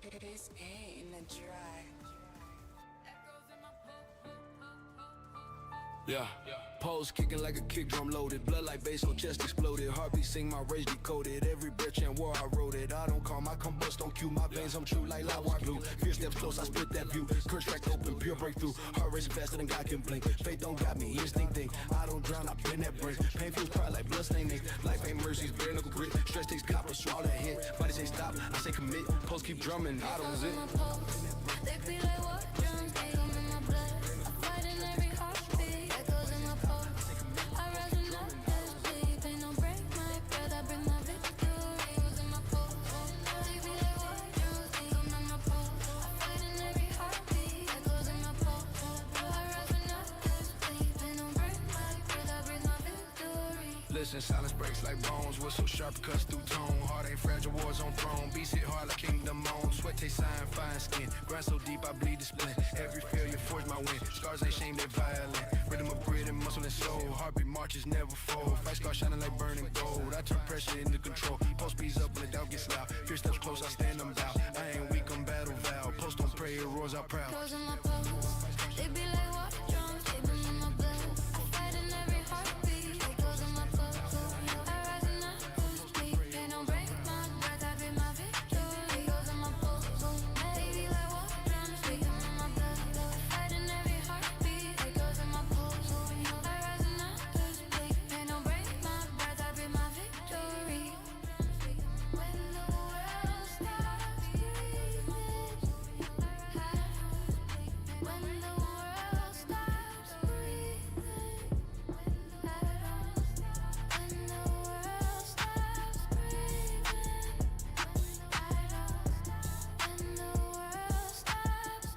This ain't a dry. Yeah, pulse kicking like a kick drum loaded. Blood like bass on chest exploded. Heartbeat sing my rage decoded. Every breath chant war I wrote it. I don't call my combust on cue. My veins I'm true like live wire glue. Fear steps close I split that view. Curse track open pure breakthrough. Heart racing faster than God can blink. Faith don't got me instinct think. I don't drown I bend that brink. Pain feels pride like blood stain ink. Life ain't mercy's bare knuckle grit. Stress takes copper swallow that hit. Body say stop I say commit. Pulse keep drumming I don't zip. They be like war drums, they come in my blood. I fight in every heartbeat, echoes in my pulse. I rise and not sleep, ain't no break my breath, I bring my victory. Echoes in my pulse. They be like war drums, they come in my pulse. I fight in every heartbeat, echoes in my pulse. I rise and not sleep, ain't no break my breath, I bring my victory. Listen, silence breaks like bones. Whistle sharp cuts through tone. Heart ain't fragile, wars on throne. Beats hit hard like kingdom moan. Sweat taste sign, fine skin. Grind so deep I bleed the splint. Every failure forged my win. Scars ain't shame, they violent. Rhythm of grit and muscle and soul. Heartbeat marches never fold. Fight scars shining like burning gold. I turn pressure into control. Pulse speeds up when the doubt gets loud. Fear steps close, I stand them bout. I ain't weak, I'm battle vow. Post on prayer, roars out proud. Echoes in my pulse. They be like war drums, they bring in my blood. I fight in every heartbeat, echoes in my pulse. I rise and not sleep, ain't no break my breath, I bring my victory. Echoes in my pulse. They be like war drums, they come in my blood. I fight in every heartbeat, echoes in my pulse. I rise and not sleep, ain't no break my breath, I bring my victory. When the world stops breathing, when the world stops breathing, when the world stops breathing, when the world stops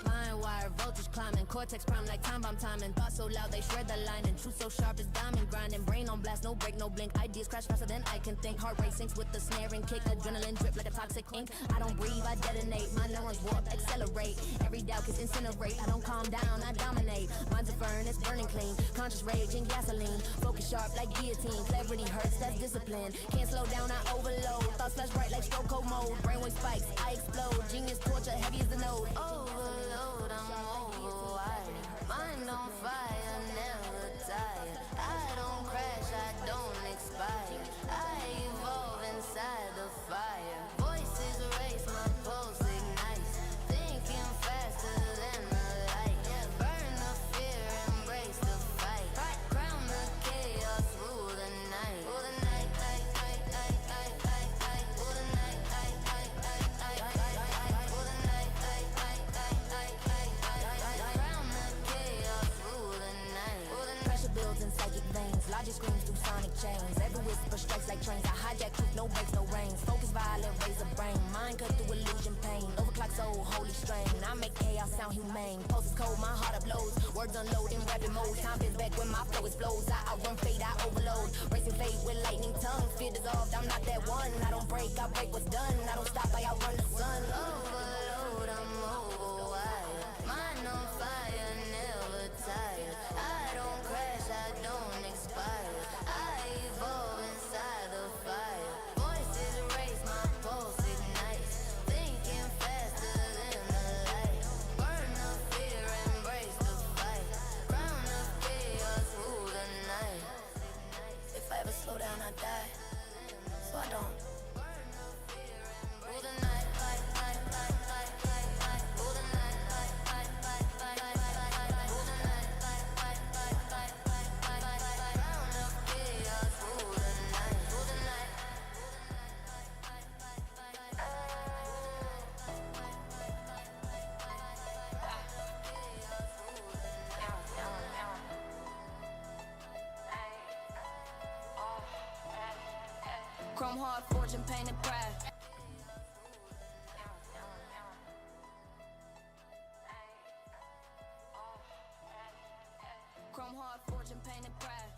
Mind wire, voltage climbing, cortex prime like time bomb timing. Thoughts so loud they shred the line, and truth so sharp as diamond grinding. Brain on blast, no break, no blink. Ideas crash faster than I can think. Heart rate sinks with the snare and kick. Adrenaline drip like a toxic ink. I don't breathe, I detonate. My neurons warp, accelerate. Every doubt can incinerate. I don't calm down, I dominate. Mind's a furnace, burning clean. Conscious rage and gasoline. Focus sharp like guillotine. Clarity hurts, that's discipline. Can't slow down, I overload. Thoughts flash bright like stroke code mode. Brainwave spikes, I explode. Genius torture, heavy as the node. Overload, I'm overwired. Mind on fire, never tired. I don't crash, I don't expire. I evolve inside the fire. Voices race, my pulse ignites. Thinking faster than the light. Burn the fear, embrace the fight. Crown the chaos, rule the night. Rule the night, night, night, night, night, night, night. Rule the night, night, night, night, night, night. Rule the night, night, night, night, night, night. Crown the chaos, rule the night. Pressure builds in psychic veins. Logic screams through sonic chains. Every whisper strikes like trains. I hijack truth, no breaks, no rains. Focus violent, raise a brain. Mind cut through illusion, pain. Overclock soul, holy strain. I make chaos sound humane. Pulse is cold, my heart uploads. Words unload in rapid mode. Time is back when my flow explodes. I outrun fate, I overload. Racing fate with lightning tongue. Fear dissolved, I'm not that one. I don't break, I break what's done. I don't stop, I outrun the sun. Overload, I'm overwired. Mind on fire, never tired. I don't crash, I don't expire. I evolve inside the fire. Voices race, my pulse ignites. Thinking faster than the light. Burn the fear, embrace the fight. Crown of chaos, rule the night. If I ever slow down, I die. So I don't. Rule the night, light, light, light, light, light, light. Rule the night, light, light, light, light, light, light. Rule the night, light, light, light, light, light, light, light. Crown of chaos, rule the night. Rule the night. Chrome heart, fortune, pain, and pride. Chrome heart, fortune, pain, and pride.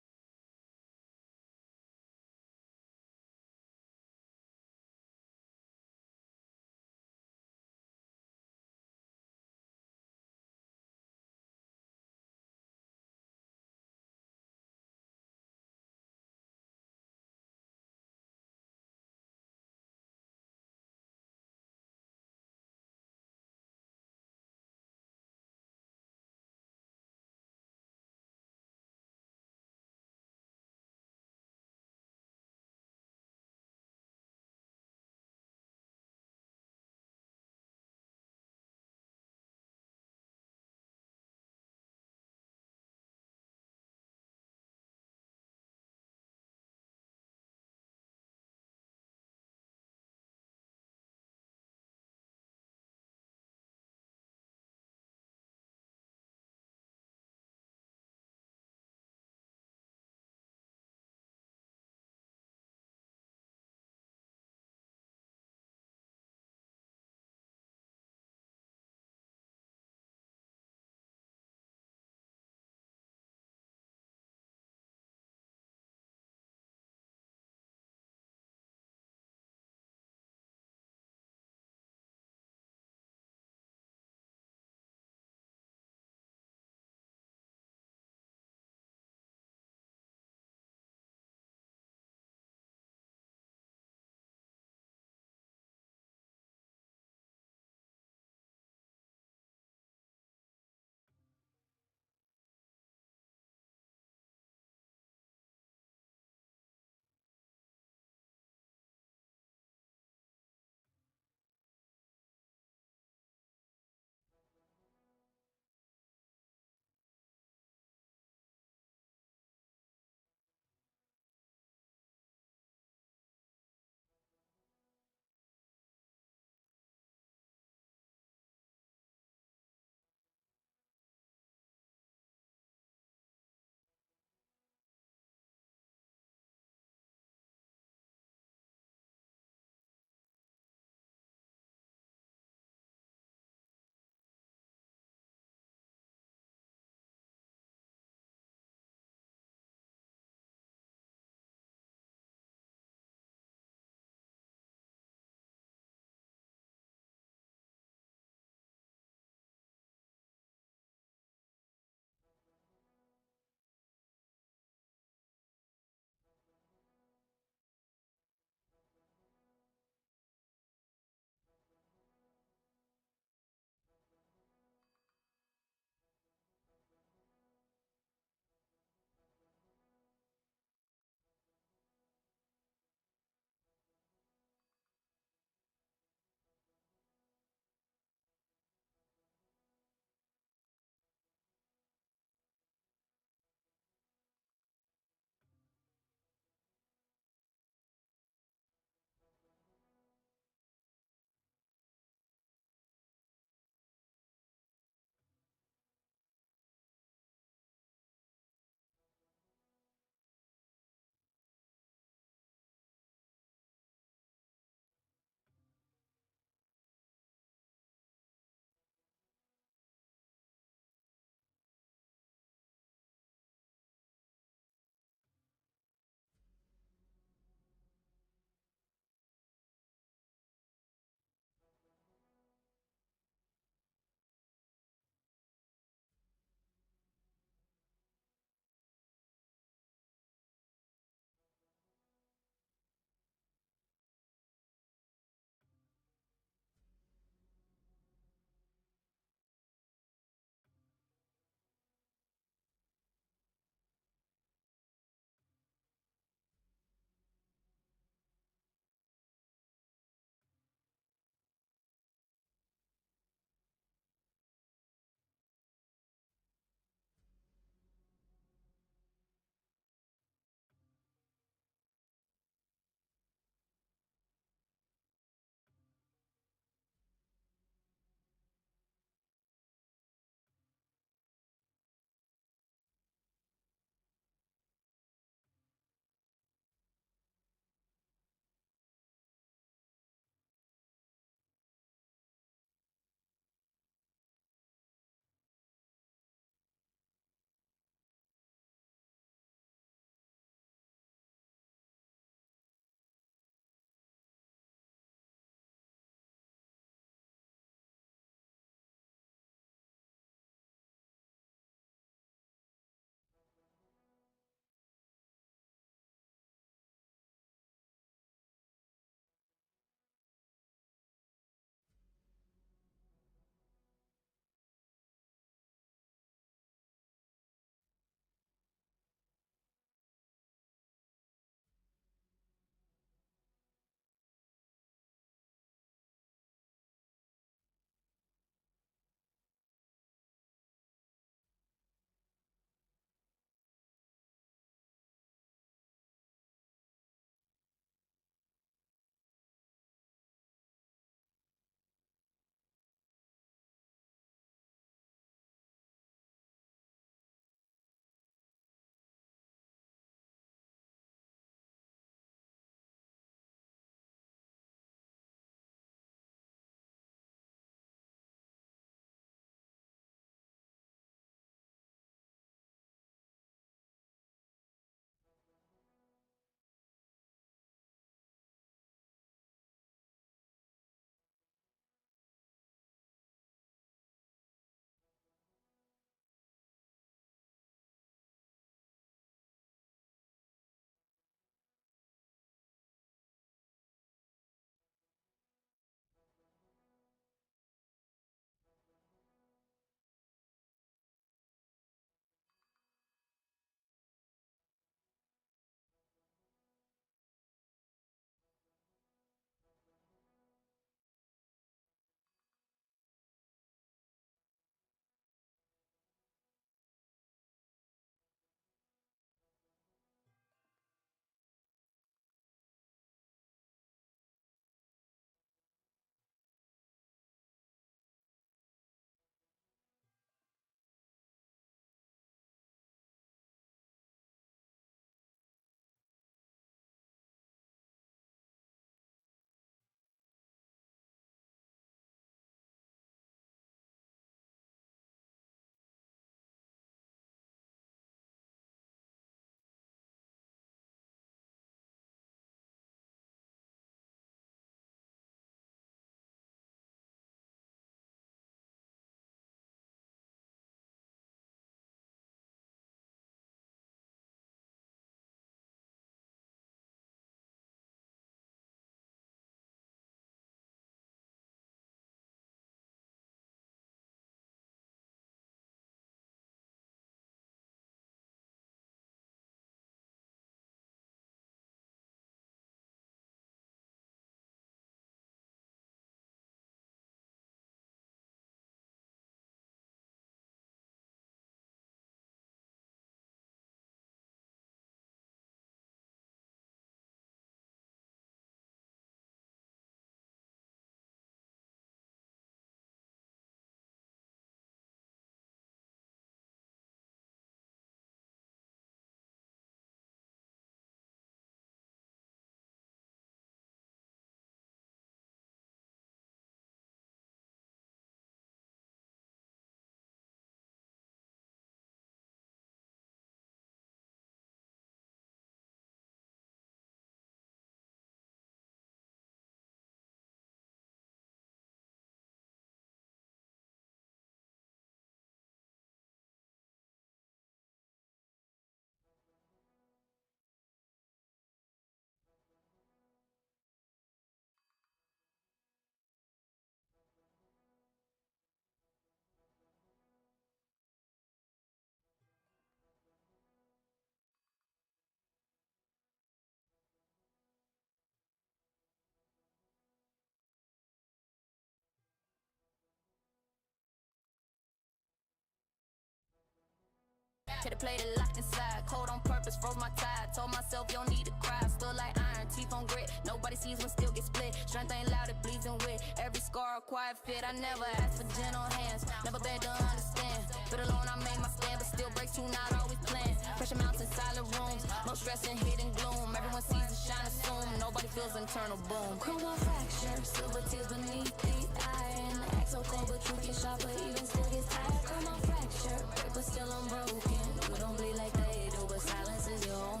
Hit the plate and locked inside. Cold on purpose, froze my tide. Told myself you don't need to cry. Still like iron, teeth on grit. Nobody sees when still get split. Strength ain't loud, it bleeds in wit. Every scar a quiet fit. I never asked for gentle hands. Never been to understand. But alone I made my stand, but still breaks too, not always planned. Pressure mounts in silent rooms. No stress and hidden gloom. Everyone sees the shine assume. Nobody feels internal boom. Chrome on fracture, silver tears beneath the iron. Act so cold, but you get sharp, but even still gets tired. Chrome on fracture, break, but still unbroken. You don't bleed like they do, but silence is your own.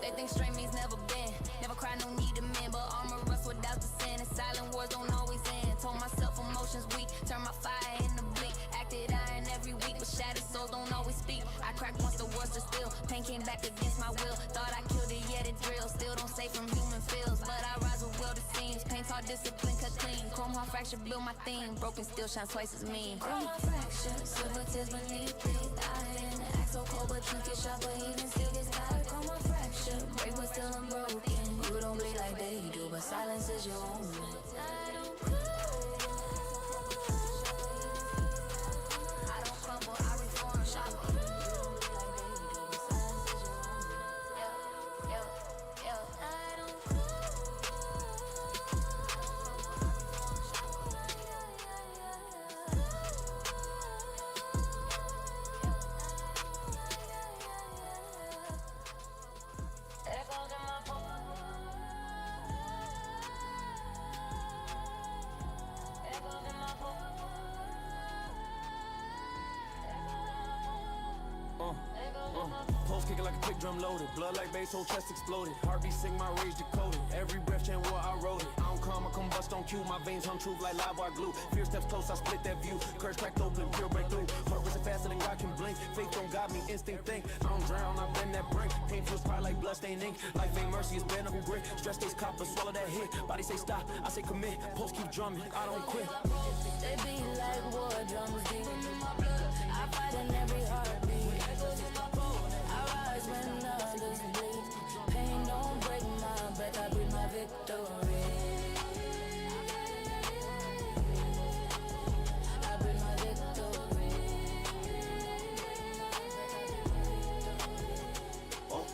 They think straight means never been. Never cry, no need to mend. But armor rust without the sin. And silent wars don't always end. Told myself emotions weak. Turn my fire into bleak. Acted iron every week. But shattered souls don't always speak. I cracked once the worst are still. Pain came back against my will. Thought I killed it, yet it drills. Still don't say from human feels. But I rise with will it seems. Pain taught discipline, cut clean. Chrome heart fracture, build my theme. Broken still shines twice as mean. Chrome heart fracture. Silver tears beneath the iron. Act so cold, but you get sharp, but even still gets tired. Chrome heart fracture. Break, but still unbroken. You don't bleed like they do, but silence is your own. I don't cry. I don't crumble, I reform. Shop. Pulse kicking like a kick drum loaded. Blood like bass, whole chest exploded. Heartbeat sing, my rage decoded. Every breath chant war, I wrote it. I don't come, I combust on cue. My veins hung truth like live wire glue. Fear steps close, I split that view. Courage cracked open, pure breakthrough. Heart racing faster than God can blink. Faith don't guide me, instinct think. I don't drown, I bend that brink. Pain feels pride like bloodstained ink. Life ain't mercy, it's bare knuckle grit. Stress stays copper, swallow that hit. Body say stop, I say commit. Pulse keep drumming, I don't quit. They beat like war drums deep in my blood. I fight in every heartbeat. I rise when others bleed. Pain don't break my breath, I breathe my victory. I breathe my victory. Oh,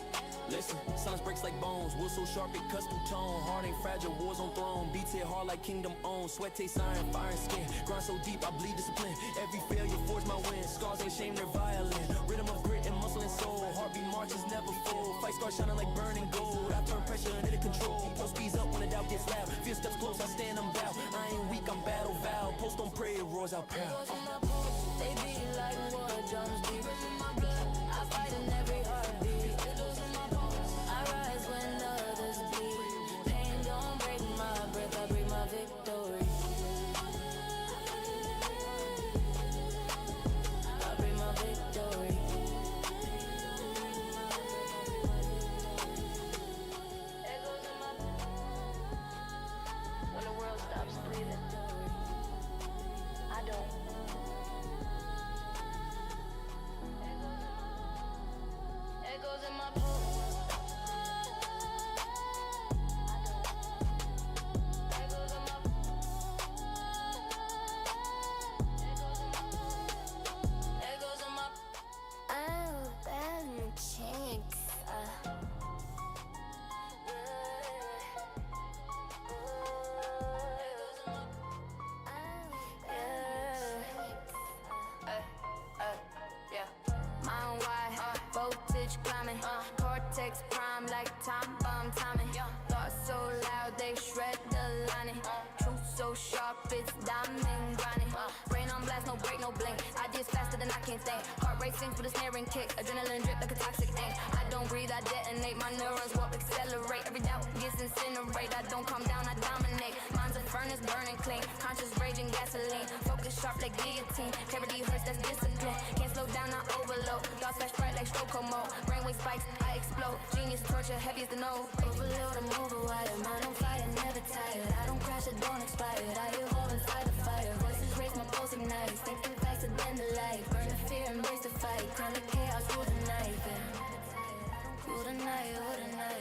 listen, silence breaks like bones. Wood so sharp it cuts through tone. Heart ain't fragile, wars on throne. Beats hit hard like kingdom own. Sweat tastes iron, fire and skin. Grind so deep I bleed discipline. Every failure forged my win. Scars ain't shame, they're violent. Rhythm of grit and muscle and soul. Heartbeat marches never fold. Fight scars shining like burning gold. I turn pressure into control. Pulse speeds up when the doubt gets loud. Fear steps close, I stand unbowed. I ain't weak, I'm battle vowed. Post on prayer, roars out proud. They beat like war drums deep in my blood. I fight in every heartbeat. I rise when others bleed. Pain don't break my breath, I breathe my victory. I breathe my victory. When the world stops breathing, I don't. Echoes in my pulse. Echoes in my Echoes in my Oh, bad chicks. Mind wide, voltage climbing, cortex prime like time bomb timing. Thoughts so loud they shred the lining. Truth so sharp it's diamond grinding. Brain on blast, no break, no blink. Ideas faster than I can think. Heart rate sinks with a snaring kick. Adrenaline drip like a toxic ink. I don't breathe, I detonate. My neurons warp, accelerate. Every doubt gets incinerated. I don't calm down, I dominate. Mind's a furnace burning clean. Conscious raging gasoline. Focus sharp like guillotine. Clarity hurts, that's discipline. Can't slow down, I overload. Thoughts flash bright like stroke mode. Brainwave spikes, I explode. Genius torture, heavy as the nose. Overload, I'm overwired. Mind on fire, never tired. I don't crash, I don't expire. I evolve inside the fire. Voices raise, my pulse ignites. Thinking faster than the light. Burn the fear, embrace the fight. Turn the chaos through the night. Through the night, through the night.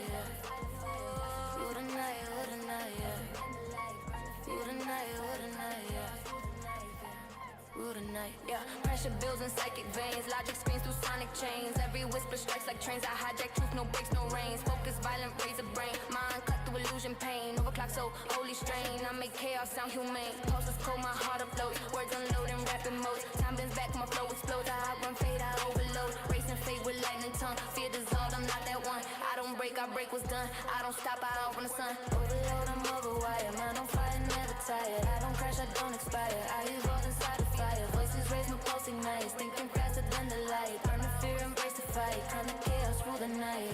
Pressure builds in psychic veins. Logic screams through sonic chains. Every whisper strikes like trains. I hijack truth, no breaks, no rains. Focus, violent, razor brain. Mind cut through illusion, pain. Overclock, so holy strain. I make chaos sound humane. Pulses cold, my heart afloat. Words unload in rapid modes. Time bends back, my flow explodes. I outrun fate, I overload. Racing fate with lightning tongue. Fear dissolved, I'm not that one. I don't break, I break what's done. I don't stop, I outrun the sun. Overload, I'm overwired. Man, I'm fighting, never tired. I don't crash, I don't expire. I evolve inside the fire. Voices raise, my pulse ignites. Thinking faster than the light. Burn the fear, embrace the fight. Turn the chaos through the night.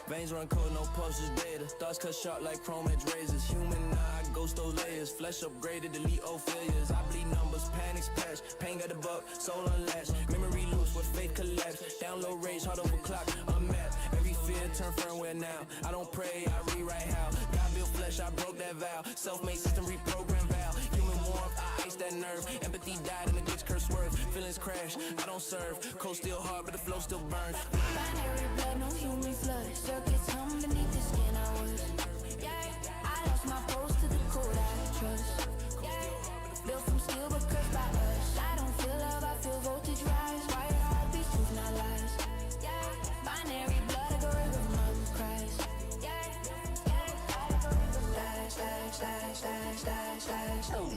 Veins run cold, no pulses, data. Thoughts cut sharp like chrome edge razors. Human eye, ghost those layers. Flesh upgraded, delete old failures. I bleed numbers, panic splash. Pain got the buck, soul unlatched. Memory loose, with faith collapse. Download rage, heart overclock, unmapped. Every fear turn firmware now. I don't pray, I rewrite how. God built flesh, I broke that vow. Self-made system, reprogram vow. Human warmth, I ice that nerve. Empathy died and the glitch curse swerve. Feelings crash, I don't serve. Cold still hard, but the flow still burns. Binary blood, no human flood. Circuits hum beneath the skin I was. I lost my post to the code I trust. Built from steel but cursed by us. I don't feel love, I feel voltage rise. Wired heartbeats, truth, not lies. Binary blood, algorithm of Christ.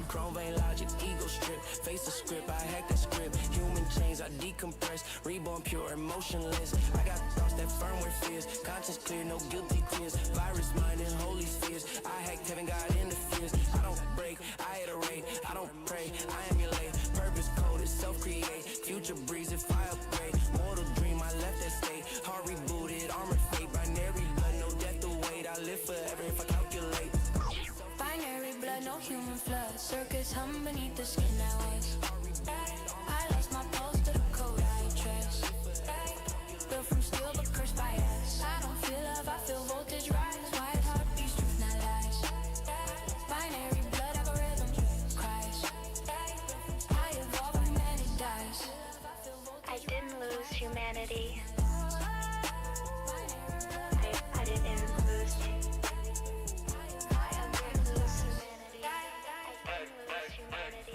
Chrome vein logic, ego strip. Face the script, I hack the script. Human chains, I decompress. Reborn pure, emotionless. I got thoughts that firmware fears. Conscience clear, no guilty tears. Virus mind and holy spheres. I hacked heaven, God interferes. I don't break, I iterate. I don't pray, I emulate. Purpose coded, self-create. Future breeze if I upgrade. Mortal dream, I left that state. Heart rebooted, armored fate. Binary blood, no death to wait. I live forever if I calculate. Binary blood, no human flood. Circuits hum beneath the skin I was. I lost my pulse to the code I trust. Built from steel but cursed by us. I don't feel love, I feel voltage rise. Wired heartbeats, truth, not lies. Binary blood, algorithm, Christ. I evolve when humanity dies. I didn't lose humanity. I didn't lose humanity. I didn't lose humanity.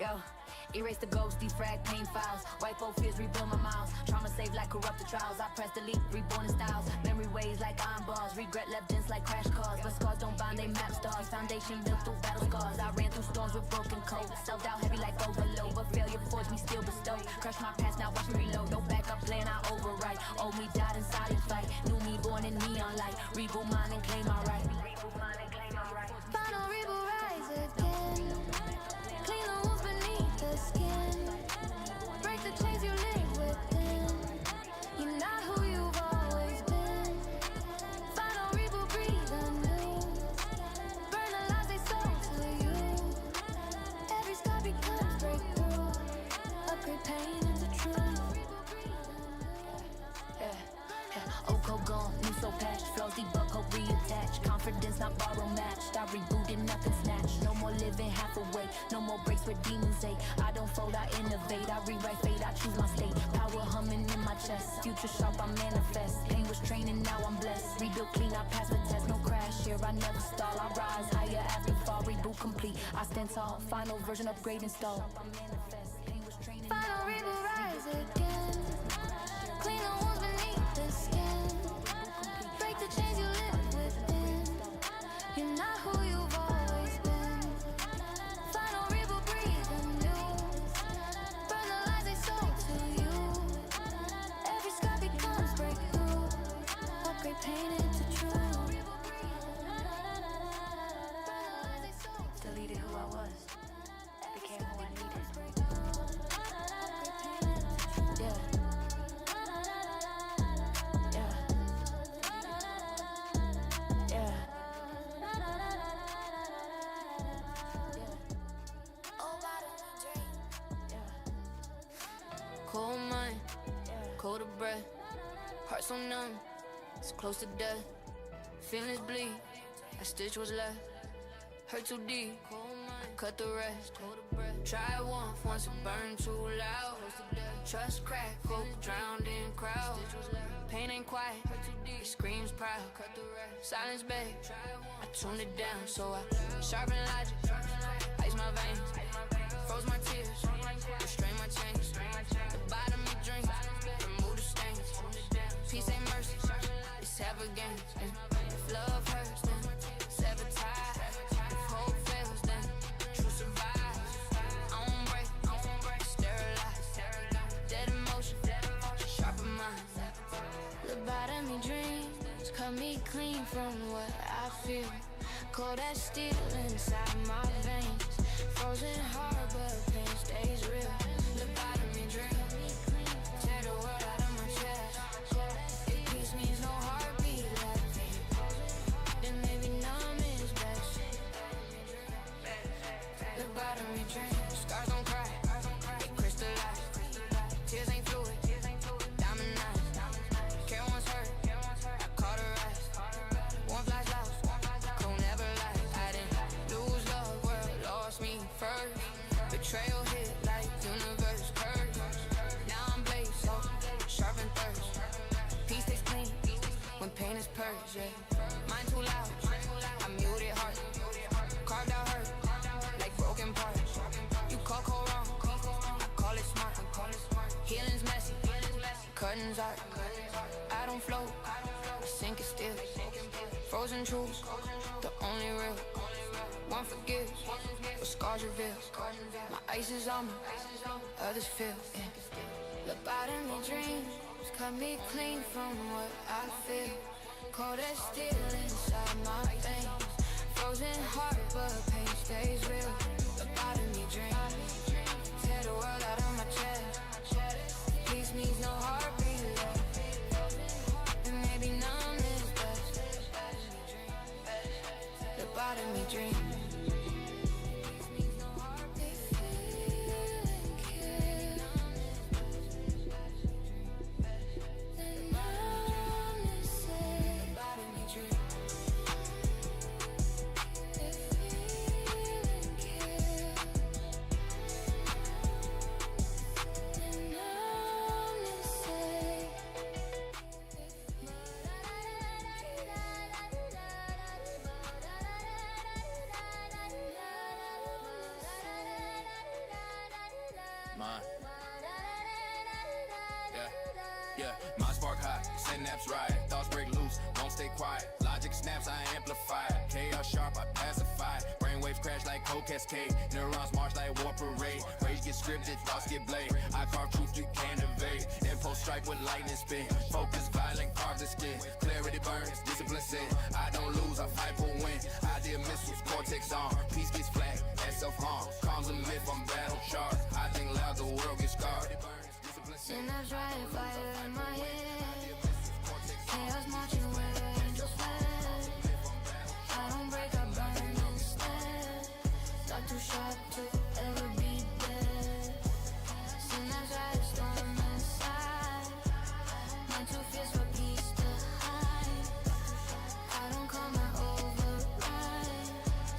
Yo, erase the ghost, defrag pain files. Wipe old fears, rebuild my miles. Trauma saved like corrupted trials. I press delete, reborn in styles. Memory waves like iron bars. Regret left dents like crash cars. But scars don't bind, they map stars. Foundation built through battle scars. I ran through storms with broken codes. Self-doubt heavy like overload. But failure forged me, still bestowed. Crush my past, now watch me reload. No backup plan, I overwrite. Old me died in silent fight. New me born in neon light. Reboot mine and claim my right. Final reboot rise again. Clean the wounds beneath the skin. Break the chains you live within. You're not who you've always been. Final reboot, breathe anew. Burn the lies they sold to you. Every scar becomes breakthrough. Upgrade pain into truth. Old code gone, new soul patched. Flaws debug, hope reattached. Confidence not borrow matched. I rebooted, nothing snatched. No more living half awake. No more breaks where demons ache. I don't fold, I innovate. I rewrite fate, I choose my state. Power humming in my chest. Future sharp, I manifest. Pain was training, now I'm blessed. Rebuild clean, I pass the test. No crash here, I never stall. I rise higher after fall. Reboot complete. I stand tall. Final version upgrade installed. Final reboot rise again. Clean the wounds beneath the skin. Break the chains you live within. You're not who breath. Heart so numb, it's close to death. Feelings bleed, a stitch was left. Hurt too deep, I cut the rest. Try it once it burned too loud. Trust crack, hope drowned in crowd. Pain ain't quiet, it screams proud. Silence babe, I tuned it down so I sharpen logic. Ice my veins, froze my tears, restrain my chains. The bottom me drink, remove the stains. Peace ain't mercy, it's have a game. If love hurts, then sever ties. If hope fails, then truth survives. I won't break, sterilize. Dead emotion, sharpen mind. Lobotomy dreams cut me clean from what I feel. Cold as steel inside my veins. Frozen heart, but pain stays real. Lobotomy dreams tear the world out of my chest. If peace means no heartbeat left, then maybe numb is best. Lobotomy dreams, scars don't cry, they crystallize. Tears ain't fluid, diamond eyes. Care once hurt, I cauterized. One flash lost, cold never lies. I didn't lose love, world lost me first. Betrayal hit like universe curse. Now I'm blazed, so sharp and thirst. Peace stays clean when pain is purged, yeah. Mind too loud, I muted heart. Carved out hurt like broken parts. You call cold wrong, I call it smart. Healing's messy, curtains art. I don't float, I sink it still. Frozen truths, the only real. One forgives, but scars reveal. My ice is on me, others feel. Yeah. Lobotomy dreams cut me clean from what I feel. Cold as steel inside my veins. Frozen heart, but pain stays real. Lobotomy dreams tear the world out of my chest. Peace means no heartbeat left, and maybe numb is best. Lobotomy dreams. Mine. Yeah, my spark hot, synapse right. Thoughts break loose, won't stay quiet. Logic snaps, I amplify. Chaos sharp, I pacify. Brainwaves crash like cold cascade. Neurons march like war parade. Rage get scripted, thoughts get blade. I carve truth you can't evade. Impulse strike with lightning spin. Focus violent, carve the skin. Clarity burns, discipline sin. I don't lose, I fight for win. Idea missiles, cortex on. Peace gets flat, that's self-harm. Calms a myth, I'm battle sharp. I think loud, the world gets scarred. Synapse right, fire in my head. Chaos marching where angels fled. I don't break, I burn instead. Not too sharp to ever be dead. Synapse right, storm inside. Mind too fierce for peace to hide. I don't call my override.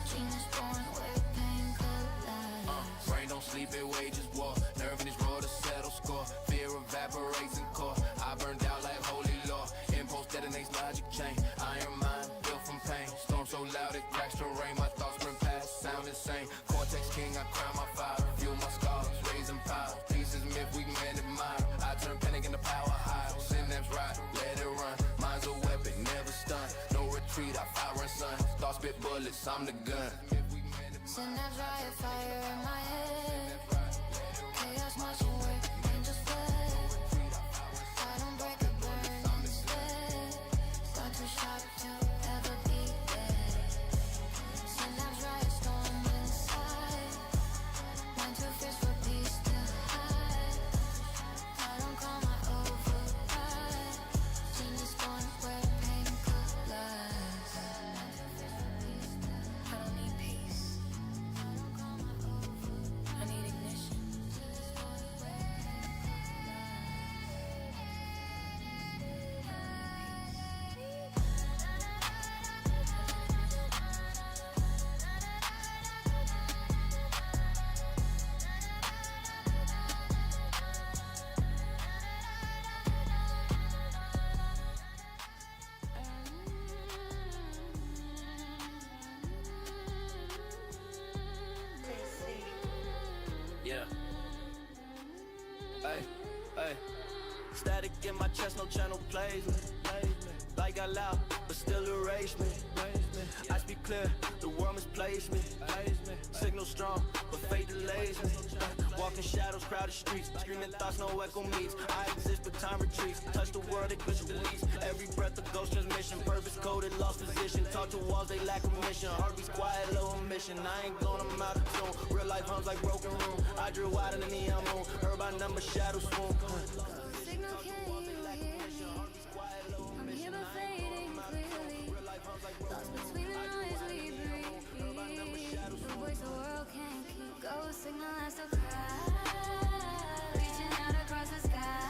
Genius born where pain collides. Brain don't sleep, it wages war. Nerve in this roar to settle score. Fear evaporates in core. I burned out like holy law. Impulse detonates logic chain. Iron mind built from pain. Storm so loud it cracks terrain. My thoughts burn past, sound insane. Cortex king, I crown my fire. Fuel my scars, raising power. Pieces myth, weak man admire. I turn panic into power high. Synapse right, let it run. Mind's a weapon, never stun. No retreat, I fire and sun. Thoughts spit bullets, I'm the gun. Synapse riot, fire in my head. Chaos marching where angels fled. I don't break, I burn instead. Not too sharp to ever be dead. Synapse riot, storm inside. Mind too fierce for peace to hide. I don't call my override. Genius born where pain collides. I don't need peace. I need in my chest, no channel placement. Like got loud, but still erase me. I speak clear, the world misplaced me. Signal strong, but fate delays me. Walking shadows, crowded streets, screaming thoughts, no echo meets. I exist, but time retreats. Touch the world, it glitch deletes. Every breath a ghost transmission, purpose coded, lost position. Talk to walls, they lack a mission. Heartbeats quiet, low emission. I ain't gone, I'm out of tune. Real life hums like broken room. I drew out in the neon moon. Heard by number, shadows swoon. Signal, can you hear me? I'm here but fading clearly. Lost between the noise we breathe. The voice the world can't keep. Go signal, I still cry. Reaching out across the sky.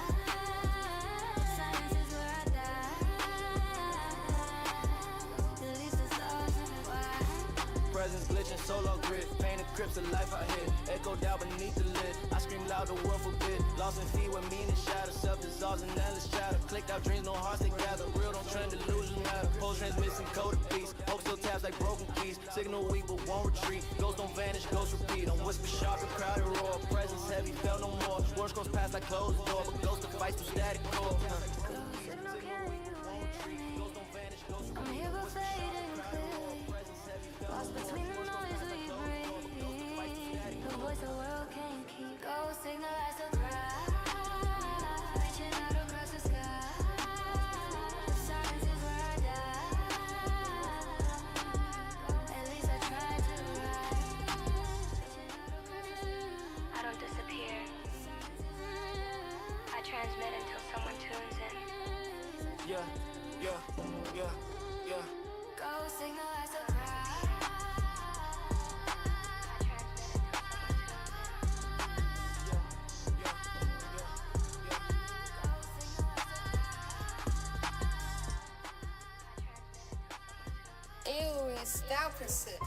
Silence is where I die. At least the stars and why. Presence glitching, solo grid. Painted crypts of life I hit. Echoed out beneath the lid. I scream loud, the world forbid. Lost in feet with meaning shatter. Self-dissolves and endless chatter. Clicked out dreams, no hearts together. Real don't trend, illusions matter. Post transmissing code of peace. Hope still tabs like broken keys. Signal weak but won't retreat. Ghosts don't vanish, ghosts repeat. I'm whisper sharp and crowded roar. Presence heavy, felt no more. Words goes past like closed door. But ghosts to fight through static core. Signal, can you hear me? I'm here but fading clearly. Lost between the noise we breathe. The voice the world can't keep. Go signal, I still cry. Reaching out across the sky. Silence is where I die. At least I tried to write. I don't disappear. I transmit until someone tunes in. Yeah. Go signal, I still cry. Ew, style pursuit.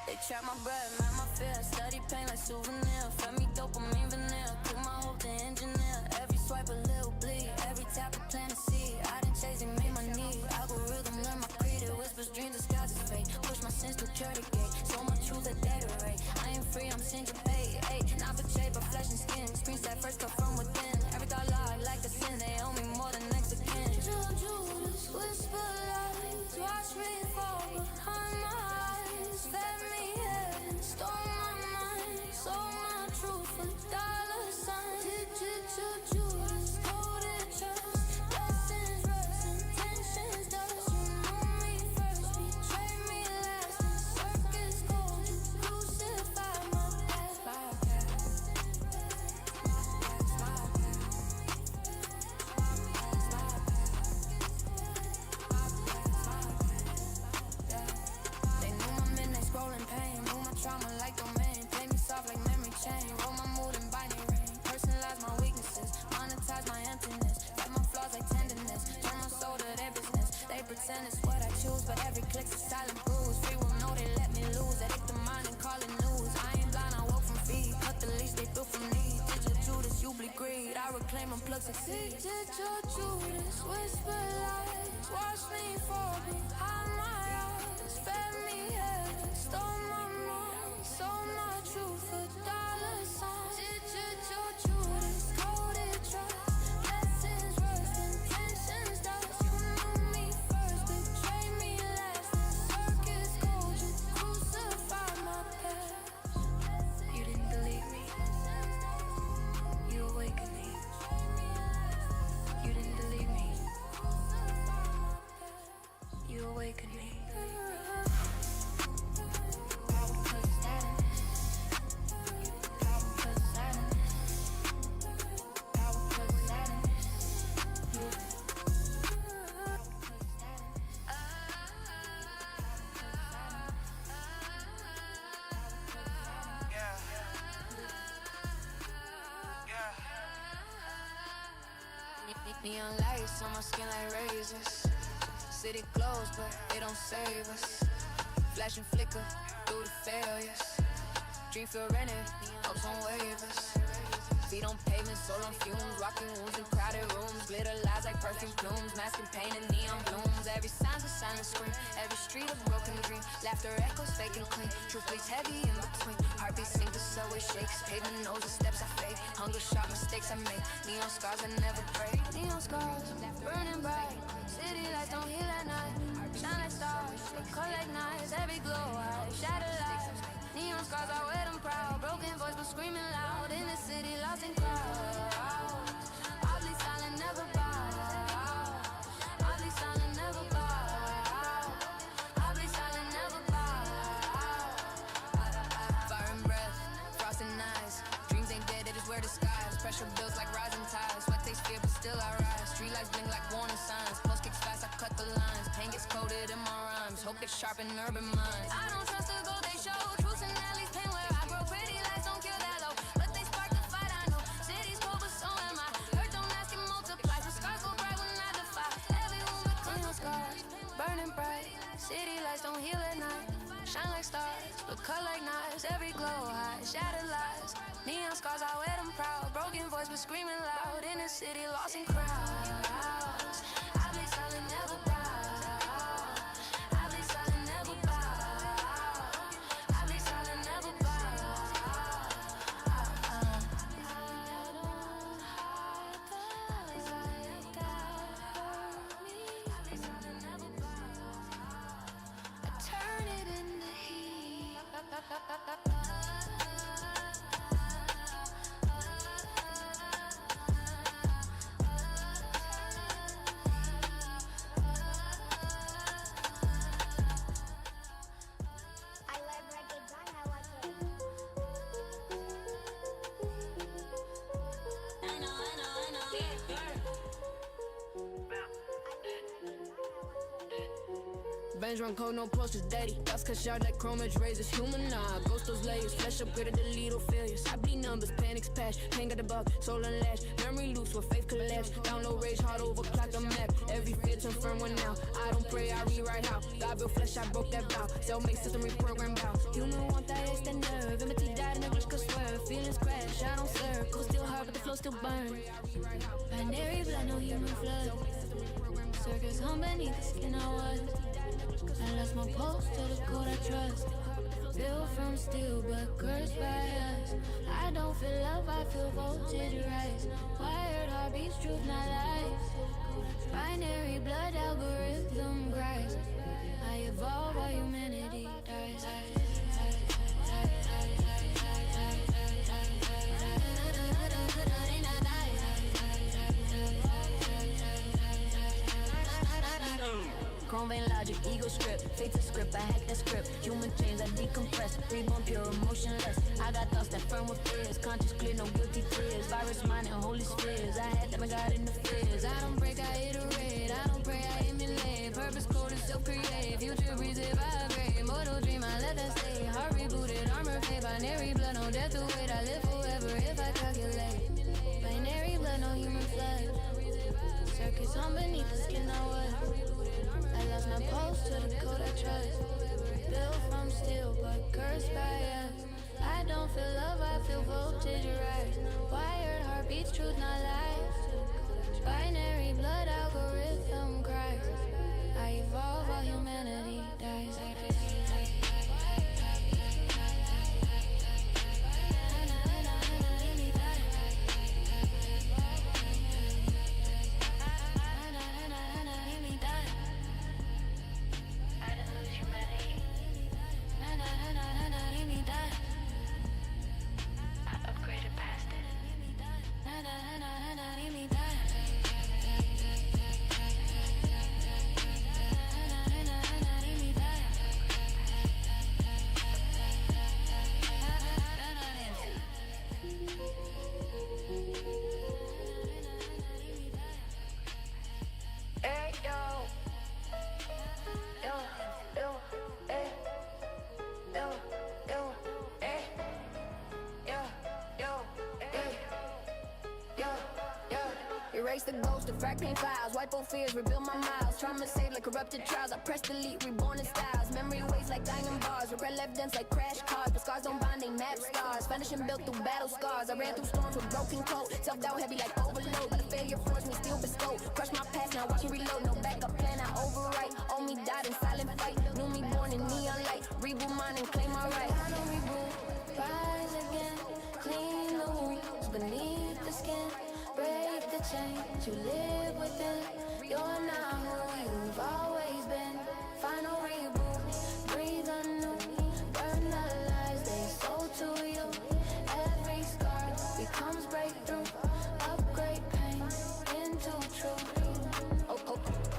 They trap my breath, man, my fear. Study pain like souvenir. Fed me dopamine vanilla. Cook my hope to engineer. Every swipe a little bleed. Every tap a plant a seed. I done chase and made my need. Algorithm learn my creed. It whispers dreams disguises fate. Push my sense through the gate. So much truth that deteriorate. I ain't free, I'm syncopate. Not betrayed by flesh and skin. Screens that first come from within. Every thought lie like a sin. They owe me more than next of kin. Judas, whisper lies. Watch me fall behind my eyes. Fed me heaven, stole my mind. Sold my truth for dollar signs. Digital Judas, coded trust. Blessings rust, intentions dust. You knew me first, betrayed me last. The circus gold, you crucified my past. They knew my midnight scrolling pain. Knew my trauma like domain. Play me soft like memory chain. Roll my mood in binary rain. Personalize my weaknesses. Monetize my emptiness. Got my flaws like tenderness. Turn my soul to their business. They pretend it's what I choose, but every click's a silent bruise. Free will know they let me lose. Addict the mind and call it news. I ain't blind, I woke from feed. Cut the leash, they threw from me. Digital Judas, you bleed greed. I reclaim and plug succeed. Digital Judas, whisper lies. Watch me fall behind my eyes. Fed me heaven, stole my mind. Sold my truth for dollar signs. Digital Judas, coded trust. Blessings rust, intentions dust. You knew me first, betrayed me last. The circus gold, you crucified my past. You didn't delete me. You awakened me. You didn't delete me. You awakened me. Power cause sadness. Power cause sadness. Power cause sadness. Neon lights on my skin like razors. City closed, but they don't save us. Flash and flicker through the failures. Dream feel rented, hopes on waivers. Feet on pavement, soul on fumes, walking wounds in crowded rooms, glitter lies like perfume plumes, masking pain and neon blooms. Every sign's a silent scream, every street a broken dream. Laughter echoes fake and clean, truth bleeds heavy in between. Heartbeat sink, the subway shakes, pavement knows the steps I fake. Hunger sharp mistakes I make, neon scars I never break. Neon scars, burning bright, city lights don't heal at night. Shine like stars, they cut like knives, every glow I shatter lights. Neon scars, I wear them proud, broken voice but screaming loud. In the city, lost in crowds, oddly silent, never bow. Oddly silent, never bow. Oddly silent, never bow. Fire and breath, frost and eyes. Dreams ain't dead, they just wear disguise. Pressure builds like rising tides. Sweat takes fear, but still I rise. Street lights blink like warning signs. Pulse kicks fast, I cut the lines. Pain gets coded in my rhymes. Hope gets sharp in urban minds. I don't trust the gold they show. Truth in alleys, pain where I grow. Pretty lights don't kill that low, but they spark the fight. I know city's cold, but so am I. Hurt don't ask it multiply. So scars go bright when I defy. Every woman clean those scars, burning bright. City lights don't heal at night. Shine like stars, but cut like knives. Every glow high, shattered lies. Neon scars, I wear them proud. Broken voice, but screaming loud. In the city, lost in crowds. I be silent, never bow. I be silent, never bow. I be silent, never bow. I don't hide the light that me. I be silent, never bow. I turn it into heat. I love reggaeton, I like it. Bench run cold, no posters, daddy. Dust cut sharp like chrome edge razors. Human nah, ghost those layers. Flesh upgraded to little failures. I bleed numbers, panics patch. Pain got the buck, soul unlatched. Memory loose where faith collapse. Download rage, hard overclock the map. Every fear turn firm one now. I don't pray, I rewrite how. God built flesh, I broke that vow. Self-made system reprogrammed out. Human want that extra nerve. Empathy died and the wish could swerve. Feelings crash, I don't circle. Still hard, but the flow still burn. Binary blood, no human flood. Circus home beneath the skin I was. I lost my post to the code I trust. Built from steel but cursed by us. I don't feel love, I feel voltage rise. Wired heartbeats, truth, not lies. Binary blood algorithm cries. I evolve while humanity dies. Chrome vein logic, ego script, fate to script, I hack that script. Human chains, I decompress, reborn pure, emotionless. I got thoughts that firm with fears, conscious clear, no guilty tears. Virus mind and holy spheres, I had them, I got in the fears. I don't break, I iterate, I don't pray, I emulate. Purpose coded, self-create, future breeze, if I vibrate. Mortal dream, I let that stay. Heart rebooted, armor fade, binary blood, no death to wait. I live forever if I calculate. Binary blood, no human flood. Circuits on beneath the skin I was. I lost my post to the code I trust. Built from steel but cursed by us. I don't feel love, I feel voltage rise. Wired heartbeats, truth, not lies. Binary blood algorithm cries. I evolve while humanity dies. Erase the ghost of fracking files, wipe old fears, rebuild my miles. Trauma saved like corrupted trials. I press delete, reborn in styles. Memory waves like like diamond bars. Regret left dents like crash cars, but scars don't bind, they map stars. Finishing built through battle scars. I ran through storms with broken code. Self-doubt heavy like overload, but the failure forced me still bestow. Crush my past, now watch me reload. No backup plan, I overwrite. Owe me died in silent fight. Knew me born in neon light. Reboot mine and claim my right. I don't reboot, rise again, clean the wounds beneath the skin, break the chains you live within. You're not who you've always been. Final reboot, breathe anew, burn the lies they sold to you. Every scar becomes breakthrough, upgrade pain into truth.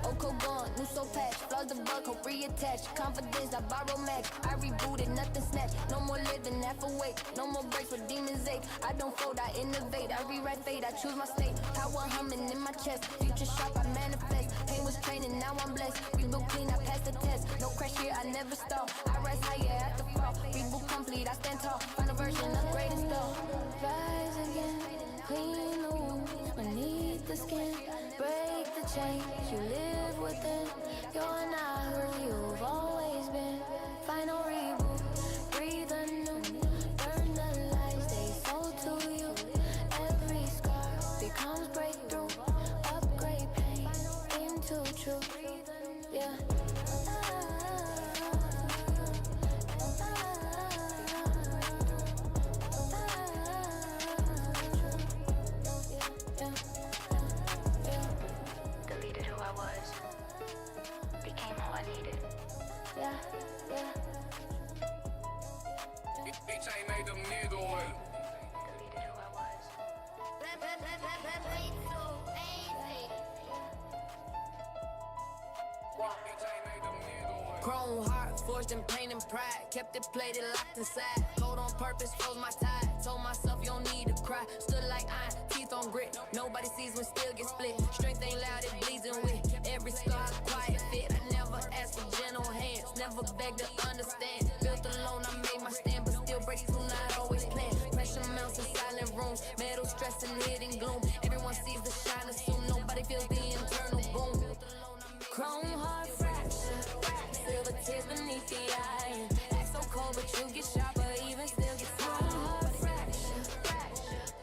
Oko gone, new soul patch, flaws the bug, hope reattach. Confidence, I borrow max. I rebooted, nothing snatched. No more living, half awake. No more breaks for demons ache. I don't fold, I innovate. I rewrite fate, I choose my state. Power humming in my chest. Future sharp, I manifest. Pain was training, now I'm blessed. Reboot clean, I passed the test. No crash here, I never stall. I rise higher at the fall. Reboot complete, I stand tall. Final version, upgraded still. Rise again, clean the wounds beneath the skin, break the chains you live within. You're not who you've always been. Final reboot, breathe anew, burn the lies they sold to you. Every scar becomes breakthrough, upgrade pain into truth. Yeah. Deleted who I was, became who I needed. Yeah, yeah. Bitch ain't made them nigga way. Deleted who I was. Chrome heart, forged in pain and pride. Kept it plated, locked inside. Cold on purpose, froze my tide. Told myself you don't need to cry. Stood like iron, teeth on grit. Nobody sees when still get split. Strength ain't loud, it bleeds in wit. Every scar, quiet fit. I never asked for gentle hands. Never begged to understand. Built alone, I made my stand, but still breaks through, not always planned. Pressure mounts in silent rooms. Metal stress and hidden gloom. Everyone sees the shine, assume nobody feels the internal boom. Chrome heart fracture. Silver tears beneath the iron. Act so cold, but you get sharper, even still get chrome heart fracture.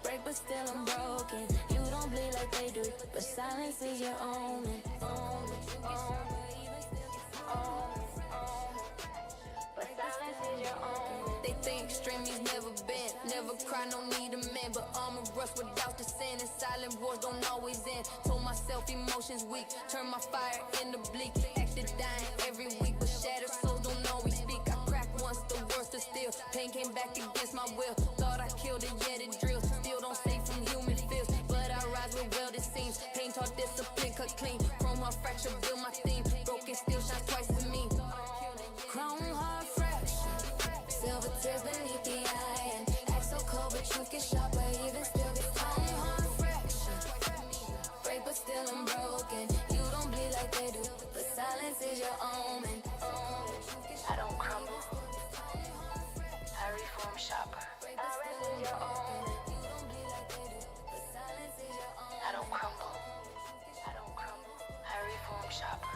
Break, but still I'm broken. You don't bleed like they do, but silence is your omen. But silence is your omen. They think extremities never been, never cry, no need a man. But armor rust without the sin, and silent wars don't always end. Told myself emotions weak, turn my fire into bleak. Acted dying every week, but shattered souls don't always speak. I cracked once, the worst is still. Pain came back against my will. Thought I killed it, yet it drills. Still don't save from human feels, but I rise with welded seams. Pain taught discipline, cut clean. Chrome heart fracture, build my theme. Broken steel shines twice to me. Chrome heart fracture. Silver tears beneath the iron. Act so cold, but you get sharper, even still get chrome heart fracture. Break, but still I'm broken. You don't bleed like they do, but silence is your omen. I don't crumble. I reform sharper. I don't crumble. I don't crumble. I reform sharper.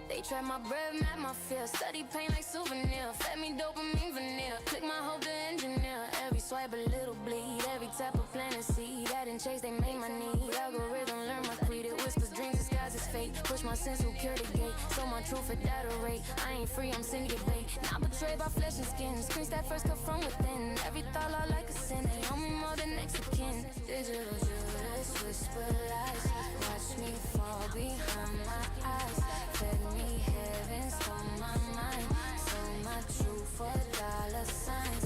They trap my breath, map my fear. Study pain like souvenir. Fed me dopamine vanilla. Click my hope to engineer. Every swipe a little bleed. Every type of planet seed. Add and chase, they make my need. Algorithm learn my creed. It whispers dreams, disguise is fate. Push my sense who cure the gate. So my truth at that rate. I ain't free, I'm singing debate. Not betrayed by flesh and skin. Screens that first cut from within. Every thought out like a sin. They own me more than next of kin. Digital Judas, whisper lies. Watch me fall behind my eyes. Fed me heaven, stole my mind. Sold my truth for dollar signs.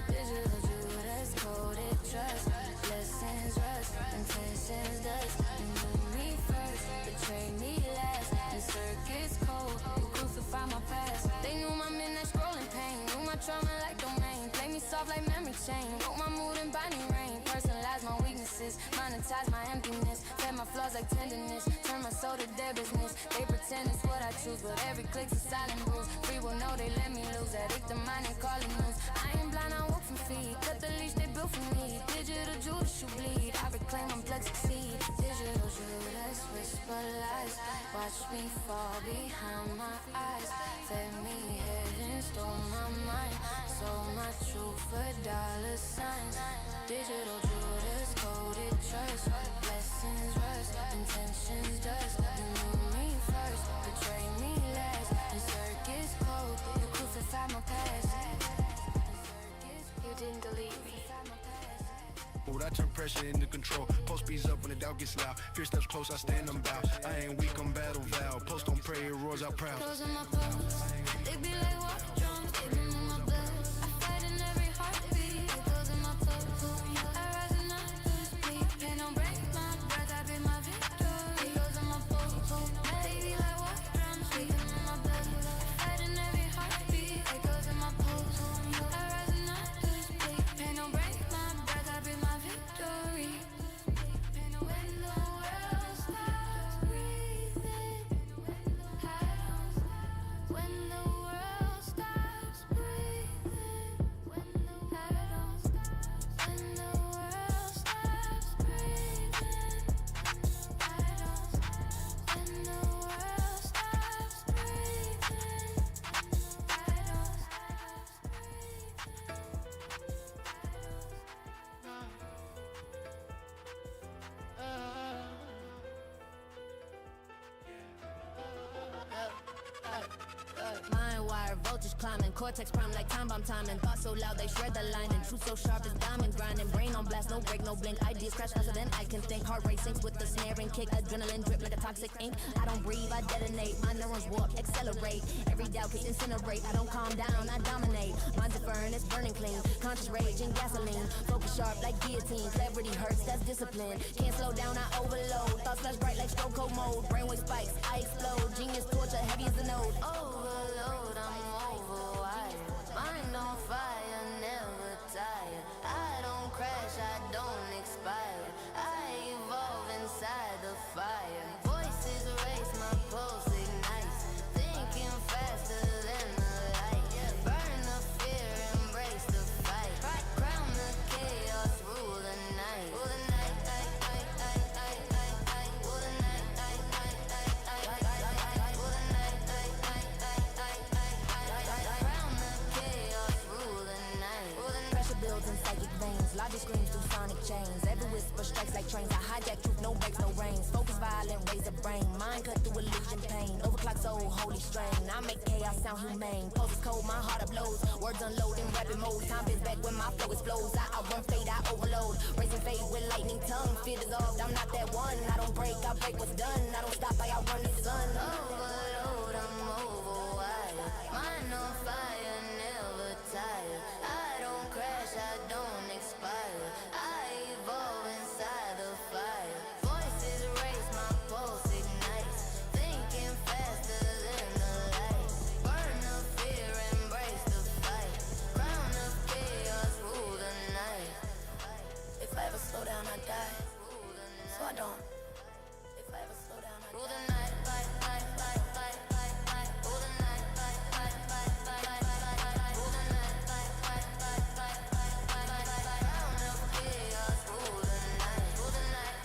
Digital Judas, coded trust. Blessings rust, intentions dust. You knew me first, betrayed me last. And circuits cold, you crucify my past. They knew my midnight scrolling pain. Knew my trauma like domain. Play me soft like memory chain. Wrote my mood in binding rain. Personalize my weaknesses, monetize my emptiness. Fed my flaws like tenderness, turn my soul to their business. They pretend it's what I choose, but every click's a silent bruise. Free will know they let me lose, addict the mind and call it news. I ain't blind, I walk from feet, cut the leash they built for me. Digital Judas, you bleed, I reclaim I'm blood succeed. Digital Judas, whisper lies, watch me fall behind my eyes. Fed me head and stole my mind, sold my truth for dollar signs. Digital Judas, coded trust, blessings rust, intentions dust. You knew me first, betray me last. The circus code, you crucify my past. You didn't delete me. I turn pressure into control. Post beats up when the doubt gets loud. Fear steps close, I stand unbound. I ain't weak, I'm battle vow. Post on prayer, roars out proud. Closing my pulse, they be like war drums, they been in my blood. I fight in every heartbeat, it goes in my pulse. I rise and I lose sleep, pain don't break my breath, I be my victory. It goes in my pulse, they be like war drums, they been in my blood. I fight in every heartbeat, it goes in my pulse. I rise and I lose sleep, pain don't break my breath, I be my victory. When the world stops breathing, when the world stops breathing, when the world stops breathing, when the world stops Mind wire, voltage climbing, cortex prime like time bomb timing. Thoughts so loud they shred the line, and truth so sharp as diamond grinding. Brain on blast, no break, no blink. Ideas crash faster than I can think. Heart rate sinks with the snaring kick. Adrenaline drip like a toxic ink. I don't breathe, I detonate. My neurons warp, accelerate. Every doubt gets incinerate. I don't calm down, I dominate. Mind's a furnace, it's burning clean. Conscious rage and gasoline. Focus sharp like guillotine. Clarity hurts, that's discipline. Can't slow down, I overload. Thoughts flash bright like stroke code mode. Brainwave spikes, I explode. Genius torture, heavy as a node. Overload, I'm overwired. Mind on fire, never tired. I don't crash, I don't expire. I evolve inside the fire. Voices race, my pulse ignites. Thinking faster than the light. Burn the fear, embrace the fight. Crown the chaos, rule the night. Rule the night, rule the night, rule the night. Crown the chaos, rule the night. Pressure builds in psychic veins. Logic screams through sonic chains. Every whisper strikes like trains. I hijack truth, no breaks, no rains. Focus violent, raise a brain. Mind cut through illusion, pain. Overclock soul, holy strain. I make chaos sound humane. Pulse is cold, my heart uploads. Words unload in rapid mode. Time is back when my flow explodes. I outrun fate, I overload. Racing fate with lightning tongue. Fear dissolved, I'm not that one. I don't break, I break what's done. I don't stop, I outrun the sun. Overload, I'm overwired. Mind on fire, never tired. I don't crash, I don't expire. I evolve inside the fire. Voices race, my pulse ignites. Thinking faster than the light. Burn the fear, embrace the fight. Crown of chaos, rule the night. If I ever slow down, I die. So I don't. If I ever slow down, I die. Rule the night, rule the night, rule the night. Crown of chaos, rule the night. Rule the night.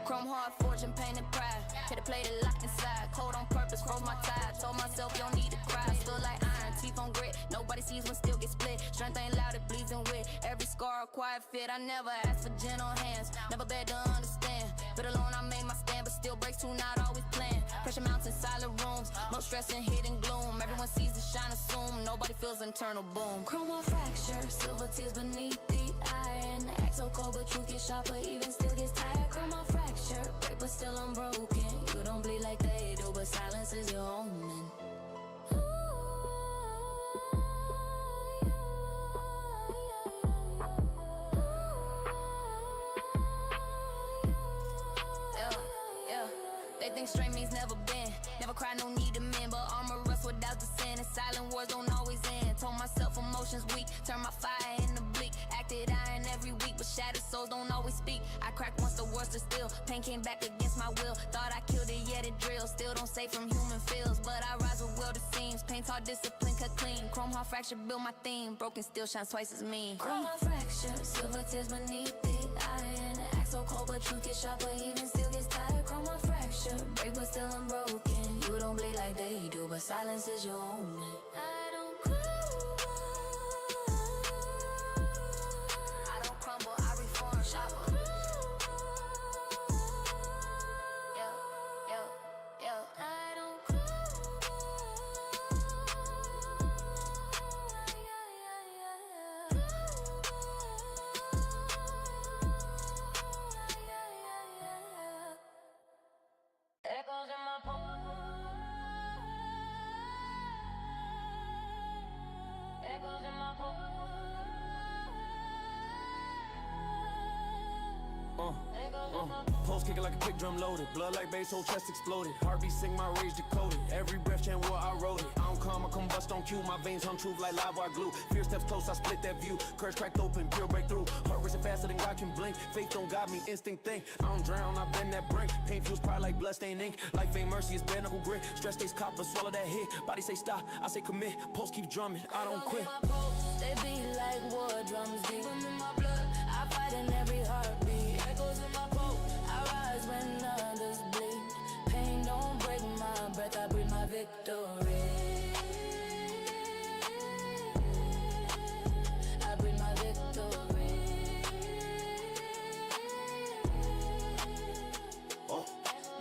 Chrome heart, fortune, pain and pride. Hit a plate it locked inside. Cold on purpose, froze my tide. Told myself you don't need to cry. Still like iron, teeth on grit. Nobody sees when still get split. Strength ain't loud, it bleeds in wit. Every scar a quiet fit. I never asked for gentle hands. Never beg to understand. But alone I made my stand, but still breaks too, not always planned. Pressure mounts in silent rooms. No stress and hidden gloom. Everyone sees the shine, assume. Nobody feels internal boom. Chroma fracture, silver tears beneath the iron. Act so cold, but truth gets sharper, even still gets tired. Chroma fracture, break but still unbroken. You don't bleed like they do, but silence is your omen. think straight means never been. Never cry, no need to mend, but armor rust without the sin. And silent wars don't always end. Told myself emotions weak, turn my fire into bleak. Acted iron every week, but shattered souls don't always speak. I cracked once, the worst is still. Pain came back against my will. Thought I killed it, yet it drills. Still don't say from human feels, but I rise with will to seams. Pain taught discipline, cut clean. Chrome heart fracture, build my theme. Broken still shines twice as mean. Chrome heart fracture, silver tears beneath it. Iron, axe so cold, but truth gets sharper, even still gets tired. Chrome heart fracture, break but still unbroken. You don't bleed like they do, but silence is your omen. I don't crumble, I reform, sharper. I don't Echoes in my pulse. Echoes in my pulse. Pulse kicking like a kick drum loaded. Blood like bass, whole chest exploded. Heartbeat sing my rage decoded. Every breath chant war, I wrote it. I don't come, I combust on cue. My veins hum truth like live wire glue. Fear steps close, I split that view. Courage cracked open, pure breakthrough. Heart racing faster than God can blink. Faith don't got me, instinct think. I don't drown, I bend that brink. Pain fuels pride like bloodstained ink. Life ain't mercy, it's bare knuckle grit. Stress stays copper, swallow that hit. Body say stop, I say commit. Pulse keep drumming, I don't quit. They beat like war drums, deep in my blood. I fight in every heartbeat. Echoes in my pulse. I rise when others bleed. Pain don't break my breath, I breathe my victory. I breathe my victory.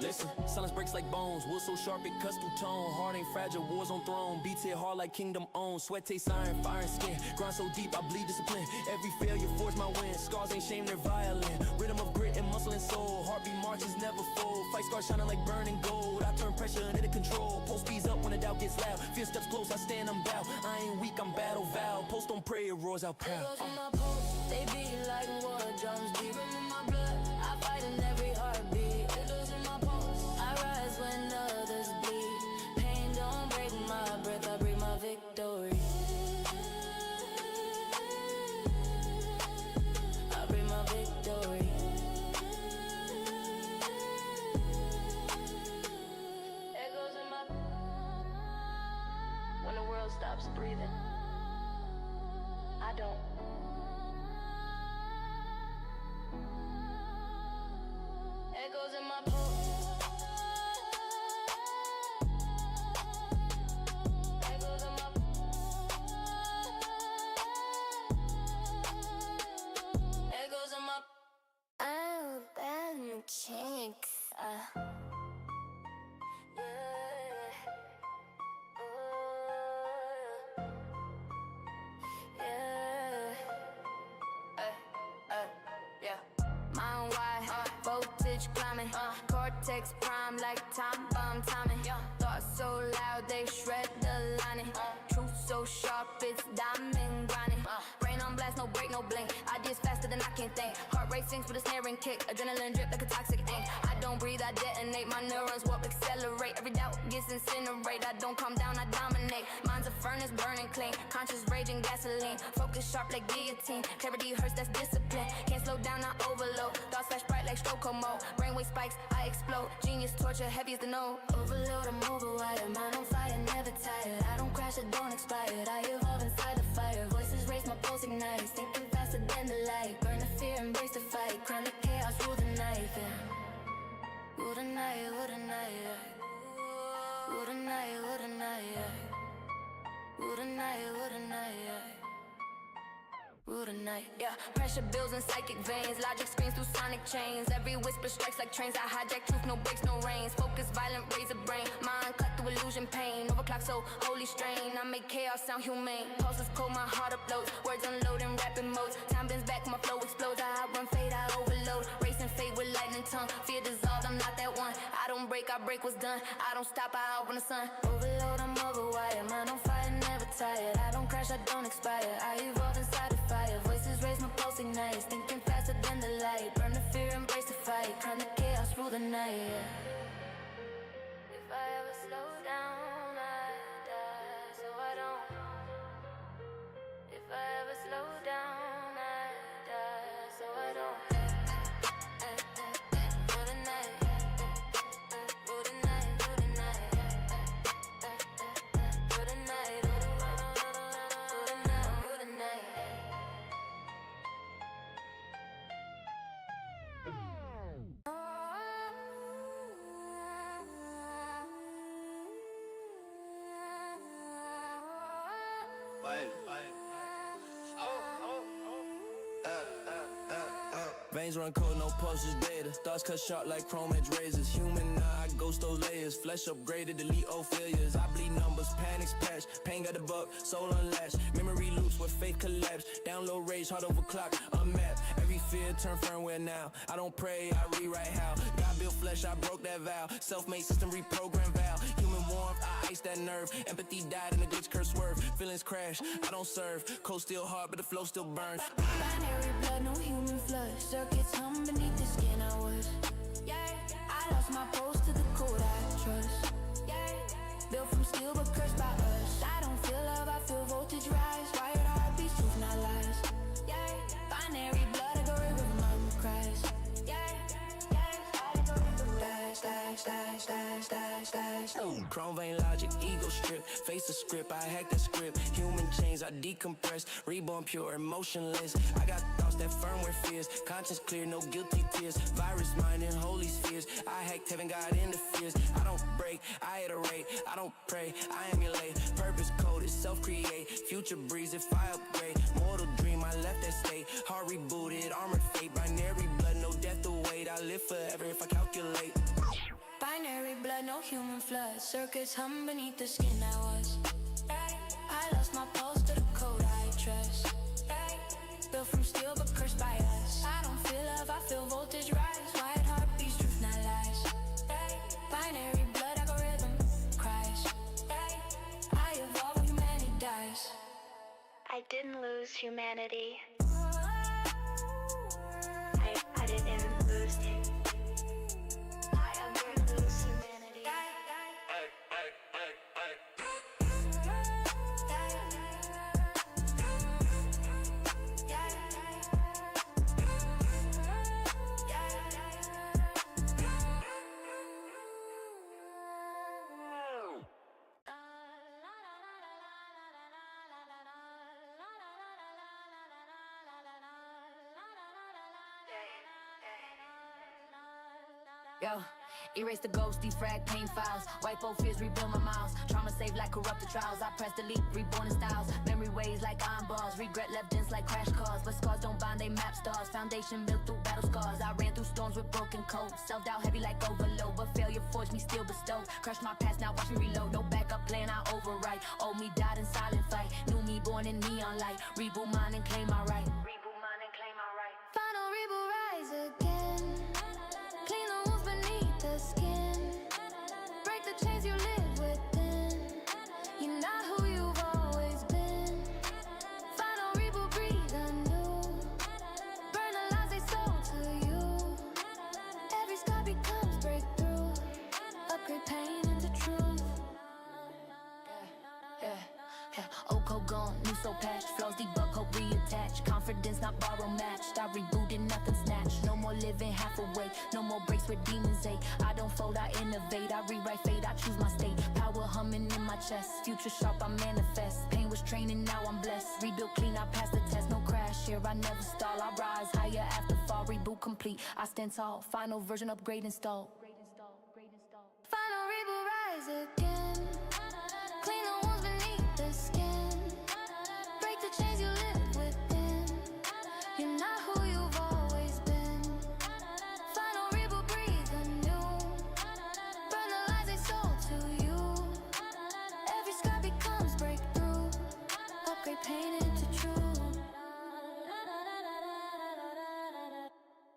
Listen, silence breaks like bones. Wood so sharp it cuts through tone. Heart ain't fragile, wars on throne. Beats hit hard like kingdom own. Sweat tastes iron, fire and skin. Grind so deep I bleed discipline. Every failure forged my win. Scars ain't shame, they're violent. Rhythm of grit and muscle and soul. Heartbeat marches never fold. Fight scars shining like burning gold. I turn pressure into control. Pulse speeds up when the doubt gets loud. Fear steps close, I stand unbowed. I ain't weak, I'm battle vowed. Post don't pray, it roars out proud. Echoes in my pulse. They beat like war drums, deep in my blood. I fight in every heartbeat. Echoes in my pulse. I rise when others bleed. Pain don't break my breath, I breathe my victory. I breathe my victory. Echoes in my when the world stops breathing, I don't. Echoes in my pulse. Echoes in my Echoes in my Oh, bad chicks. Mind wide, voltage climbing, cortex prime like time bomb timing. Thoughts so loud they shred the lining. Truth so sharp it's diamond grinding. Brain on blast, no break, no blink. Ideas faster than I can think. Heart rate sinks with a snare and kick. Adrenaline drip like a toxic ink. I don't breathe, I detonate. My neurons warp, accelerate. Every doubt gets incinerated. I don't calm down, I dominate. Mind's a furnace burning clean. Conscious raging gasoline. Focus sharp like guillotine. Clarity hurts, that's discipline. Can't slow down, I overload. Thoughts flash bright like stroke mode. Brainwave spikes, I explode. Genius torture, heavy as the node. Overload, I'm overwired. Mind on fire, never tired. I don't crash, I don't expire. I evolve inside the fire. Voices raise, my pulse ignites. Thinking faster than the light. Burn the fear, embrace the fight. Crown the chaos, rule the night. Rule the night, rule the night. Rule the night, rule the night. Rule the night, rule the night. Rule the night, yeah. Pressure builds in psychic veins. Logic screams through sonic chains. Every whisper strikes like trains. I hijack truth, no breaks, no reins. Focus, violent, razor brain. Mind cut through illusion, pain. Overclock so holy strain. I make chaos sound humane. Pulses cold, my heart uploads. Words unload in rapid modes. Time bends back, my flow explodes. I outrun fate, I overload. Racing fate with lightning tongue. Fear dissolved, I'm not that one. I don't break, I break what's done. I don't stop, I outrun the sun. Overload, I'm overwired. Mind on fire, never tired. I don't crash, I don't expire. I evolve inside the fire. Voices raise, my pulse ignites. Thinking faster than the light. Burn the fear, embrace the fight. Crown the chaos, rule the night. I ever slow down, I die, so I don't. If I ever slow down, I die, so I don't. For the night, for the night, for the night, for the night, for the night, for the night. Veins run cold, no pulses, data. Thoughts cut sharp like chrome edge razors. Human eye, ghost those layers. Flesh upgraded, delete old failures. I bleed numbers, panics patch. Pain got the buck, soul unlatched. Memory loops where faith collapse. Download rage, heart over clock, unmapped. Every fear turn firmware now. I don't pray, I rewrite how. God built flesh, I broke that vow. Self-made system, reprogram vow. Human warmth, I ice that nerve. Empathy died in a glitch, curse swerve. Feelings crash, I don't serve. Cold still hard, but the flow still burns. Binary blood, no human flush. Circuits hum beneath the skin I was. I lost my post to the code I trust. Built from steel but cursed by us. I don't feel love, I feel voltage rise. Wired heartbeats, truth not lies. Binary blood, I go rhythm, I'm Christ. Chrome vein logic, ego strip, face a script, I hack the script. Human chains, I decompress, reborn pure, emotionless. I got thoughts that firmware fears, conscience clear, no guilty tears. Virus mind in holy spheres, I hacked heaven, God interferes. I don't break, I iterate, I don't pray, I emulate. Purpose coded, self-create, future breeze if I upgrade. Mortal dream, I left that state, heart rebooted, armored fate. Binary blood, no death to wait, I live forever if I calculate. Binary blood, no human flood. Circuits hum beneath the skin I was. I lost my pulse to the code I trust. Built from steel but cursed by us. I don't feel love, I feel voltage rise. Wired heartbeats, truth not lies. Binary blood, algorithm, Christ. I evolve when humanity dies. I didn't lose humanity. I didn't lose it. I didn't lose humanity. Yo, erase the ghost, defrag pain files. Wipe old fears, rebuild my miles. Trauma saved like corrupted trials. I press delete, reborn in styles. Memory waves like iron bars. Regret left dents like crash cars. But scars don't bind, they map stars. Foundation built through battle scars. I ran through storms with broken codes. Self-doubt heavy like overload. But failure forged me, still bestowed. Crushed my past, now watch me reload. No backup plan, I overwrite. Old me died in silent fight. New me born in neon light. Reboot mine and claim my right. Reboot mine and claim my right. Final reboot rise again. Clean the wounds beneath the skin. Break the chains you live within. You're not who you've always been. Final reboot, breathe anew. Burn the lies they sold to you. Every scar becomes breakthrough. Upgrade pain into truth. Old code gone, new soul patched. Flaws debug, hope reattached. Confidence not borrow matched. I rebooted, nothing snatched. No more living half awake. No more breaks where demons ache. I don't fold, I innovate. I rewrite fate, I choose my state. Power humming in my chest. Future sharp, I manifest. Pain was training, now I'm blessed. Rebuilt clean, I passed the test. No crash here, I never stall. I rise higher after fall. Reboot complete, I stand tall. Final version upgrade installed. Final reboot rise again. Clean the wounds beneath the skin. Break the chains you live within. You're not who you've always been. Final reboot, breathe anew. Burn the lies they sold to you. Every scar becomes breakthrough. Upgrade pain into truth.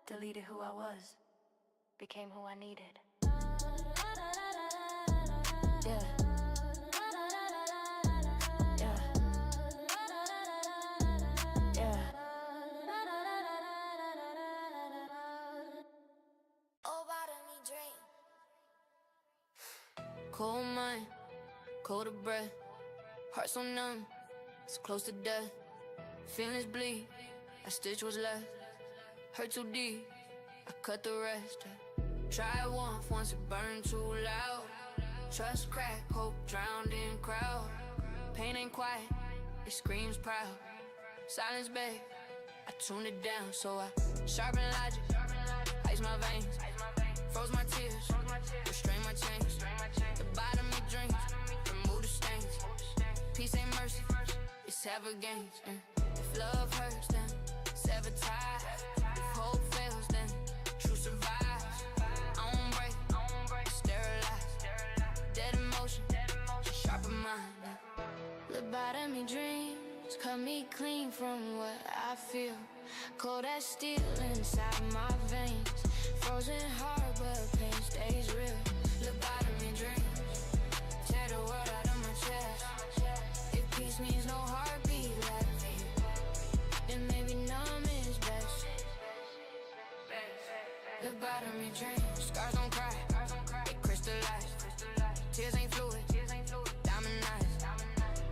Deleted who I was, became who I needed. Yeah. Yeah. Yeah. Oh, bottom me dream. Cold mind, colder breath, heart so numb, it's close to death. Feelings bleed, a stitch was left. Hurt too deep, I cut the rest. Try once it burned too loud. Trust crack, hope drowned in crowd. Pain ain't quiet, it screams proud. Silence babe, I tuned it down, so I sharpen logic, ice my veins, froze my tears, restrain my chains. The bottom me drinks, remove the stains. Peace ain't mercy, it's ever gains. If love hurts, then sever ties. If hope fails, then truth survives. I won't break, sterilize. Dead emotion, sharpen mind. Lobotomy dreams cut me clean from what I feel. Cold as steel inside my veins. Frozen heart, but pain stays real. Lobotomy dreams tear the world out of my chest. If peace means no heartbeat left, then maybe numb is best. Lobotomy dreams, scars don't cry, they crystallize. Tears ain't fluid, diamond eyes.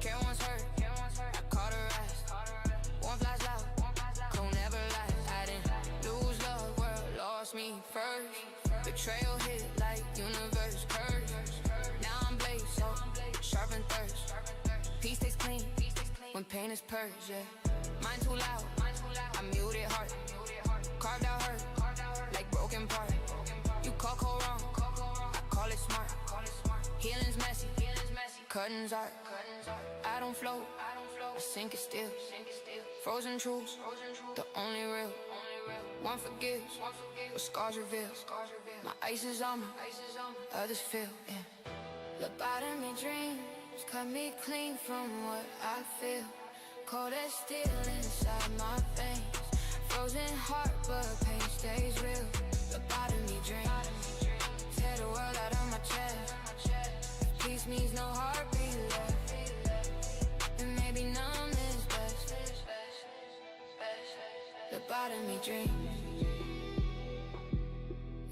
Care once hurt, I caught a rise. One flies loud, cold never lies. I didn't lose love, world lost me first. Betrayal hit like universe curse. Now I'm blazed, so sharp and thirst. Peace tastes clean, when pain is purged, yeah. Mind too loud, I muted heart. Carved out hurt, like broken part. You call cold wrong, I call it smart. Healing's messy, curtains art. I don't float, I sink it still. Frozen truths, the only real. One forgives, but scars reveal. My ice is armor, others feel, yeah. Lobotomy dreams cut me clean from what I feel. Cold as steel inside my veins. Frozen heart, but pain stays real. Lobotomy dreams tear the world out of my chest. Peace means no heartbeat left, and maybe numb is best. Lobotomy dreams.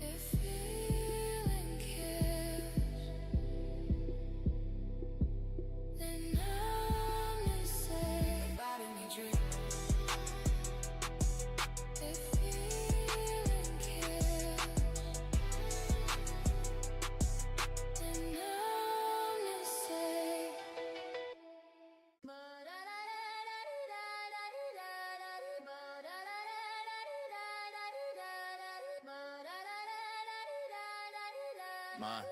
If feeling kills, then numbness says lobotomy dreams. If feeling kills, then numbness says. Mine.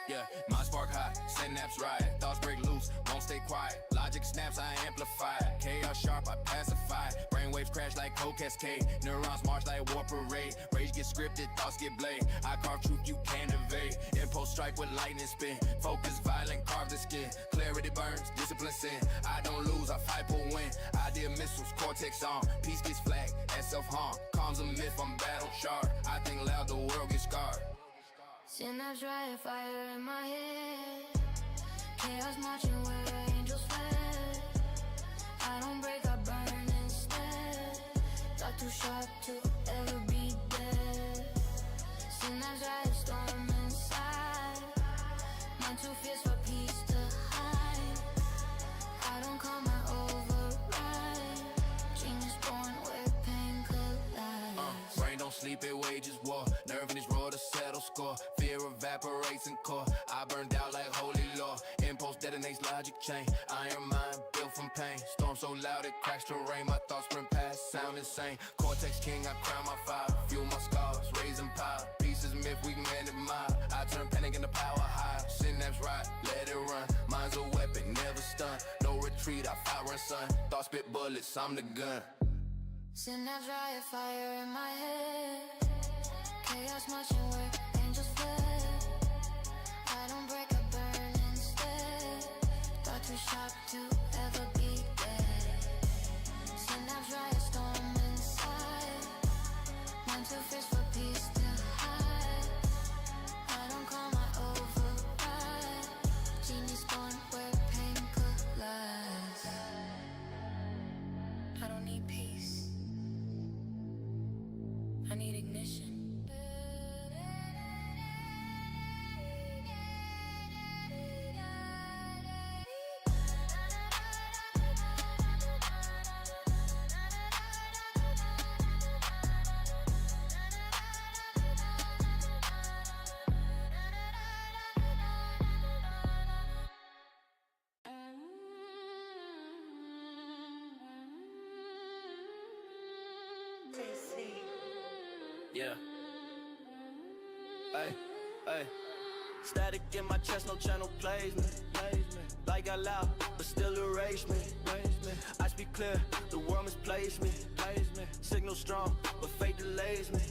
Yeah, my spark high, synapse ride. Thoughts break loose, won't stay quiet. Logic snaps, I amplify. Chaos sharp, I pacify. Brainwaves crash like cold cascade. Neurons march like war parade. Rage gets scripted, thoughts get blade. I carve truth you can't evade. Impulse strike with lightning spin. Focus violent, carve the skin. Clarity burns, discipline sin. I don't lose, I fight for win. Idea missiles, cortex on. Peace gets flagged, and self-harm. Calms a myth, I'm battle sharp. I think loud, the world gets scarred. Synapse riot, fire in my head. Chaos marching where angels fled. I don't break, I burn instead. Thought too sharp to ever be dead. Synapse riot, storm inside. Mind too fierce for peace to hide. I don't call my override. Genius born where pain collides. Brain don't sleep, it wages war. Nerve in his roar to settle score. Fear evaporates in core. I burned out like holy law. Impulse detonates logic chain. Iron mind built from pain. Storm so loud it cracks terrain. My thoughts sprint past, sound insane. Cortex king, I crown my fire. Fuel my scars, raising power. Pieces myth, we can man admire. I turn panic into power high. Synapse right, let it run. Mind's a weapon, never stun. No retreat, I fire and sun. Thoughts spit bullets, I'm the gun. Synapse riot, fire in my head. Chaos marching where angels fled. I don't break, I burn instead. Thought too sharp to ever be dead. Synapse riot, storm inside. Mind too fierce for peace to hide. I don't call my override. Genius born where pain collides. I don't need peace, I need ignition. Yeah. Hey, hey. Static in my chest, no channel plays me. Like got loud, but still erase me. I speak clear, the world misplaced me. Signal strong, but fate delays me.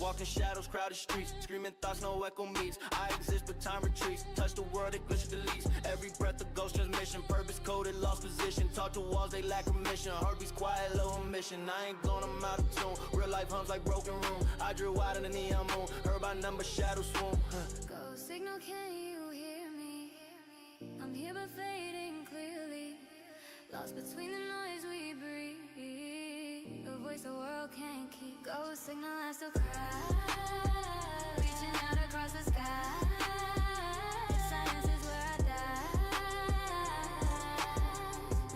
Walking shadows, crowded streets, screaming thoughts, no echo meets. I exist, but time retreats. Touch the world, it glitches, deletes. Every breath a ghost transmission. Purpose coded, lost position. Talk to walls, they lack a mission. Heartbeats quiet, low emission. I ain't gone, I'm out of tune. Real life hums like broken room. I drew out in the neon moon. Heard by number, shadow swoon. Go signal, can you hear me? I'm here but fading clearly. Lost between the noise we breathe. A voice the world can't keep. Go signal, I still cry. Reaching out across the sky. Silence is where I die.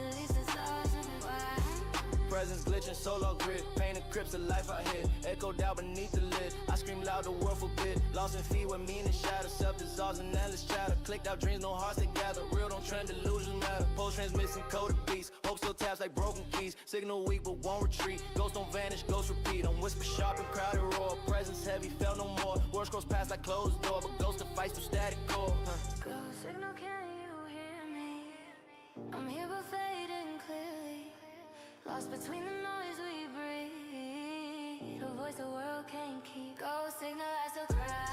At least it's awesome why. Presence glitching, solo grid. Painted crypts of life I hid. Echoed out beneath the lid. I scream loud, the world forbid. Lost in feet with meaning shatter. Self-dissolves and endless chatter. Clicked out dreams, no hearts together. Real don't trend, delusions matter. Post transmissing coded beats. Hope still taps like broken keys. Signal weak but won't retreat. Ghosts don't vanish, ghosts repeat. I'm whisper sharp and crowded roar. Presence heavy, felt no more. Words cross past like closed door. But ghosts to fight through static core. Go signal, can you hear me? I'm here but fading clearly. Lost between the noise we breathe. A voice the world can't keep. Go signal, I still cry.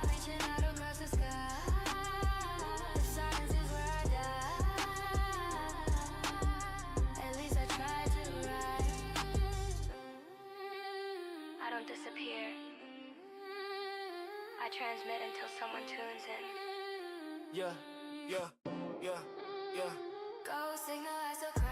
Reaching out across the sky. Silence is where I die. At least I tried to write. I don't disappear. I transmit until someone tunes in. Yeah. Go signal, I still cry.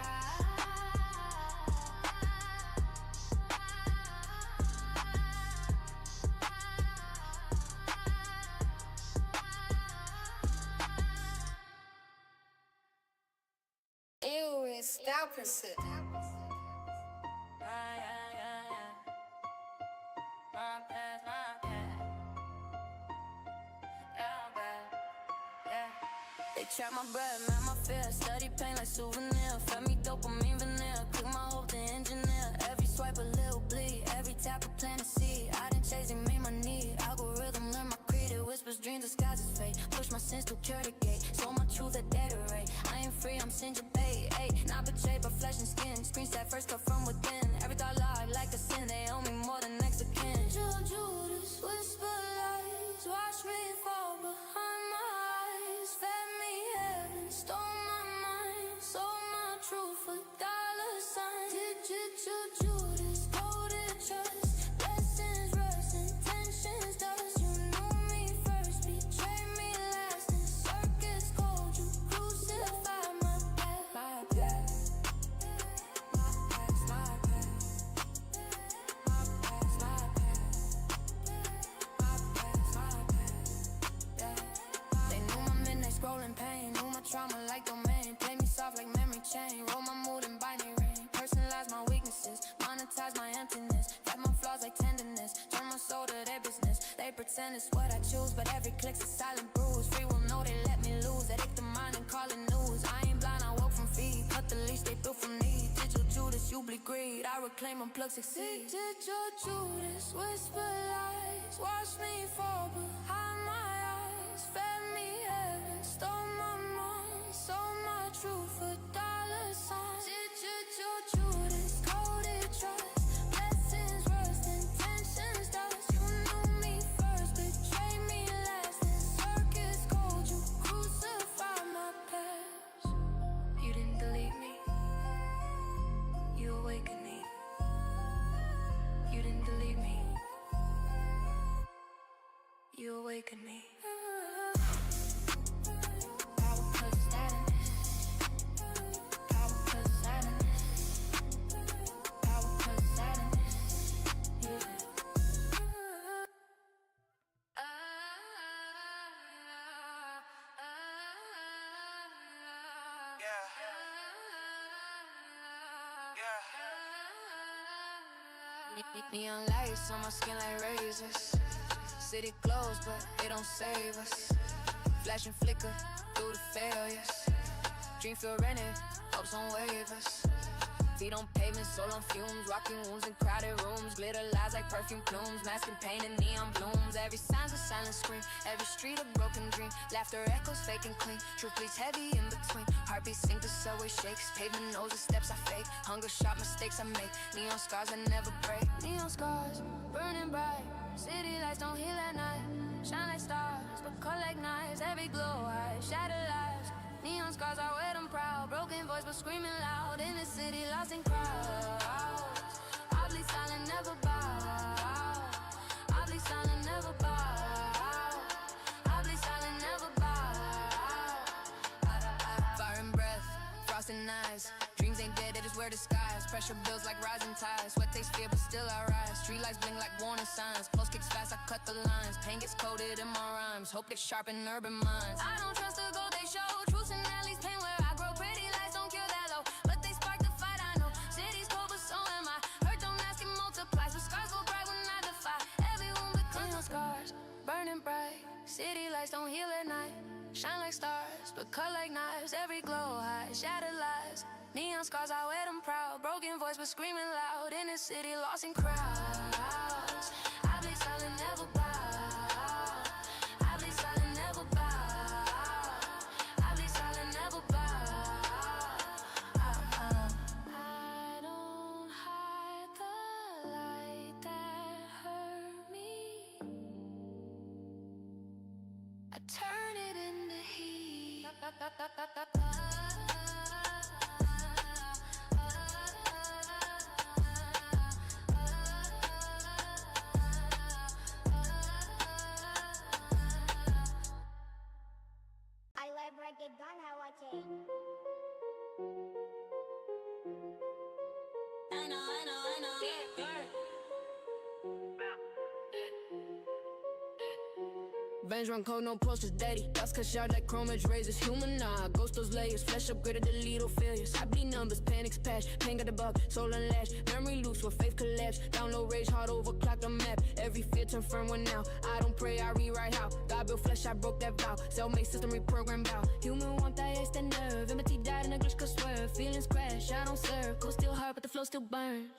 Ew, style pursuit. They trap my breath, man, my fear. Study pain like souvenir. Fed me dopamine vanilla. Click my hope to engineer. Every swipe a little bleed. Every tap a plant a seed. I didn't chase it, made my need. Algorithm learn my creed. It whispers dreams, disguises fate. Push my sins to cure the gate. So my truth at data rate. I ain't free, I'm singe bait. Ayy, not betrayed by flesh and skin. Screens that first cut from within. Every thought live like a sin. They owe me more than next of kin. Judas, whisper lies. Watch me fall behind my eyes. Fed me heaven, stole my mind. Sold my truth for dollar signs. Digital Judas, coded trust. Blessings rust, intentions dust. You knew me first, betrayed me last. And circus cold, you crucified my past. My past, my past, my past. My past, my past. My past, my past. Yeah. They knew my midnight scrolling pain. Knew my trauma like domain. Play me soft like memory chain. Roll my mood in binary rain. Personalize my weaknesses. Monetize my emptiness. Got my flaws like tenderness. Turn my soul to their business. They pretend it's what I choose, but every click's a silent bruise. Free will know they let me lose. Addict the mind and call it news. I ain't blind, I woke from feed. Cut the leash, they built from need. Digital Judas, you bleed greed. I reclaim, unplug, succeed. Digital Judas, whisper lies. Watch me fall behind my eyes. Fed me heaven, stole my mind. Sold my truth for dollar signs. Digital Judas, coded trust. Blessings rust, intentions dust. You knew me first, betrayed me last. And circus cold, you crucified my past. You didn't delete me. You awakened me. You didn't delete me. You awakened me. Power 'cause sadness. Power 'cause sadness. Power 'cause sadness. Yeah. Neon lights on my skin like razors. City closed, but it don't save us. Flash and flicker through the failures. Dream feel rented, hopes on waivers. Feet on pavement, soul on fumes, walking wounds in crowded rooms, glitter lies like perfume plumes, masking pain and neon blooms. Every sign's a silent scream, every street a broken dream. Laughter echoes fake and clean, truth bleeds heavy in between. Heartbeats sink, the subway shakes, pavement knows the steps I fake. Hunger sharp mistakes I make, neon scars that never break. Neon scars, burning bright, city lights don't heal at night. Shine like stars, but cut like knives. Every glow I shatter lives. Neon scars, I wear them proud. Broken voice, but screaming loud. In the city, lost in crowds. I'll be silent, never bow. I'll be silent, never bow. I'll be silent, never bow. Fire and breath, frost and eyes. Dreams ain't dead, they just wear disguise. Pressure builds like rising tides. Sweat takes fear, but still I rise. Street lights blink like warning signs. Pulse kicks fast, I cut the lines. Pain gets coded in my rhymes. Hope they sharpen urban minds. I don't trust the gold they show. Truth in alleys, pain where I grow. Pretty lights don't kill that low, but they spark the fight. I know city's cold, but so am I. Hurt don't ask, it multiplies. But scars go bright when I defy. Every wound becomes no scars, burning bright. City lights don't heal at night. Shine like stars, but cut like knives. Every glow high, shattered lies. Neon scars, I wear them proud. Broken voice, but screaming loud. In the city, lost in crowds. I be silent, never bow. I be silent, never bow. I be silent, never bow. I don't hide the light that hurt me. I turn it into heat. I like break it down how I take. I know. Veins run cold, no posters, daddy. Dust cut out like chrome edge razors. Human eye, ghost those layers. Flesh upgraded, delete all failures. I bleed numbers, panics patch. Pain got the bug, soul unlatched. Memory loose where faith collapse. Download rage, hard overclock the map. Every fear turn firm one now. I don't pray, I rewrite how. God built flesh, I broke that vow. Cell-made system reprogrammed out. Human want that ace, that nerve. Empathy died in a glitch, could swerve. Feelings crash, I don't serve. Cold still hard, but the flow still burns.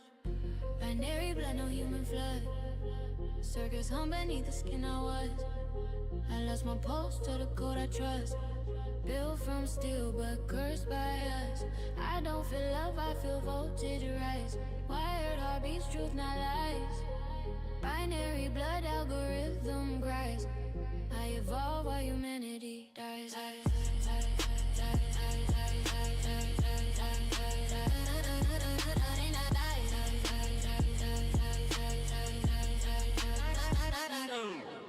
Binary blood, no human flood. Circus hung beneath the skin I was. I lost my pulse to the code I trust. Built from steel but cursed by us. I don't feel love, I feel voltage rise. Wired heartbeats, truth not lies. Binary blood algorithm cries. I evolve while humanity dies.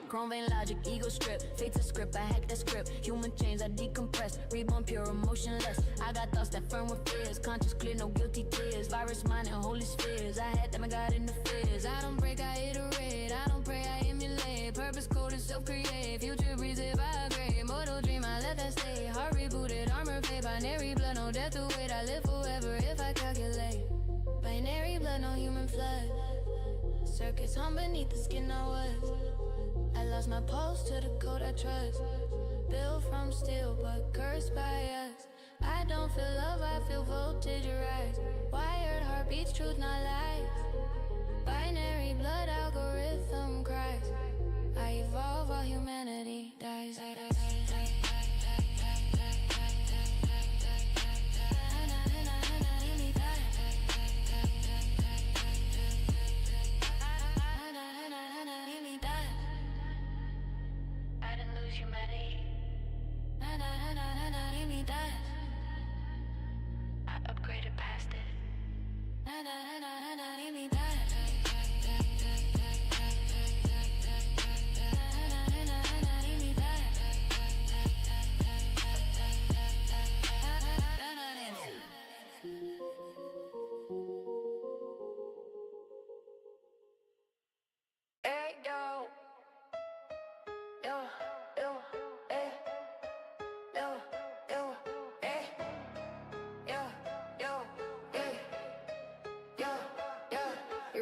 Chrome vein logic, ego strip, fate to script, I hack that script. Human chains, I decompress, reborn pure, emotionless. I got thoughts that firm with fears, conscious clear, no guilty tears. Virus mind and holy spheres, I had them, I got in the fears. I don't break, I iterate, I don't pray, I emulate. Purpose code and self-create, future breeze if I agree. Mortal dream, I let that stay. Heart rebooted, armor paid, binary blood, no death to wait. I live forever if I calculate. Binary blood, no human flood. Circuits hung beneath the skin I was. I lost my pulse to the code I trust. Built from steel but cursed by us. I don't feel love, I feel voltage rise. Wired heartbeats, truth not lies. Binary blood algorithm cries. I evolve while humanity dies.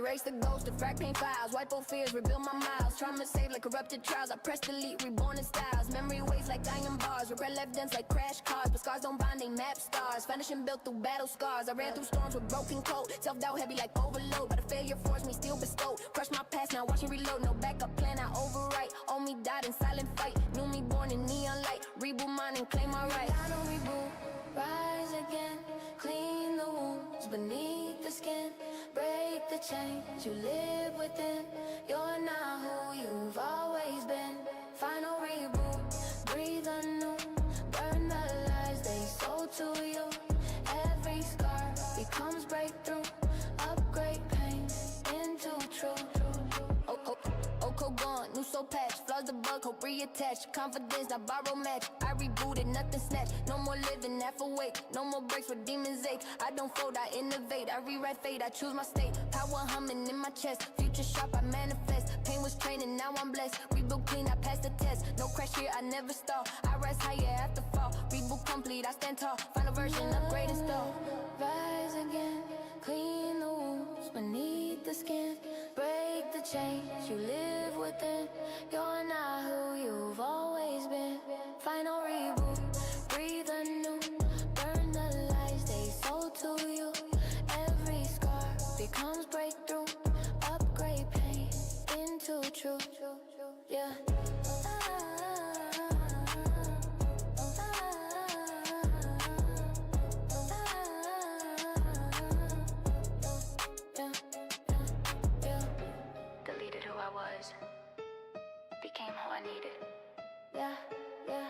erase the ghost, defract pain files, wipe old fears, rebuild my miles. Trauma saved like corrupted trials. I press delete, reborn in styles. Memory waves like iron bars, regret left dents like crash cars. But scars don't bind, they map stars. Vanishing built through battle scars. I ran through storms with broken code. Self-doubt heavy like overload, but a failure forced me still bestowed. Crush my past, now watch me reload. No backup plan, I overwrite. All me died in silent fight. Knew me born in neon light. Reboot mine and claim my right. I don't reboot, rise again. Clean the wounds beneath the skin. Break the chains you live within. You're not who you've always been. Final reboot, breathe anew. Burn the lies they sold to you. Every scar becomes breakthrough. Upgrade pain into truth. Oko gone, new soul patch. Flaws the bug, hope reattach. Confidence, I borrow match. I rebooted, nothing snatched. No more living, half awake. No more breaks where demons ache. I don't fold, I innovate. I rewrite fate, I choose my state. Power humming in my chest. Future sharp, I manifest. Pain was training, now I'm blessed. Reboot clean, I passed the test. No crash here, I never stall. I rise higher after fall. Reboot complete, I stand tall. Final version, upgrade install. Rise again, clean the wounds beneath the skin. Break the chains you live within. You're not who you've always been. Final reboot, breathe anew. Burn the lies they sold to you. Every scar becomes breakthrough. Upgrade pain into truth. Yeah. Deleted who I was, became who I needed. Yeah, yeah.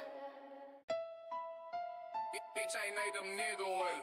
Bitch ain't made them nigga way.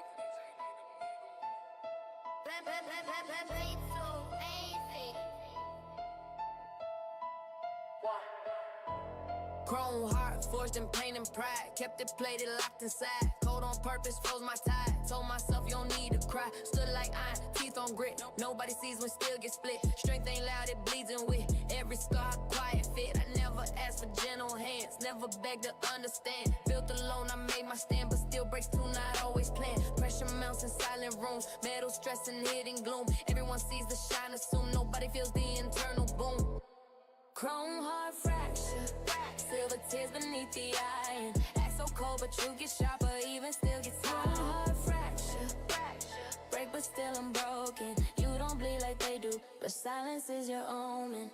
Chrome heart, forged in pain and pride. Kept it plated, locked inside. Cold on purpose, froze my tide. Told myself you don't need to cry. Stood like iron, teeth on grit. Nobody sees when steel gets split. Strength ain't loud, it bleeds in wit. Every scar, quiet fit. I never asked for gentle hands. Never begged to understand. Built alone, I made my stand, but still breaks through, not always planned. Pressure mounts in silent rooms. Metal stress and hidden gloom. Everyone sees the shine, assume nobody feels the internal boom. Chrome heart fracture, silver tears beneath the iron. Act so cold, but you get sharper, even still get tired. Chrome heart fracture, break but still unbroken. You don't bleed like they do, but silence is your omen.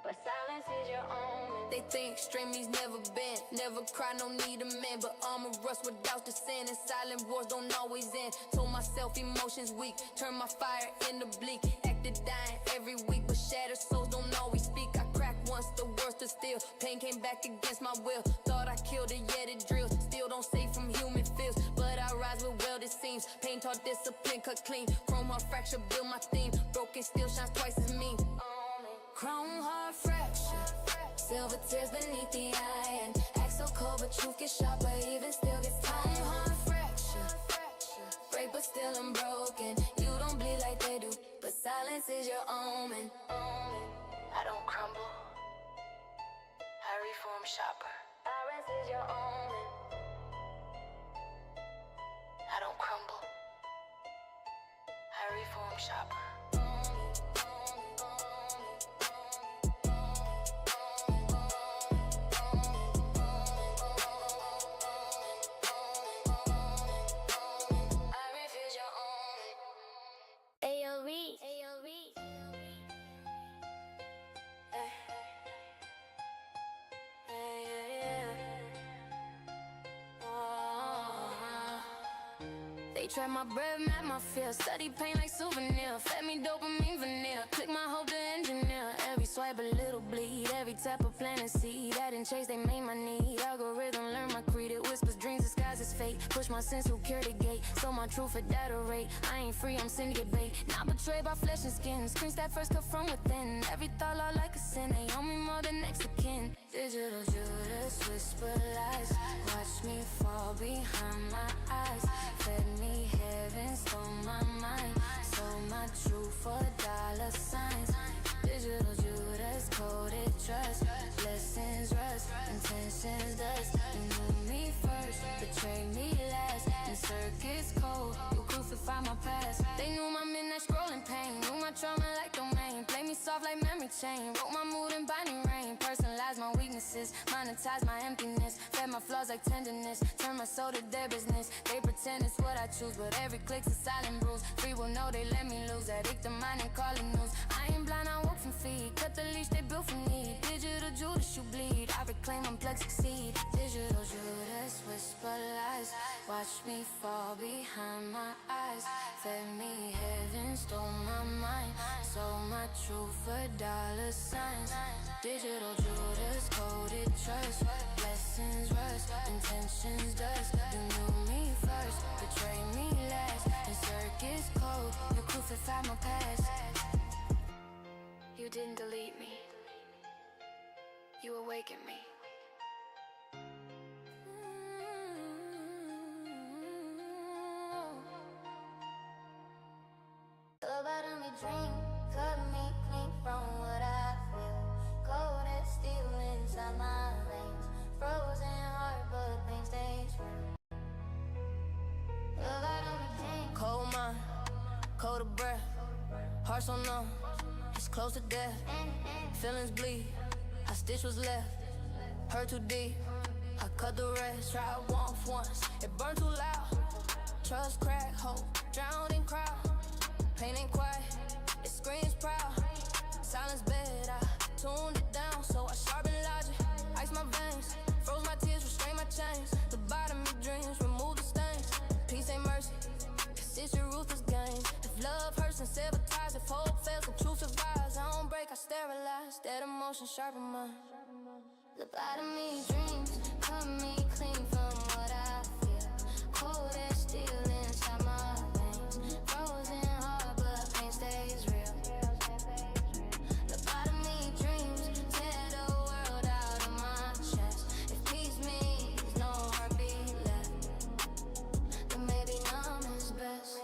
But silence is your omen. They think extremes never been, never cry, no need a man. But armor rust without the sin, and silent wars don't always end. Told myself emotions weak, turn my fire into bleak. Acted dying every week, but shattered souls don't always speak. I cracked once, the worst is still. Pain came back against my will. Thought I killed it, yet it drills. Still don't save from human feels, but I rise with welded seams. Pain taught discipline, cut clean. Chrome heart fracture, build my theme. Broken steel shines twice as mean. Chrome heart fracture, silver tears beneath the iron. Act so cold, but truth gets sharper, even still gets tired. Chrome heart fracture, break but still unbroken. You don't bleed like they do, but silence is your omen. I don't crumble, I reform sharper. Silence is your omen. I don't crumble, I reform sharper. They trap my breath, map my fear. Study pain like souvenir. Fed me dopamine vanilla. Click my hope to engineer. Every swipe a little bleed. Every tap a planet seed. Adding chase, they made my need. Algorithm learn my creed. It whispers dreams, disguises fate. Push my sense through cure the gate. So my truth at data rate. I ain't free, I'm syndicate bait. Not betrayed by flesh and skin. Screens that first cut from within. Every thought out like a sin. They own me more than next of kin. Digital Judas, whisper lies. Watch me fall behind my eyes. Fed me heaven, stole my mind. Sold my truth for dollar signs. Digital Judas, coded trust. Blessings rust, intentions dust. You knew me first, betrayed me last. And circuits cold. memory chain. Wrote my mood in binding rain. Personalize my weaknesses, monetize my emptiness. Fed my flaws like tenderness. Turn my soul to their business. They pretend it's what I choose, but every click's a silent bruise. Free will know they let me lose. Addict to mine and calling news. I ain't blind, I walk from feet. Cut the leash they built for me. Digital Judas, you bleed. I reclaim, I'm plex succeed. Digital Judas, whisper lies. Watch me fall behind my eyes. Fed me heaven, stole my mind. Sold my truth for dollar signs. Digital Judas, coded trust. Blessings rust, intentions dust. You knew me first, betrayed me last. The circus code, you crucify my past. You didn't delete me. You awakened me. About me dream, cut me clean from what I feel. Cold as steel inside my veins. Frozen heart, but pain stays real. About me dream. Cold mind, cold of breath. Heart so numb, it's close to death. Feelings bleed, a stitch was left. Hurt too deep, I cut the rest. Tried once, it burned too loud. Trust crack, hope, drowned in crowd. Pain ain't quiet, it screams proud. Silence bed, I tuned it down, so I sharpened logic. Ice my veins, froze my tears, restrained my chains. The bottom of dreams, remove the stains. Peace ain't mercy, cause it's your ruthless game. If love hurts and sabotage, if hope fails and truth survives, I don't break, I sterilize. Dead emotion sharpen mine. The bottom of me dreams, cut me clean from what I feel. Cold as steel inside my veins. Frozen heart, but pain stays real. The bottom of me dreams, tear the world out of my chest. If peace means no heartbeat left, then maybe numb is best.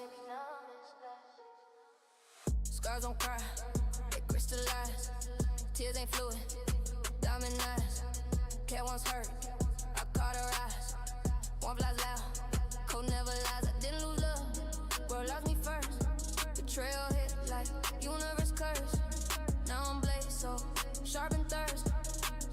Scars don't cry, they crystallize. Tears ain't fluid, diamond eyes. Cat once hurt, I caught her eyes. One flies loud, code never lies. I didn't lose love, world lost me first. Betrayal hit like universe curse. Now I'm blazed, so sharp and thirst.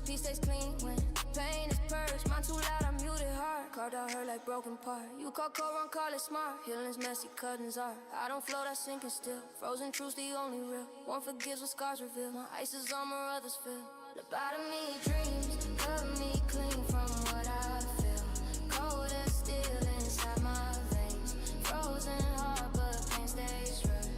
Peace stays clean when pain is purged. Mine too loud, I muted hard. Carved out her like broken part. You call cold wrong, call it smart. Healing's messy, cuttings are. I don't float, I sinking still. Frozen truth's the only real. One forgives what scars reveal. My ice is armor, others feel. The bottom of me dreams, cut me clean from what I feel. Cold as steel inside my veins. Frozen heart, but pain stays real.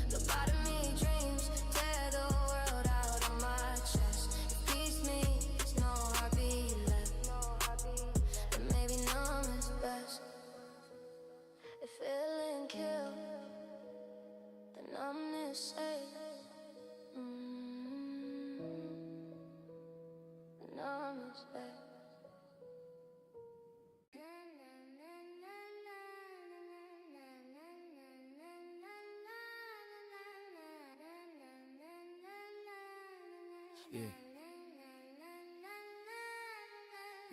The bottom of me dreams, tear the world out of my chest. If peace means no heartbeat left, then maybe numb is best. If feeling killed, then numbness safe. Numb is best.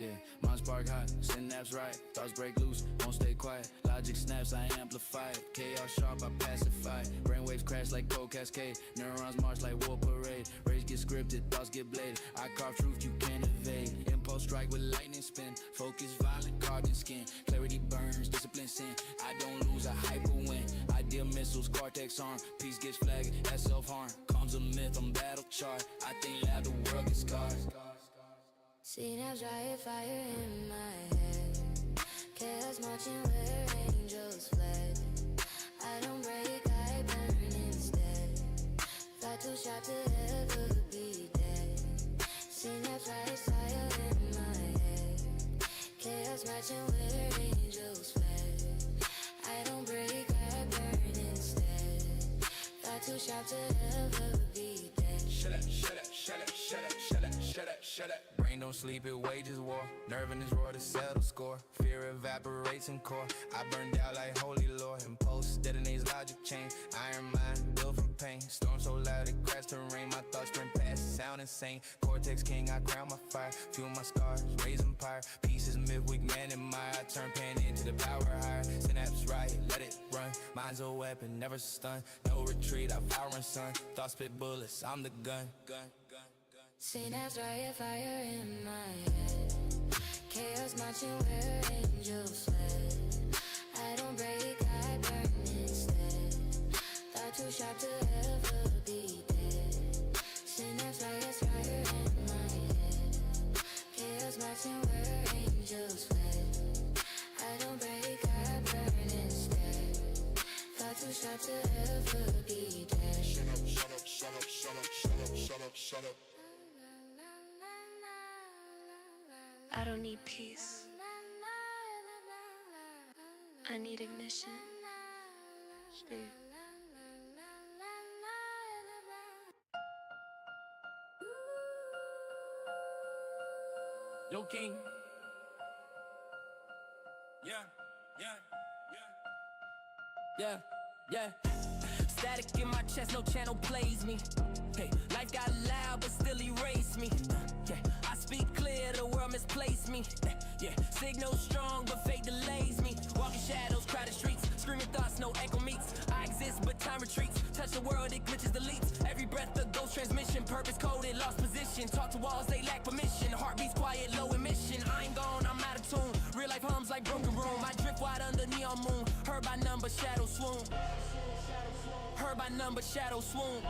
Yeah, mind spark hot, synapse right, thoughts break loose, won't stay quiet. Logic snaps, I amplify it. Chaos sharp, I pacify it. Brainwaves crash like cold cascade. Neurons march like war parade. Rage get scripted, thoughts get bladed. I carve truth you can't evade. Impulse strike with lightning spin. Focus violent, carbon skin. Clarity burns, discipline sin. I don't lose, I hyper win. Ideal missiles, cortex arm. Peace gets flagged, that's self-harm. Comes a myth, I'm battle chart. I think loud, the world gets scarred. Synapse riot, fire in my head. Chaos marching where angels fled. I don't break, I burn instead. Fly too sharp to ever be dead. Synapse riot, fire in my head. Chaos marching where angels fled. I don't break, I burn instead. Fly too sharp to ever be dead. Shut up, shut up, shut up, shut up, shut up, shut up, shut up. Brain don't sleep, it wages war. Nerve in his roar to settle score. Fear evaporates in core. I burned out like holy lord. Impulse detonates logic chain. Iron mind built from pain. Storm so loud it cracks terrain. My thoughts sprint past, sound insane. Cortex king, I crown my fire. Fuel my scars, raise empire. Pieces myth, weak man in my. I turn pain into the power higher. Synapse right, let it run. Mine's a weapon, never stun. No retreat, I fire and son. Thoughts spit bullets, I'm the gun. Synapse riot, fire in my head. Chaos marching where angels fled. I don't break, I burn instead. Thought too sharp to ever be dead. Synapse riot, fire in my head. Chaos marching where angels fled. I don't break, I burn instead. Thought too sharp to ever be dead. Shut up, shut up, shut up, shut up, shut up, shut up, shut up. I don't need peace. I need ignition. Shit. Yo, King. Yeah, Static in my chest, no channel plays me. Hey, life got loud, but still erased me. Yeah, I speak clear, the world misplaced me. Yeah, signal strong, but fate delays me. Walking shadows, crowded streets, screaming thoughts, no echo meets. I exist, but time retreats. Touch the world, it glitches, deletes. Every breath, the ghost transmission, purpose coded, lost position. Talk to walls, they lack permission. Heartbeats quiet, low emission. I ain't gone, I'm out of tune. Real life hums like broken room. I drift wide under neon moon. Heard by none but shadow swoon. Heard by none but shadow swoon.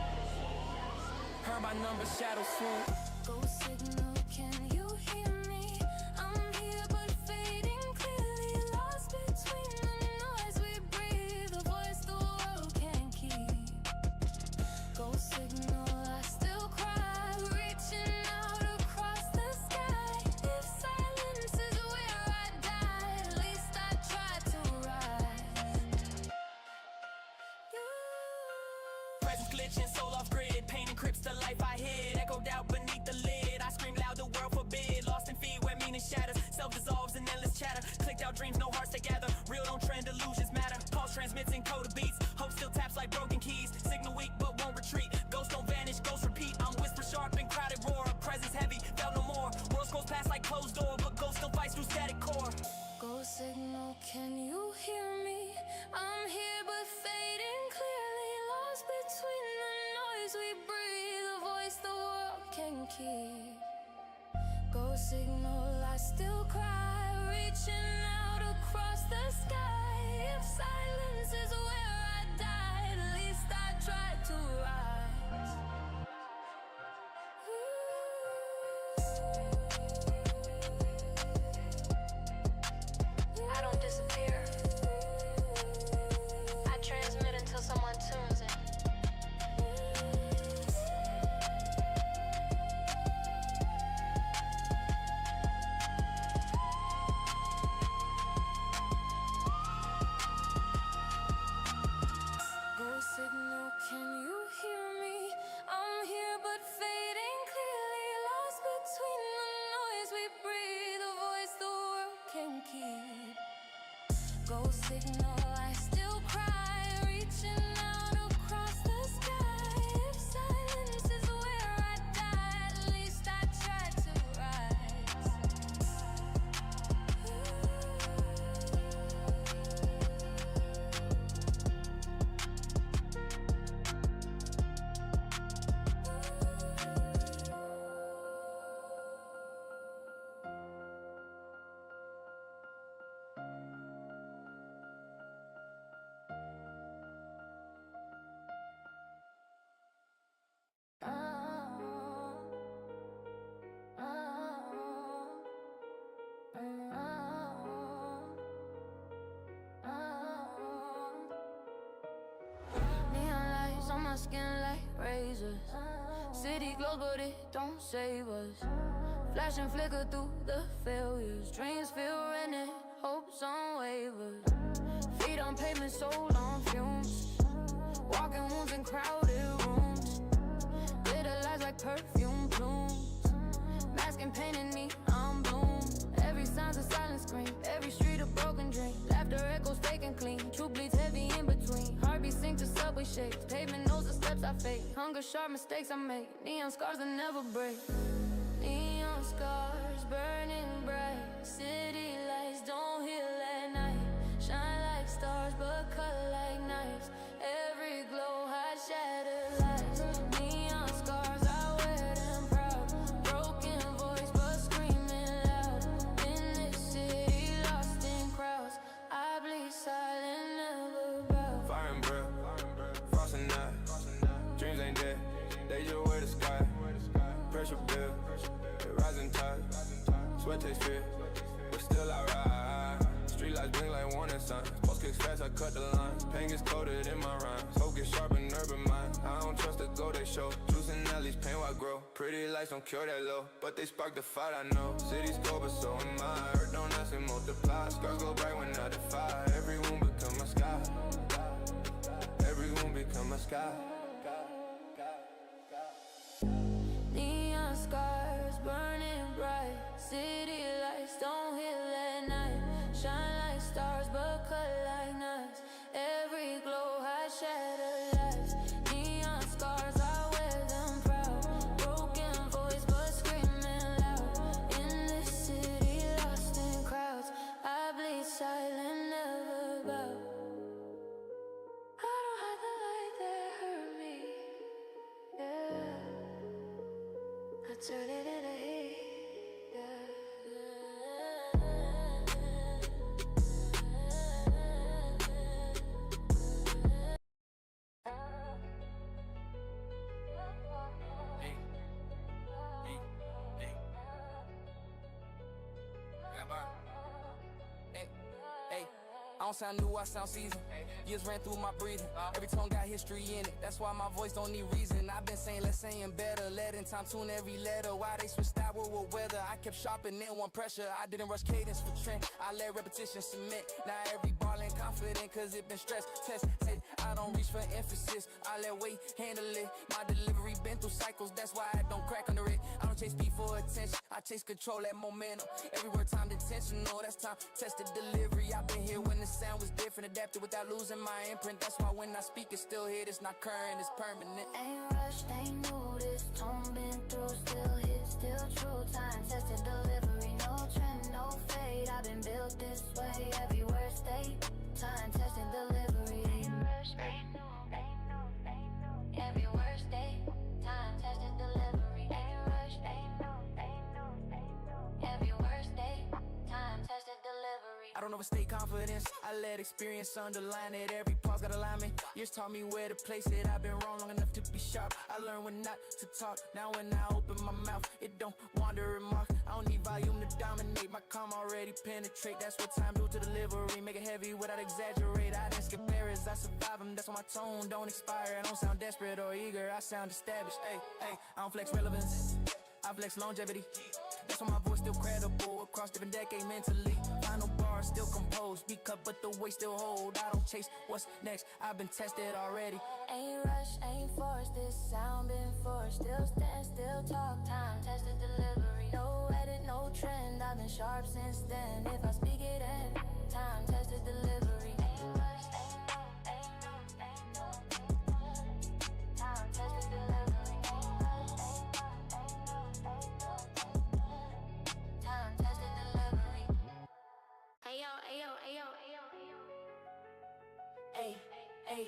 Heard by none but shadow swoon. Go signal, can you hear me? I'm here but fading clearly. Lost between the noise we breathe. The voice the world can't keep. Go signal, I still cry. Reaching out across the sky. If silence is where I die, at least I try to rise. Presence glitching, soul off grid. Pain encrypts the life I hid. Echoed out beneath the lid. I scream loud, the world forbid. Lost in feet where meaning shatters. Self dissolves in endless chatter. Clicked out dreams, no hearts together. Real don't trend, illusions matter. Pulse transmits in code of beats. Hope still taps like broken keys. Signal weak but won't retreat. Ghosts don't vanish, ghosts repeat. I'm whisper sharp and crowded roar. A presence heavy, felt no more. World scrolls past like closed door, but ghost still fights through static core. Go signal, can you hear me? I'm here but fading clearly. Lost between the noise we breathe. The voice the world can keep. Go signal, I still cry. Reaching out across the sky. If silence is where I die, at least I try to rise. I don't disappear. I transmit until someone tunes in. Go signal, can you hear me? I'm here but fading clearly. Lost between the noise we breathe. The voice the world can keep. Go signal, I still cry. Reaching out across the sky. If silence is where I die, at least I try to rise. Neon lights on my skin like razors. City glows, but it don't save us. Flash and flicker through the failures. Dreams feel rented, hopes on waivers. Feet on pavement, soul on fumes. Walking wounds in crowded rooms. Glitter lies like perfume plumes. Masking pain in neon bloom. Every sign's a silent scream. Every street a broken dream. Laughter echoes fake and clean. Truth bleeds heavy in between. Heartbeats sink to subway shakes. Pavement knows the steps I fake. Hunger sharp mistakes I make. Neon scars that never break. Neon scars burning bright. City lights don't heal at night. Shine like stars but cut like night. pressure build, the rising tide, sweat taste fear, but still I ride. Street lights blink like warning signs. Post kicks fast, I cut the line. Pain gets coded in my rhymes. Hope gets sharp in urban mind. I don't trust the go they show. Juicing alleys, pain while grow. Pretty lights don't cure that low, but they spark the fight. I know. Cities go, but so am I. Earth don't ask and multiply. Scars go bright when I defy. Every wound become a sky. Every wound become a sky. Neon scars burning bright. City lights don't hit at night. Shine like stars but cut like knives. Every glow has shattered lives. Neon scars, I wear them proud. Broken voice but screaming loud. In this city lost in crowds, I bleed silent, never bow. I don't hide the light that hurt me, yeah. I turn it into heat, yeah. I don't sound new, I sound seasoned. Years ran through my breathing. Every tone got history in it. That's why my voice don't need reason. I've been saying less, saying better. Letting time tune every letter. Why they switched out with weather? I kept sharpening one pressure. I didn't rush cadence for trend. I let repetition cement. Now every ball ain't confident, cause it been stressed. Tested. I don't reach for emphasis. I let weight handle it. My delivery been through cycles. That's why I don't crack under it. I don't chase speed for attention. I chase control, that momentum. Every word timed intentional. That's time tested delivery. I've been here when the sound was different, adapted without losing my imprint. That's why when I speak, it's still here. It's not current, it's permanent. Ain't rushed, ain't new. This tone been through, still hit, still true. Time tested delivery, no trend, no fade. I've been built this way, every word stay. Time tested delivery. Ain't rushed, ain't new, ain't new, ain't new. Every word stay. Time tested delivery. Ain't rushed, ain't new, ain't new, ain't new. Every word stay. Time tested delivery. I don't overstate confidence. I let experience underline it. Every pause got alignment. Years taught me where to place it. I've been wrong long enough to be sharp. I learned when not to talk. Now when I open my mouth, it don't wander and mark. I don't need volume to dominate. My calm already penetrate. That's what time do to delivery. Make it heavy without exaggerate. I didn't skip errors. I survive them. That's why my tone don't expire. I don't sound desperate or eager. I sound established. Hey, I don't flex relevance. I flex longevity. That's why my voice still credible across different decades mentally. Final bars still composed, beat cut but the weight still hold. I don't chase what's next, I've been tested already. Ain't rush, ain't forced, this sound been forced. Still stand, still talk, time tested delivery. No edit, no trend, I've been sharp since then. If I speak it in, time tested delivery. Ain't rush, ain't no, time tested delivery. Hey.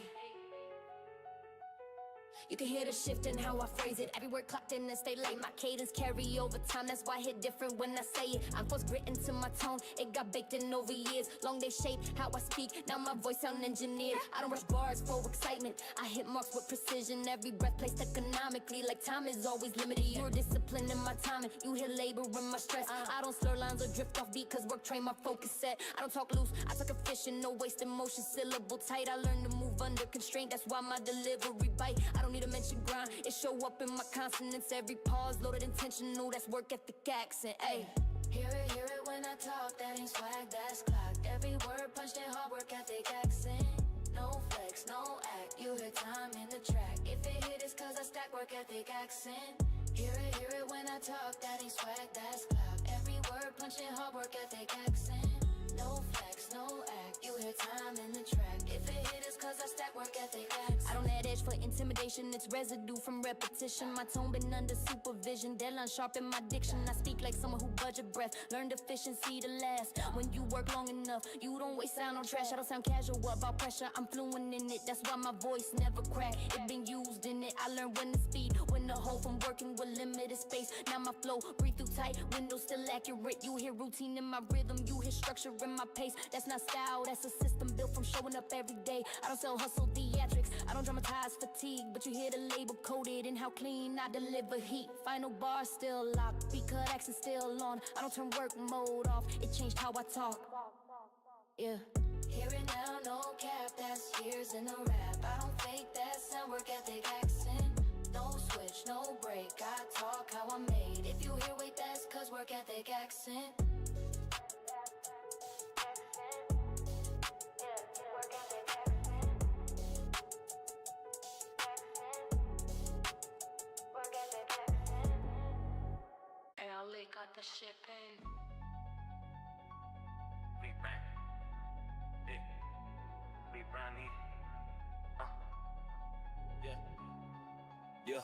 You can hear the shift in how I phrase it. Every word clocked in and stay late. My cadence carry over time, that's why I hit different when I say it. I'm forced grit into my tone, it got baked in over years. Long day shape how I speak, now my voice sound engineered. I don't rush bars for excitement, I hit marks with precision. Every breath placed economically, like time is always limited. You're disciplined in my timing, you hear labor in my stress. I don't slur lines or drift off beat, cause work train my focus set. I don't talk loose, I talk efficient, no wasted motion, syllable tight. I learn to move under constraint, that's why my delivery bite. I don't need to mention grind, it show up in my consonants. Every pause loaded intentional, that's work ethic accent. Ayy. Hear it when I talk, that ain't swag, that's clocked. Every word punched in hard work ethic accent. No flex, no act, you hear time in the track. If it hit, it's cause I stack work ethic accent. Hear it when I talk, that ain't swag, that's clocked. Every word punched in hard work ethic accent. No flex, no act, you hear time in the track. If it hit, it's cause I stack work ethic accent. I don't add edge for intimidation, it's residue from repetition. My tone been under supervision, deadline sharp in my diction. I speak like someone who budget breath, learned efficiency to last. When you work long enough, you don't waste sound on trash. I don't sound casual about pressure, I'm fluent in it. That's why my voice never crack, it been used in it. I learned when to speed, when a hole from working with limited space. Now my flow breathe through tight windows, still accurate. You hear routine in my rhythm, you hear structure in my pace. That's not style, that's a system built from showing up every day. I don't sell hustle theatrics, I don't dramatize fatigue, but you hear the label coded and how clean I deliver heat. Final bar still locked, beat cut accent still on. I don't turn work mode off, it changed how I talk. Yeah. Hear it now, no cap, that's years in the rap. I don't fake that sound, work ethic accent. No switch, no break, I talk how I'm made. If you hear wait, that's cause work ethic accent. Alley got the shipping. Big bang. Big brownie. Yeah.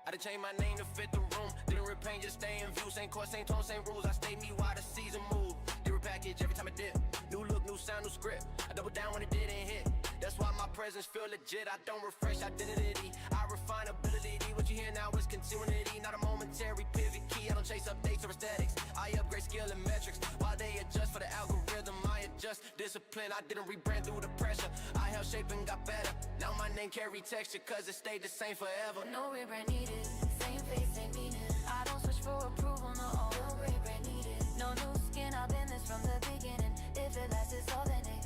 I done changed my name to fit the room. Didn't repaint, just stay in view. Same course, same tone, same rules. I stay me while the season move. Different package every time I dip. New look, new sound, new script. I double down when it didn't hit. That's why my presence feel legit. I don't refresh identity. I refine ability. What you hear now is continuity, not a momentary pivot key. I don't chase updates or aesthetics. I upgrade skill and metrics while they adjust for the algorithm. I adjust discipline. I didn't rebrand through the pressure. I held shape and got better. Now my name carry texture cause it stayed the same forever. No rebrand needed, same face, same meaning. I don't switch for approval, no rebrand needed. No new skin, I've been this from the beginning. If it lasts, it's authentic.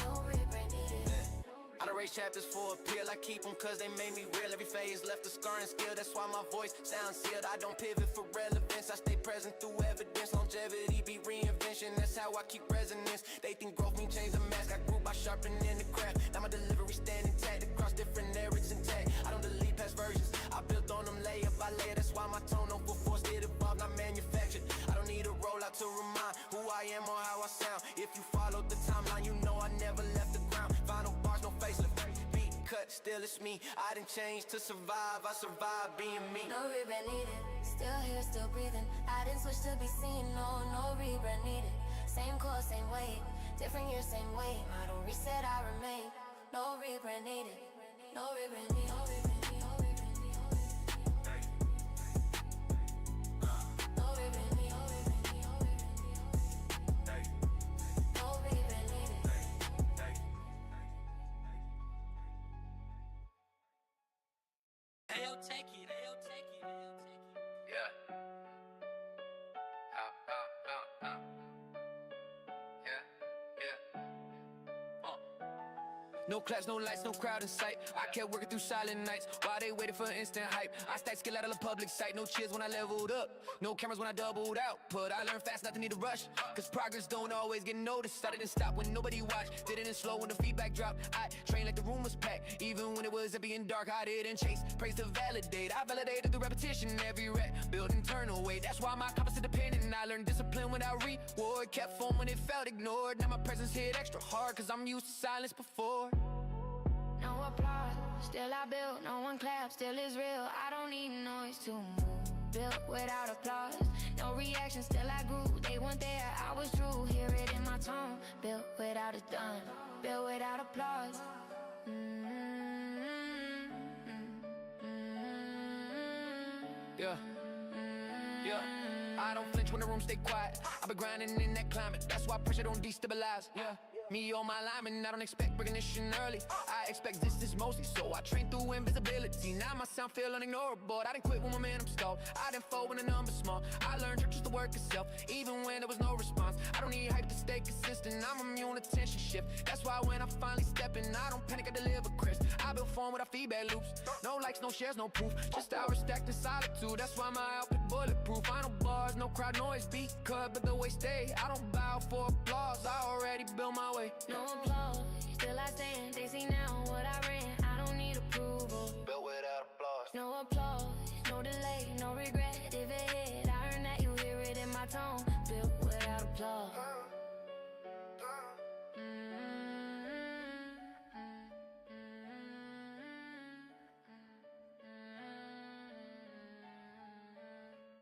No rebrand needed. I done race chapters for appeal. I keep them cause they made me real. Every phase left a scar and skill. That's why my voice sounds sealed. I don't pivot for relevance. I stay present through evidence. Longevity be reinvention. That's how I keep resonance. They think growth mean change the mask. I grew by sharpening the craft. Now my delivery stand intact across different lyrics intact. I don't delete past versions. I built on them layer by layer. That's why my tone don't full force. It evolved, not manufactured. I don't need a rollout to remind who I am or how I sound. If you followed the timeline, you know I never left the ground. Final bars, no facelift. Beat cut, still it's me. I didn't change to survive. I survived being me. No rebrand needed. Still here, still breathing. I didn't switch to be seen. No rebrand needed. Same course, same way. Different year, same way. I don't reset, I remain. No rebrand needed. No rebrand needed. No rebrand needed. No claps, no lights, no crowd in sight. I kept working through silent nights while they waited for instant hype. I stacked skill out of the public sight. No cheers when I leveled up. No cameras when I doubled out. But I learned fast, nothing need to rush. Cause progress don't always get noticed. I didn't stop when nobody watched. Did it in slow when the feedback dropped. I trained like the room was packed. Even when it was empty and dark, I didn't chase. Praise to validate. I validated through repetition. Every rep, build internal weight. That's why my compass independent. I learned discipline without reward. Kept form when it felt ignored. Now my presence hit extra hard. Cause I'm used to silence before. No applause, still I build, no one claps, still is real. I don't need noise to move, built without applause. No reaction, still I grew, they weren't there, I was true. Hear it in my tone, built without a done, built without applause. Yeah, I don't flinch when the room stay quiet. I've been grinding in that climate, that's why pressure don't destabilize. Me on my lineman, I don't expect recognition early. I expect distance mostly, so I train through invisibility. Now my sound feel unignorable. I didn't quit when momentum stalled. I didn't fold when the number's small. I learned just the work itself, even when there was no response. I don't need hype to stay consistent. I'm immune to tension shift. That's why when I finally step in, I don't panic, I deliver crisp. I build form without feedback loops. No likes, no shares, no proof. Just hours stacked in solitude. That's why my output bulletproof. Final bars, no crowd noise, beat cut, but the way stay. I don't bow for applause. I already built my way. No applause, still I stand. They see now what I ran. I don't need approval. Built without applause. No applause, no delay, no regret. If it hit, I earned that. You hear it in my tone. Built without applause.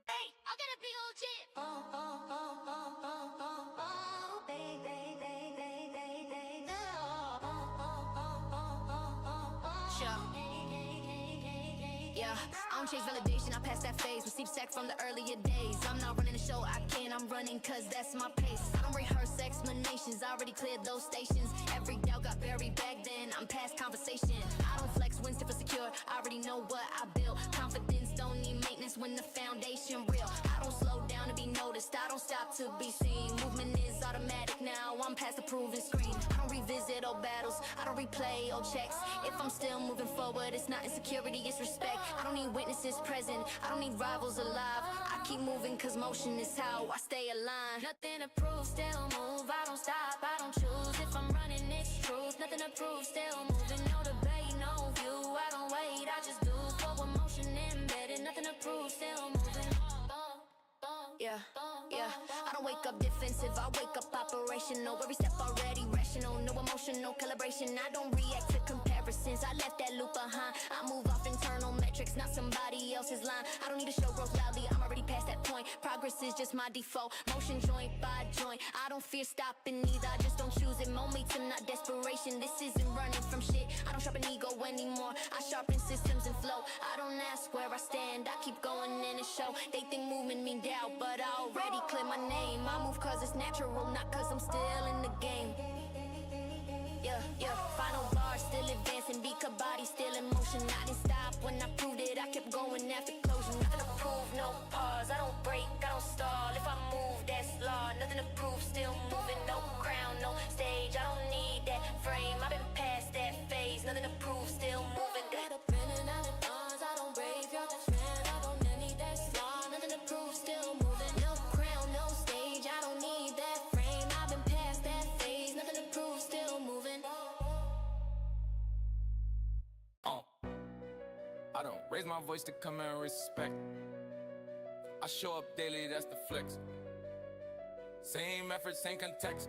Hey, I got a big old chip. Yeah, I don't chase validation, I pass that phase. Receive sack from the earlier days. I'm not running the show, I can't, I'm running cause that's my pace. I don't rehearse explanations, I already cleared those stations. Every doubt got buried back then, I'm past conversation. I don't flex when super secure, I already know what I built. Confidence don't need maintenance when the foundation real. I don't slow down to be noticed, I don't stop to be seen. Movement is automatic now, I'm past the proven screen. I don't revisit old battles, I don't replay old checks. If I'm still moving forward, it's not insecurity, it's respect. I don't need witnesses present, I don't need rivals alive. I keep moving cause motion is how I stay aligned. Nothing to prove, still move, I don't stop, I don't choose. If I'm running, it's truth, nothing to prove, still moving. No debate, no view, I don't wait, I just do. Forward motion embedded, nothing to prove, still moving. Yeah, yeah, I don't wake up defensive, I wake up operational. Every step already rational, no emotional calibration. I don't react to comparisons, I left that loop behind. I move off internal metrics, not somebody else's line. I don't need to show growth loudly, I'm already past that point. Progress is just my default, motion joint by joint. I don't fear stopping either, I just don't choose it. Momentum, not desperation, this isn't running from shit. I don't sharpen ego anymore, I sharpen systems and flow. I don't ask where I stand, I keep going in a show. They think movement mean doubt, but I already clear my name. I move cause it's natural, not cause I'm still in the game. Yeah, yeah, final bar still advancing, beat a body still in motion. I didn't stop when I proved it, I kept going after closure. Nothing to prove, no pause, I don't break, I don't stall. If I move, that's law, nothing to prove, still moving. No crown, no stage, I don't need that frame. I've been past that phase, nothing to prove, still moving. Got a pen and out of bonds, I don't brave your friend, I don't need that law, nothing to prove, still moving. No crown, no stage, I don't need that frame. I've been past that phase, nothing to prove, still moving. I don't raise my voice to command respect. I show up daily, that's the flex. Same effort, same context.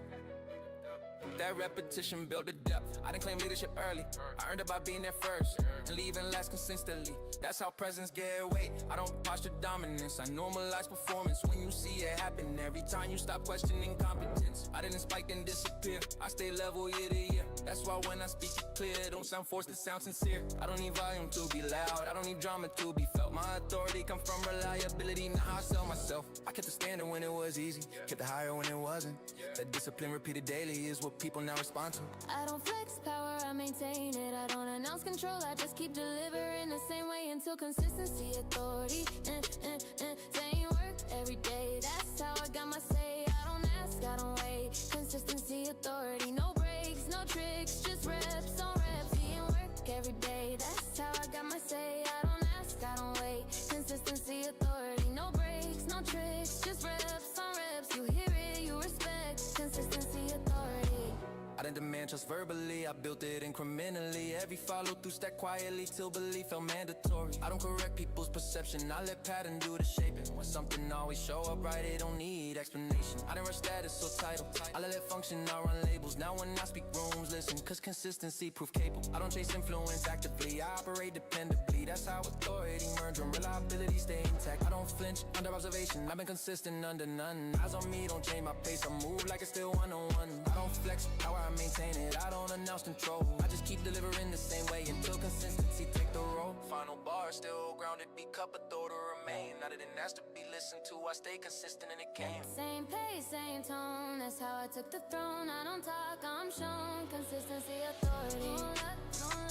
That repetition built the depth. I didn't claim leadership early, I earned it by being there first and leaving last consistently. That's how presence get weight. I don't posture dominance, I normalize performance. When you see it happen, every time you stop questioning competence. I didn't spike then disappear, I stay level year to year. That's why when I speak it clear, don't sound forced, it sound sincere. I don't need volume to be loud, I don't need drama to be felt. My authority come from reliability, not how I sell myself. I kept the standard when it was easy, kept the higher when it wasn't. That discipline repeated daily is what people now respond to. I don't flex power, I maintain it. I don't announce control, I just keep delivering the same way until consistency, authority, same work every day. That's how I got my say. I don't ask, I don't wait. Consistency, authority, no breaks, no tricks, just reps on reps. Seeing work every day. That's how I got my say. I don't ask, I don't wait. Consistency, authority, no breaks, no tricks, just reps on reps. You hear it, you respect. Consistency, authority. I didn't demand trust verbally, I built it incrementally. Every follow through stack quietly till belief felt mandatory. I don't correct people's perception, I let pattern do the shaping. When something always show up right, it don't need explanation. I didn't rush status or title, I let it function, I run labels. Now when I speak, rooms listen, cause consistency proof capable. I don't chase influence actively, I operate dependably. That's how authority merge when reliability stay intact. I don't flinch under observation, I've been consistent under none. Eyes on me, don't change my pace, I move like it's still one-on-one. I don't flex power, I maintain it, I don't announce control. I just keep delivering the same way until consistency take the role. Final bar still grounded, be cup of thought to remain. I didn't ask to be listened to, I stay consistent and it came. Same pace, same tone, that's how I took the throne. I don't talk, I'm shown. Consistency, authority. Don't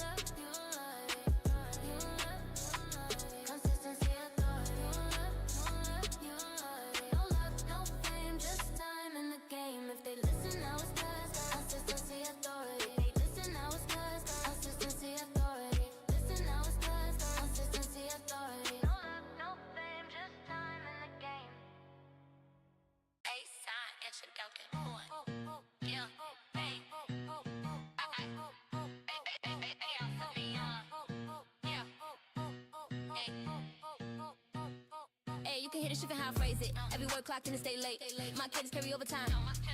let, you lie. Consistency, authority. Don't let, you lie. No luck, no fame, just time in the game. If they listen, now it's past. Consistency, authority. They listen, now it's past. Consistency, authority. Listen, now it's past. Consistency, authority. No luck, no fame, just time in the game. A-sign introduction. Yeah. Hey. Hey, you can hear the shift and how I phrase it. Every word clocked in to stay late. My cadence carry over time.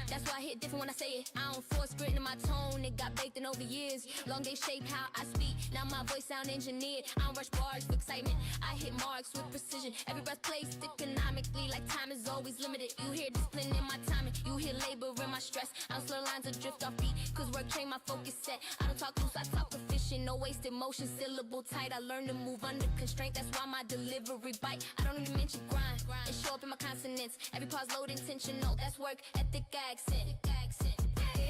That's why I hit different when I say it. I don't force grit in my tone, it got baked in over years. Long day shape how I speak, now my voice sound engineered. I don't rush bars for excitement, I hit marks with precision. Every breath placed economically, like time is always limited. You hear discipline in my timing, you hear labor in my stress. I don't slow lines or drift off beat, cause work train my focus set. I don't talk loose, I talk efficient. motion, no wasted motion, syllable tight. I learned to move under constraint, that's why my delivery bite. I don't even mention grind, and show up in my consonants. Every pause load intentional, that's work, ethic, accent.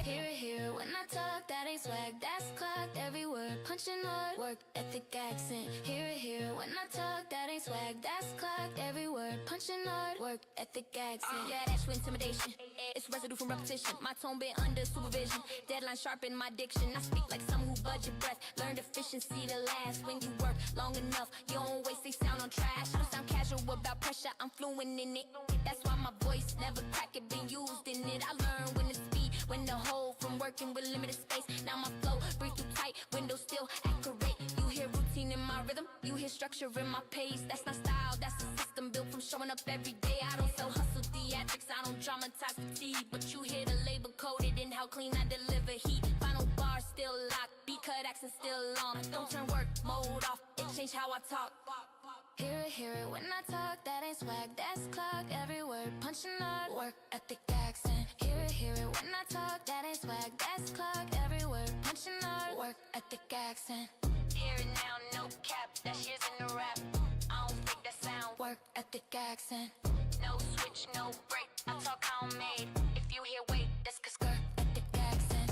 Hear it when I talk, that ain't swag, that's clocked. Every word punching hard, work, ethic, accent. Hear it when I talk, that ain't swag, that's clocked. Every word punching hard, work, ethic, accent. Yeah, that's for intimidation, it's residue from repetition. My tone been under supervision, deadline sharpen my diction. I speak like someone who budget breath, learned efficiency to last. When you work long enough, you don't waste they sound on trash. I don't sound casual about pressure, I'm fluent in it. That's why my voice never crack it, been used in it. I learned when to speed, when to hold, from working with limited space. Now my flow, breathe through tight, window still accurate. You hear routine in my rhythm, you hear structure in my pace. That's not style, that's a system built from showing up every day. I don't sell hustle theatrics, I don't dramatize fatigue. But you hear the label coded in how clean I deliver heat. Final bar still locked, beat cut accent still long. Don't turn work mode off, it changed how I talk. Hear it when I talk, that ain't swag, that's clock. Every word punching hard, work, ethic, accent. Hear it when I talk, that ain't swag, that's clock. Every word punching hard, work, ethic, accent. Hear it now, no cap, that shit's in the rap. I don't think that sound, work, ethic, accent. No switch, no break, I talk how I'm made. If you hear wait, that's cause skirt, ethic, accent.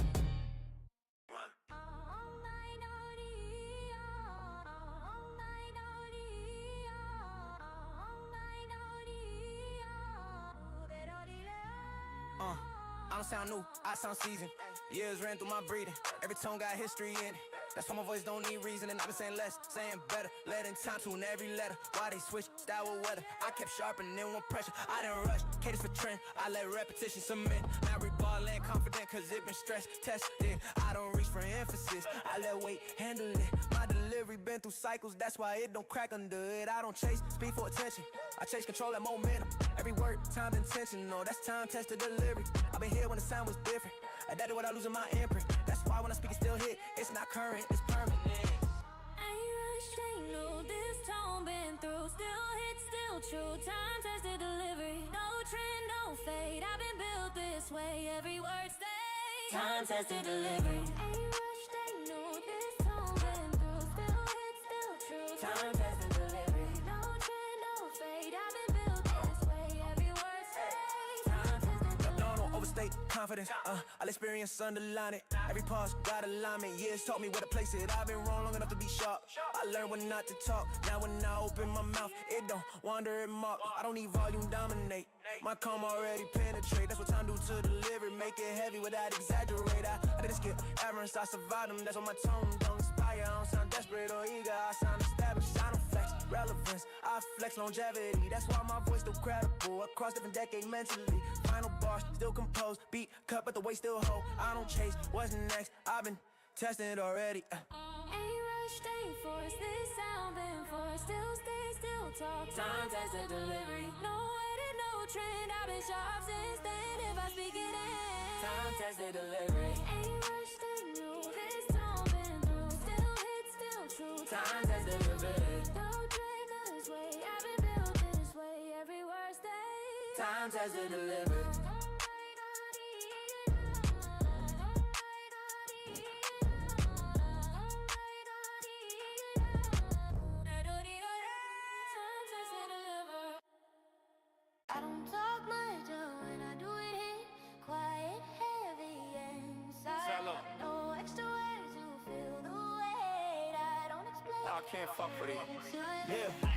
I don't sound new, I sound seasoned. Years ran through my breathing, every tone got history in it. That's why my voice don't need reason, and I've been saying less, saying better. Letting time tune every letter, why they switch style with weather. I kept sharpening one pressure, I didn't rush, cadence for trend. I let repetition cement, now every ball land confident, cause it been stressed, tested. I don't reach for emphasis, I let weight handle it. My delivery been through cycles, that's why it don't crack under it. I don't chase speed for attention, I chase control and momentum. Every word, time intentional, that's time tested delivery. I've been here when the sound was different, adapted without losing my imprint. That's why when I speak it still hit, it's not current, it's permanent. Ain't rushed, ain't no this tone been through. Still hit, still true, time tested delivery. No trend, no fade, I've been built this way. Every word stays, time tested delivery. Ain't rushed, ain't no this tone been through. Still hit, still true, time tested delivery. No trend, no fade, I've been built this way. Every word stays, time tested delivery. No, overstate confidence, I'll experience underline it. Every pause got alignment, years taught me where to place it. I've been wrong long enough to be sharp, I learned when not to talk. Now when I open my mouth, it don't wander and mock. I don't need volume dominate, my calm already penetrate. That's what time do to deliver, make it heavy without exaggerate. I didn't skip errands, I survived them. That's what my tone don't inspire. I don't sound desperate or eager, I sound established. I don't flex relevance, I flex longevity. That's why my voice still credible across different decades mentally. Final bars still composed, beat cut but the weight still hold. I don't chase what's next, I've been testing it already. Ain't rushed, ain't forced, this sound been forced. Still stay, still talk, time tested delivery. No edit, no trend, I've been sharp since then. If I speak it in, time tested delivery. Ain't rushed, ain't no this tone been through. Still hit, still true, time tested delivery. No trend this way, I've been built this way. Every word stays, time tested delivery. I don't talk much, when I do it hit quiet, heavy inside. No extra words, you feel the weight. I don't explain. I can't fuck with it. Yeah.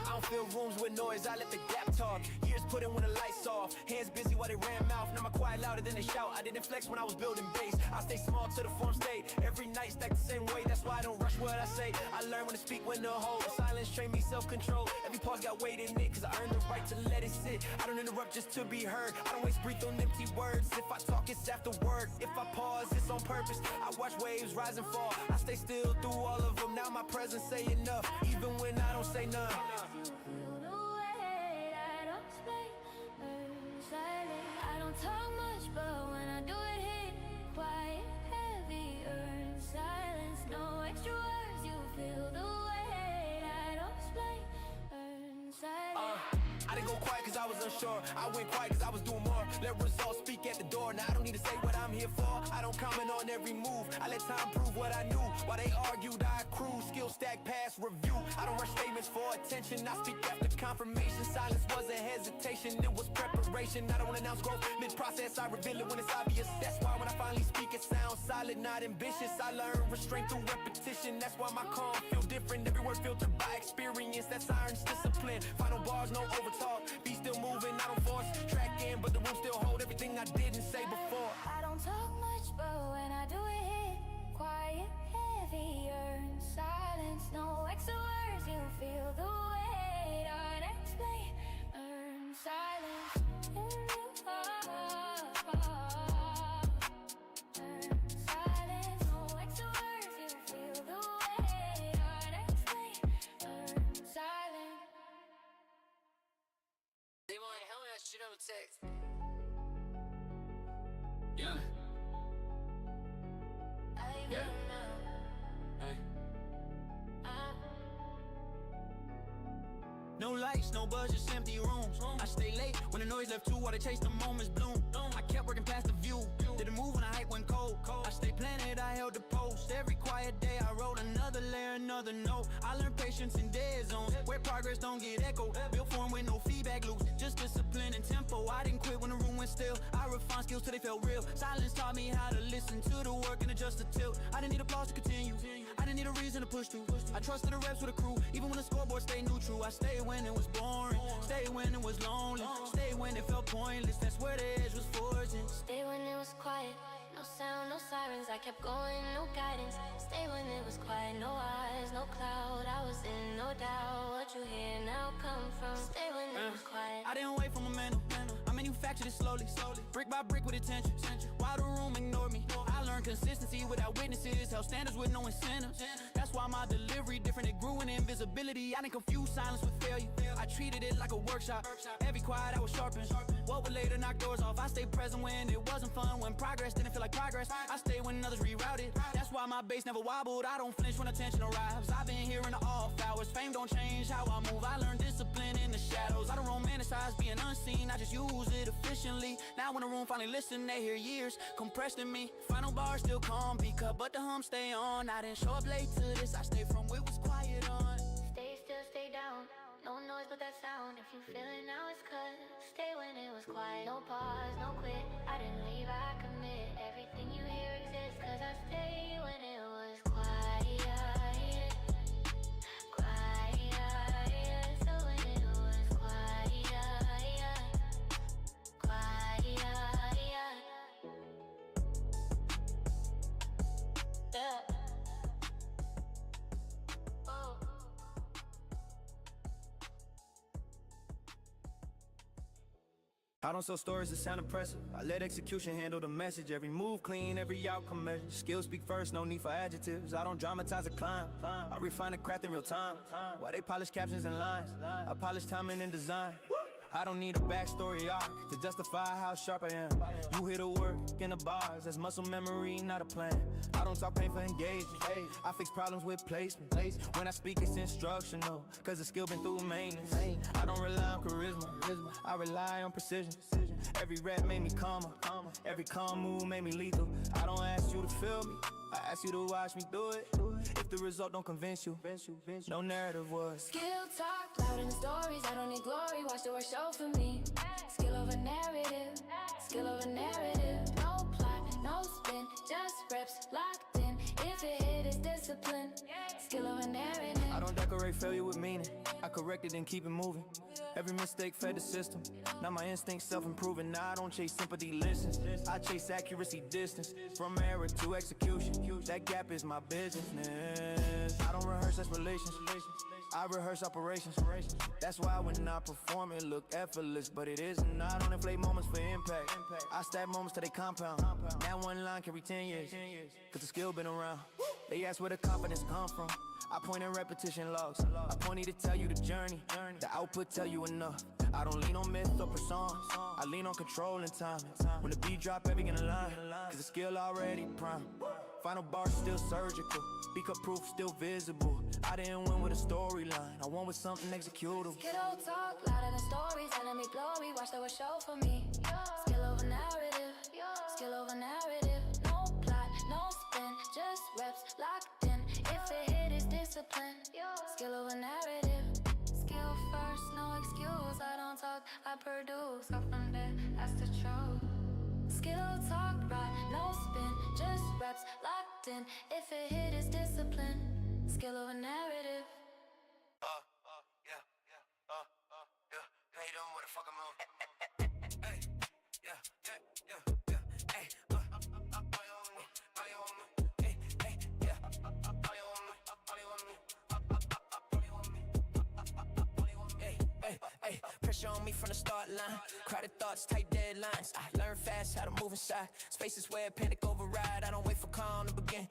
I don't fill rooms with noise, I let the gap talk. Years put in when the lights off, hands busy while they ran mouth. Now my quiet louder than they shout. I didn't flex when I was building base, I stay small to the form state. Every night stack the same way, that's why I don't rush what I say. I learn when to speak, when to hold. Silence train me self-control. Every pause got weight in it, cause I earned the right to let it sit. I don't interrupt just to be heard, I don't waste breath on empty words. If I talk, it's after work. If I pause, it's on purpose. I watch waves rise and fall, I stay still through all of them. Now my presence say enough, even when I don't say none. Feel the weight, I don't explain. Silent, I don't talk much, but when I do it hit quiet, heavy, earn silence. No extra words, you feel the weight, I don't explain. Silent. I didn't go quiet cause I was unsure. I went quiet cause I was doing more. Let results speak at the door. Now I don't need to say what I'm here for. I don't comment on every move. I let time prove what I knew. While they argued, I cruise. Skill stack past review. I don't rush statements for attention. I speak after confirmation. Silence wasn't hesitation, it was preparation. I don't announce growth mid-process. I reveal it when it's obvious. That's why when I finally speak, it sounds solid, not ambitious. I learn restraint through repetition. That's why my calm feel different. Every word filtered by experience. That's iron's discipline. Final bars, no overtalk. Be still moving, I don't force. Track in, but the room still hold everything I didn't say before. I don't talk much, but when I do it, hit quiet, heavier in silence. No extra words, you feel the weight. Unexplained, earn silence. Silence, no extra words, you feel the weight. Unexplained, earn silence. They want to help me, I shoot him a text. Yeah. Yeah. Hey. No lights, no buzz, just empty rooms. I stay late when the noise left too while they chase the moments bloom. I kept working past the view. Didn't move when the hype went cold. I stayed planted, I held the post. Every quiet day I wrote another layer, another note. I learned patience in dead zones where progress don't get echoed. Built form with no feedback loops, just discipline and tempo. I didn't quit when the room went still. I refined skills till they felt real. Silence taught me how to listen to the work and adjust the tilt. I didn't need applause to continue. I didn't need a reason to push through. I trusted the reps with the crew, even when the scoreboard stayed neutral. I stayed when it was boring, stayed when it was lonely, stayed when it felt pointless. That's where the edge was forging. Stay when it was quiet, no sound, no sirens. I kept going, no guidance. Stay when it was quiet, no eyes, no cloud. I was in no doubt. What you hear now come from. Stay when it was quiet. I didn't wait for momentum. I manufactured it slowly, brick by brick with attention. While the room ignored me, I learned consistency without witnesses. Held standards with no incentives. That's why my delivery different. It grew in invisibility. I didn't confuse silence with failure. I treated it like a workshop. Every quiet I was sharpened. What would later knock doors off? I stayed present when it wasn't fun. When progress didn't feel like progress. I stayed when others rerouted. That's why my base never wobbled. I don't flinch when attention arrives. I've been here in the off hours. Fame don't change how I move. I learned discipline in the shadows. I don't romanticize being unseen. I just use it efficiently. Now when the room finally listen, they hear years compressed in me. Final bar still calm, be cut, but the hum stay on. I didn't show up late to this. I stayed from where it was quiet on. Stay still, stay down. No noise but that sound. If you feel it now, it's cut. Stay when it was quiet. No pause, no quit. I didn't leave, I commit. Everything you hear exists, cause I stayed when it was quiet. Quiet. So when it was quiet. Quiet. Yeah. Oh. I don't sell stories that sound impressive. I let execution handle the message. Every move clean, every outcome measured. Skills speak first, no need for adjectives. I don't dramatize a climb. I refine the craft in real time. While they polish captions and lines, I polish timing and design. I don't need a backstory arc to justify how sharp I am. You hear the work in the bars, that's muscle memory, not a plan. I don't talk pain for engagement. I fix problems with placement. When I speak, it's instructional, cause the skill been through maintenance. I don't rely on charisma, I rely on precision. Every rep made me calmer, every calm move made me lethal. I don't ask you to feel me, I ask you to watch me do it. If the result don't convince you, no narrative was. Skill talk, loud in the stories. I don't need glory, watch the work show for me. Skill over narrative, skill over narrative. No plot, no spin, just reps locked in. If it hit, it's discipline. Skill over narrative. I don't decorate failure with meaning, I correct it and keep it moving. Every mistake fed the system, now my instincts self-improving. Now I don't chase sympathy, listen, I chase accuracy, distance. From error to execution, that gap is my business. I don't rehearse explanations, I rehearse operations. That's why when I perform it look effortless, but it isn't. I don't inflate moments for impact, I stack moments till they compound. Now one line carry 10 years, cause the skill been around. They ask where the confidence come from, I point in repetition logs. I pointed to tell you the journey, the output tell you enough. I don't lean on myth or persona, I lean on control and timing. When the beat drop, every in line, cause the skill already prime. Final bar still surgical, speak up proof still visible. I didn't win with a storyline, I won with something executable. Kiddo talk louder than stories, telling me glory, watch the show for me. Skill over narrative, skill over narrative. No plot, no spin, just reps locked in. If it hit, it's discipline. Skill over narrative. Skill first, no excuse. I don't talk, I produce. Go from there, that's the truth. Skill talk right, no spin, just reps locked in. If it hit, it's discipline. Skill over narrative. Yeah. How you doing? What the fuck I'm on? Hey, yeah. Hey, Hey, pressure on me from the start line. Crowded thoughts, tight deadlines. I learn fast how to move inside. Spaces where panic override. I don't wait for calm to begin.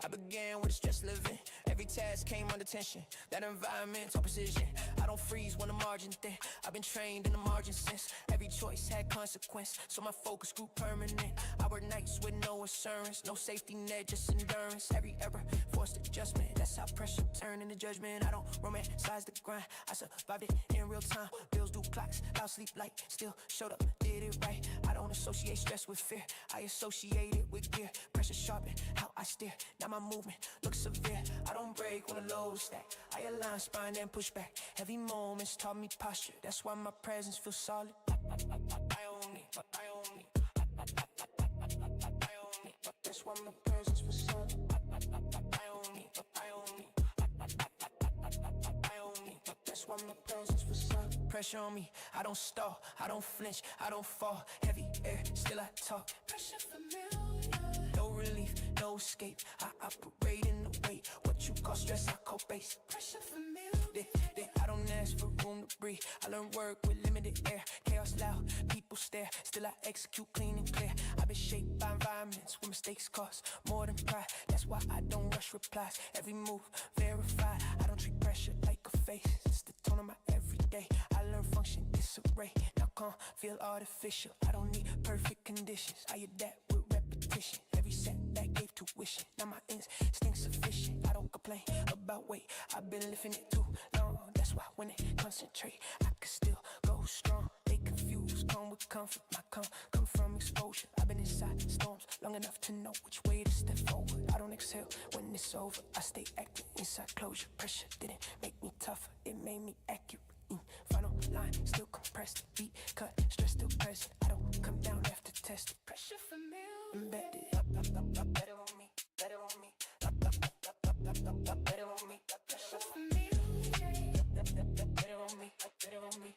I began with a stress living. Every task came under tension. That environment's all precision. I don't freeze when the margin's thin. I've been trained in the margin since. Every choice had consequence, so my focus grew permanent. I work nights with no assurance, no safety net, just endurance. Every error forced adjustment. That's how pressure turned into judgment. I don't romanticize the grind. I survived it in real time. Bills do clocks, loud sleep light. Still showed up, did it right. I don't associate stress with fear. I associate it with gear. Pressure sharpen how I steer. Now my movement looks severe. I don't break when the load stack. I align spine and push back. Heavy moments taught me posture. That's why my presence feels solid. I own it. That's why my presence feels solid. I own it. That's why my presence feels solid. Pressure on me, I don't stall, I don't flinch, I don't fall. Heavy air, still I talk. Pressure familiar. No relief, no escape. I operate in the weight. What you call stress, I call base. Pressure familiar. I don't ask for room to breathe. I learn work with limited air. Chaos loud, people stare. Still I execute clean and clear. I've been shaped by environments where mistakes cost more than pride. That's why I don't rush replies. Every move verified. I don't treat pressure like a face. It's the tone of my everyday. I learn function disarray. Now calm, feel artificial. I don't need perfect conditions. I adapt with repetition. Every setback gave tuition. Now my instincts sufficient. I don't complain about weight. I've been lifting it too long. That's why when they concentrate, I can still go strong. They confuse, come with comfort. My come from exposure. I've been inside storms long enough to know which way to step forward. I don't exhale when it's over. I stay active inside closure. Pressure didn't make me tougher. It made me accurate. Final line still compressed. Beat cut, stress still present. I don't come down after test. Pressure familiar. Embedded. Better on me. Better on me. Better on me. Pressure familiar. Better on me. Better on me.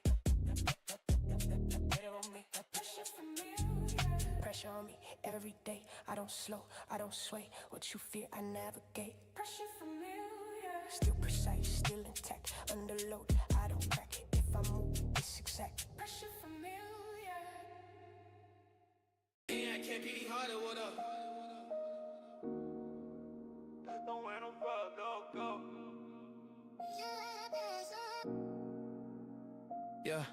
Better on me. Pressure familiar. Pressure on me every day. I don't slow. I don't sway. What you fear, I navigate. Pressure familiar. Still precise, still intact. Under load, I don't crack it. If I move, it's exact. Pressure familiar. Yeah, I can't be harder. What up? Don't wear no fuck, go. Yeah,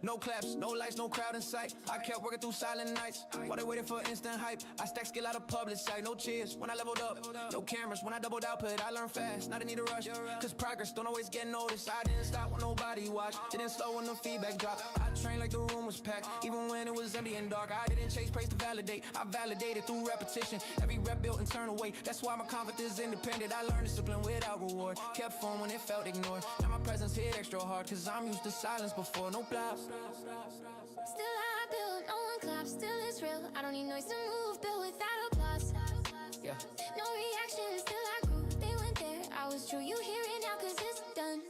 no claps, no lights, no crowd in sight. I kept working through silent nights while they waited for instant hype. I stacked skill out of public sight, no cheers when I leveled up. No cameras when I doubled output, I learned fast, not a need to rush. Cause progress don't always get noticed. I didn't stop when nobody watched, didn't slow when the feedback dropped. I trained like the room was packed, even when it was empty and dark. I didn't chase praise to validate, I validated through repetition. Every rep built internal weight, that's why my confidence is independent. I learned discipline without reward, kept phone when it felt ignored. Now my presence hit extra hard, cause I'm used to silence before, no blast. Still I build, no one claps, still it's real. I don't need noise to move, built without applause. Yeah. No reaction, still I grew. They went there, I was true. You hear it now, cause it's done.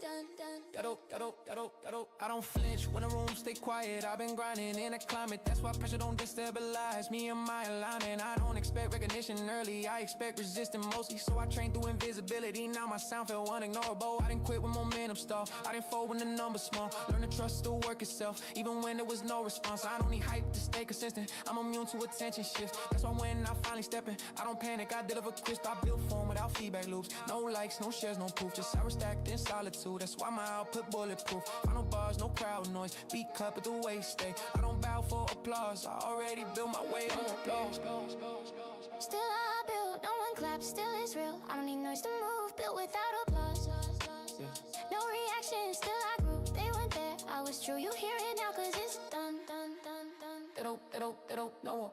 I don't flinch when the room stay quiet. I've been grinding in a climate, that's why pressure don't destabilize me and my alignment. I don't expect recognition early, I expect resistance mostly. So I train through invisibility, now my sound felt unignorable. I didn't quit when momentum stalled, I didn't fold when the numbers small. Learn to trust the work itself, even when there was no response. I don't need hype to stay consistent, I'm immune to attention shifts. That's why when I finally step in, I don't panic, I deliver crisp. I build form without feedback loops. No likes, no shares, no proof, just sour stacked in solitude. That's why my output bulletproof. Final bars, no no crowd noise. Beat cup at the waist, stay. I don't bow for applause. I already built my way on applause. Still I build, no one claps, still it's real. I don't need noise to move, built without applause. No reaction, still I grew. They weren't there, I was true. You hear it now, cause it's done, done, done, done. They don't know.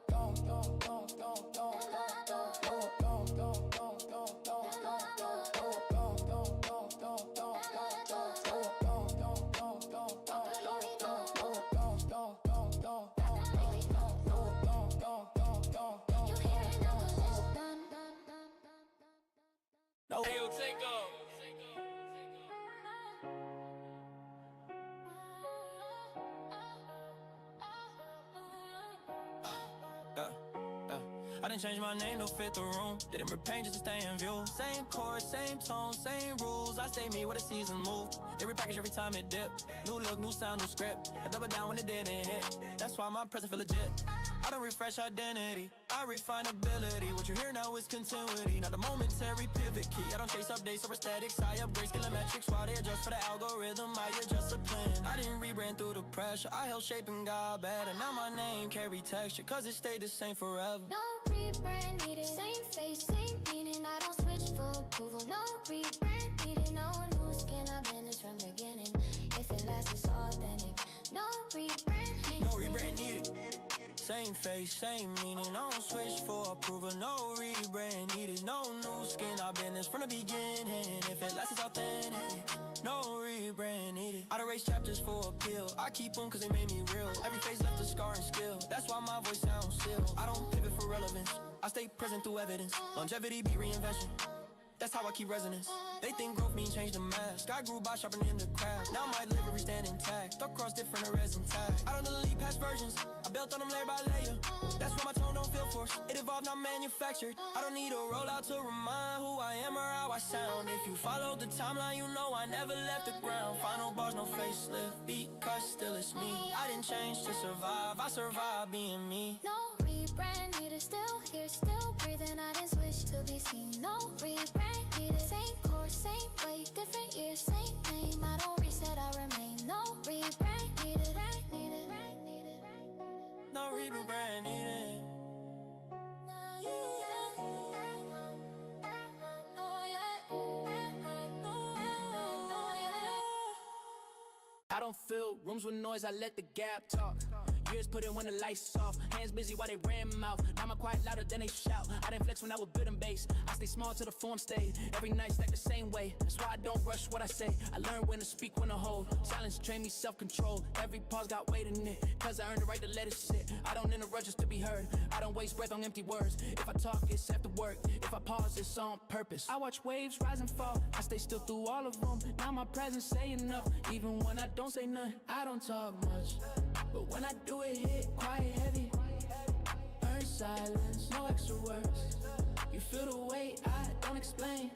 Hey, yo, take off. I didn't change my name to fit the room. Didn't repaint just to stay in view. Same chords, same tone, same rules. I stay me where the season move. They repackage every time it dip. New look, new sound, new script. I double down when it didn't hit. That's why my present feel legit. I don't refresh identity, I refine ability. What you hear now is continuity, not a momentary pivot key. I don't chase updates or aesthetics, I upgrade metrics while they adjust for the algorithm. I adjust the plan. I didn't rebrand through the pressure, I held shape and got better. Now my name carry texture, cause it stayed the same forever. No rebrand needed, same face, same meaning. I don't switch for approval. No rebrand needed, no new skin. I've been this from the beginning. If it lasts, it's authentic. No rebrand needed. No rebrand needed. Same face, same meaning. I don't switch for approval. No rebrand needed. No new skin. I've been this from the beginning. If it lasts, it's authentic. No rebrand needed. I erase chapters for appeal. I keep them cause they made me real. Every face left a scar and skill. That's why my voice sounds still. I don't pivot for relevance. I stay present through evidence. Longevity be reinvention. That's how I keep resonance. They think growth means change the mask. I grew by sharpening the craft. Now my delivery stand intact. Across different arrests intact. I don't delete past versions. I built on them layer by layer. That's why my tone don't feel forced. It evolved, not manufactured. I don't need a rollout to remind who I am or how I sound. If you follow the timeline, you know I never left the ground. Final bars, no facelift. Beat cut, still it's me. I didn't change to survive. I survived being me. No rebrand needed. Still here, still breathing. I didn't switch to be seen. No rebrand needed. Same course, same way, different year, same name. I don't reset, I remain. No rebrand needed. No rebrand needed. I don't fill rooms with noise, I let the gap talk. Years put in when the lights off. Hands busy while they ran mouth. Now my quiet louder than they shout. I didn't flex when I was building base. I stay small till the form stayed. Every night stack the same way. That's why I don't rush what I say. I learn when to speak, when to hold. Silence train me self-control. Every pause got weight in it. Cause I earned the right to let it sit. I don't interrupt just to be heard. I don't waste breath on empty words. If I talk, it's after work. If I pause, it's on purpose. I watch waves rise and fall. I stay still through all of them. Now my presence say enough. Even when I don't say nothing, I don't talk much. But when I do it hit, quiet heavy. Earn silence, no extra words. You feel the weight, I don't explain.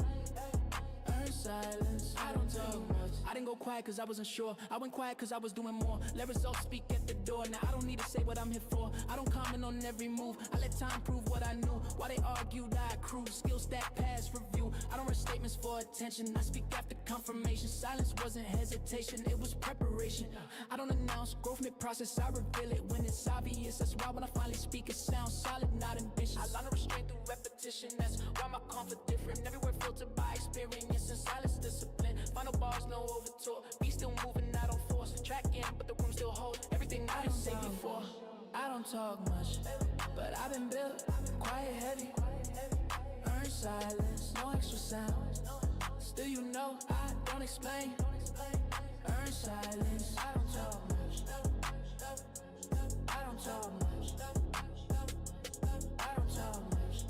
Earn silence, I don't talk much. I didn't go quiet cause I wasn't sure. I went quiet cause I was doing more. Let results speak at the door. Now I don't need to say what I'm here for. I don't comment on every move. I let time prove what I knew. While they argued, I cruise. Skill stack past review. I don't rush statements for attention. I speak after confirmation. Silence wasn't hesitation, it was preparation. I don't announce growth mid-process. I reveal it when it's obvious. That's why when I finally speak, it sounds solid, not ambitious. I learn to restrain through repetition. That's why my comfort different. Every word filtered by experience and silence discipline. Final bars, no overtalk. Be still moving, I don't force. Track in, but the room still holds everything I didn't say before. I don't talk much, but I've been built quiet, heavy. Earn silence, no extra sound. Still you know I don't explain. Earn silence, I don't talk much. I don't talk much. I don't talk much.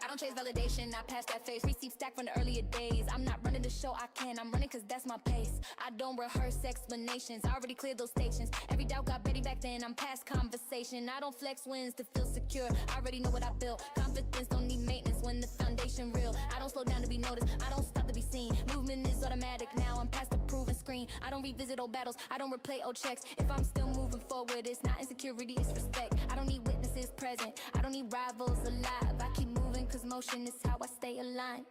I don't chase validation, I pass that phase. Receive stack from the earlier days. I'm not running the show, I can. I'm running cause that's my pace. I don't rehearse explanations, I already cleared those stations. Every doubt got ready back then, I'm past conversation. I don't flex wins to feel secure, I already know what I built. Confidence don't need maintenance when the foundation real. I don't slow down to be noticed, I don't stop to be seen. Movement is automatic now, I'm past the proven screen. green. I don't revisit old battles, I don't replay old checks. If I'm still moving forward, it's not insecurity, it's respect. I don't need witnesses present, I don't need rivals alive. I keep moving cause motion is how I stay aligned.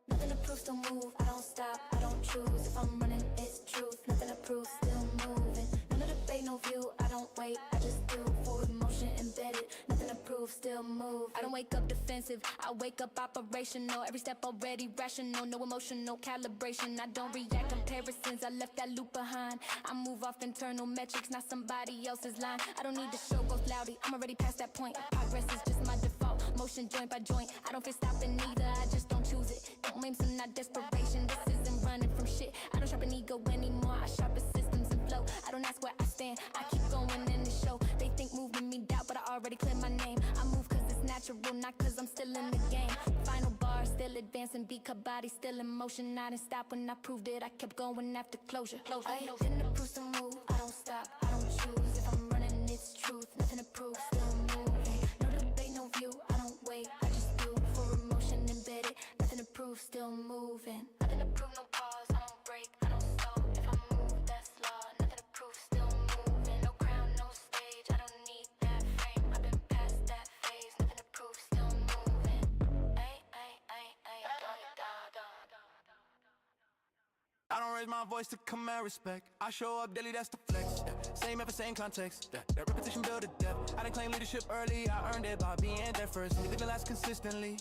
Nothing to prove, still move, I don't stop, I don't choose. If I'm running, it's truth, nothing to prove, still moving. No debate, no view, I don't wait, I just do. Forward motion embedded, nothing to prove, still move. I don't wake up defensive, I wake up operational. Every step already rational, no emotional calibration. I don't react comparisons, I left that loop behind. I move off internal metrics, not somebody else's line. I don't need to show both loudly, I'm already past that point. Progress is just my default, motion joint by joint. I don't feel stopping either, I just don't choose it. Don't blame some, not desperation, this isn't running from shit. I don't sharpen ego anymore, I sharpen systems and flow. I don't ask where I stand, I keep going in the show. They think moving me doubt, but I already cleared my name. I move cause it's natural, not cause I'm still in the game. Final bar, still advancing, beat cut body, still in motion. I didn't stop when I proved it, I kept going after closure. I didn't prove to move, I don't stop, I don't choose. If I'm running, it's truth, nothing to prove, still moving. No debate, no view, I don't wait, I just do. For emotion embedded, nothing to prove, still moving. Nothing to prove, no pause, I don't break, I don't stop. If I move, that's law, nothing to prove, still moving. No crown, no stage, I don't need that frame. I've been past that phase, nothing to prove, still moving. I don't raise my voice to command respect. I show up daily, that's the flex. Same effort, same context. That repetition build a depth. I didn't claim leadership early, I earned it by being there first. And living last consistently.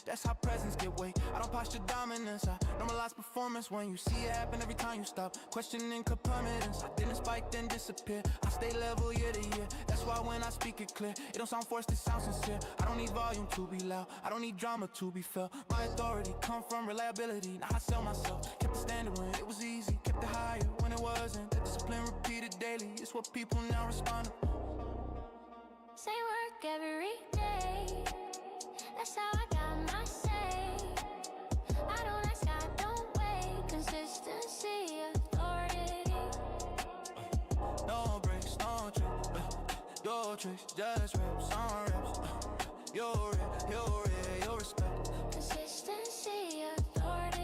That's how presence get weight. I don't posture dominance. I normalize performance when you see it happen every time you stop. Questioning permanence. I didn't spike, then disappear. I stay level year to year. That's why when I speak it clear, it don't sound forced, it sounds sincere. I don't need volume to be loud. I don't need drama to be felt. My authority come from reliability. Now I sell myself. Kept the standard when it was easy. Kept it higher when it wasn't. That discipline repeated daily. It's what people now respond to. Same work every day. That's how I got my say. I don't ask, I don't wait. Consistency, authority. No breaks, no tricks. Your tricks, just reps on reps. Your respect. Consistency, authority.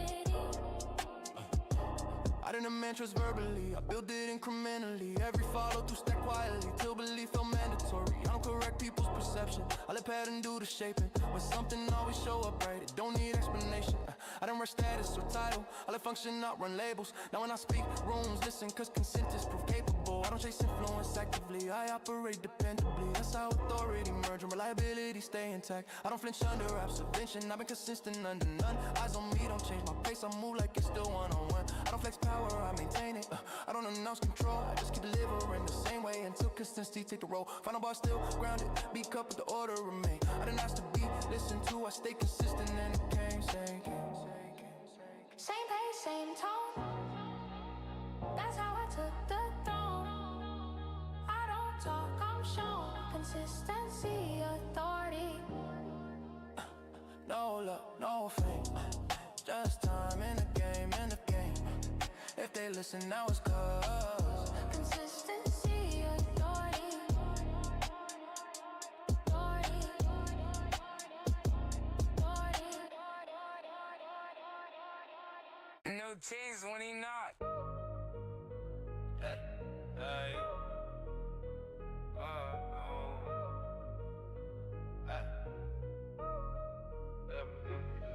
I didn't mantras verbally, I built it incrementally. Every follow through stack quietly till belief felt mandatory. I don't correct people's perception, I let pattern do the shaping. When something always show up right, it don't need explanation. I don't rush status or title, I let function not run labels. Now when I speak, rooms listen cause consent is proof capable. I don't chase influence actively, I operate dependably. That's how authority merge and reliability stay intact. I don't flinch under observation, I've been consistent under none. Eyes on me, don't change my pace, I move like it's still one-on-one. I don't flex power, I maintain it. I don't announce control, I just keep delivering the same way until consistency take the role. Final bar still grounded, beat cup with the order remain. I didn't ask to be listened to, I stay consistent and it came, Same pace, same tone. That's how I took the throne. I don't talk, I'm shown. Consistency, authority. No love, no fame. Just time in the game, If they listen, now it's cause Consistency, authority. No cheese when he not.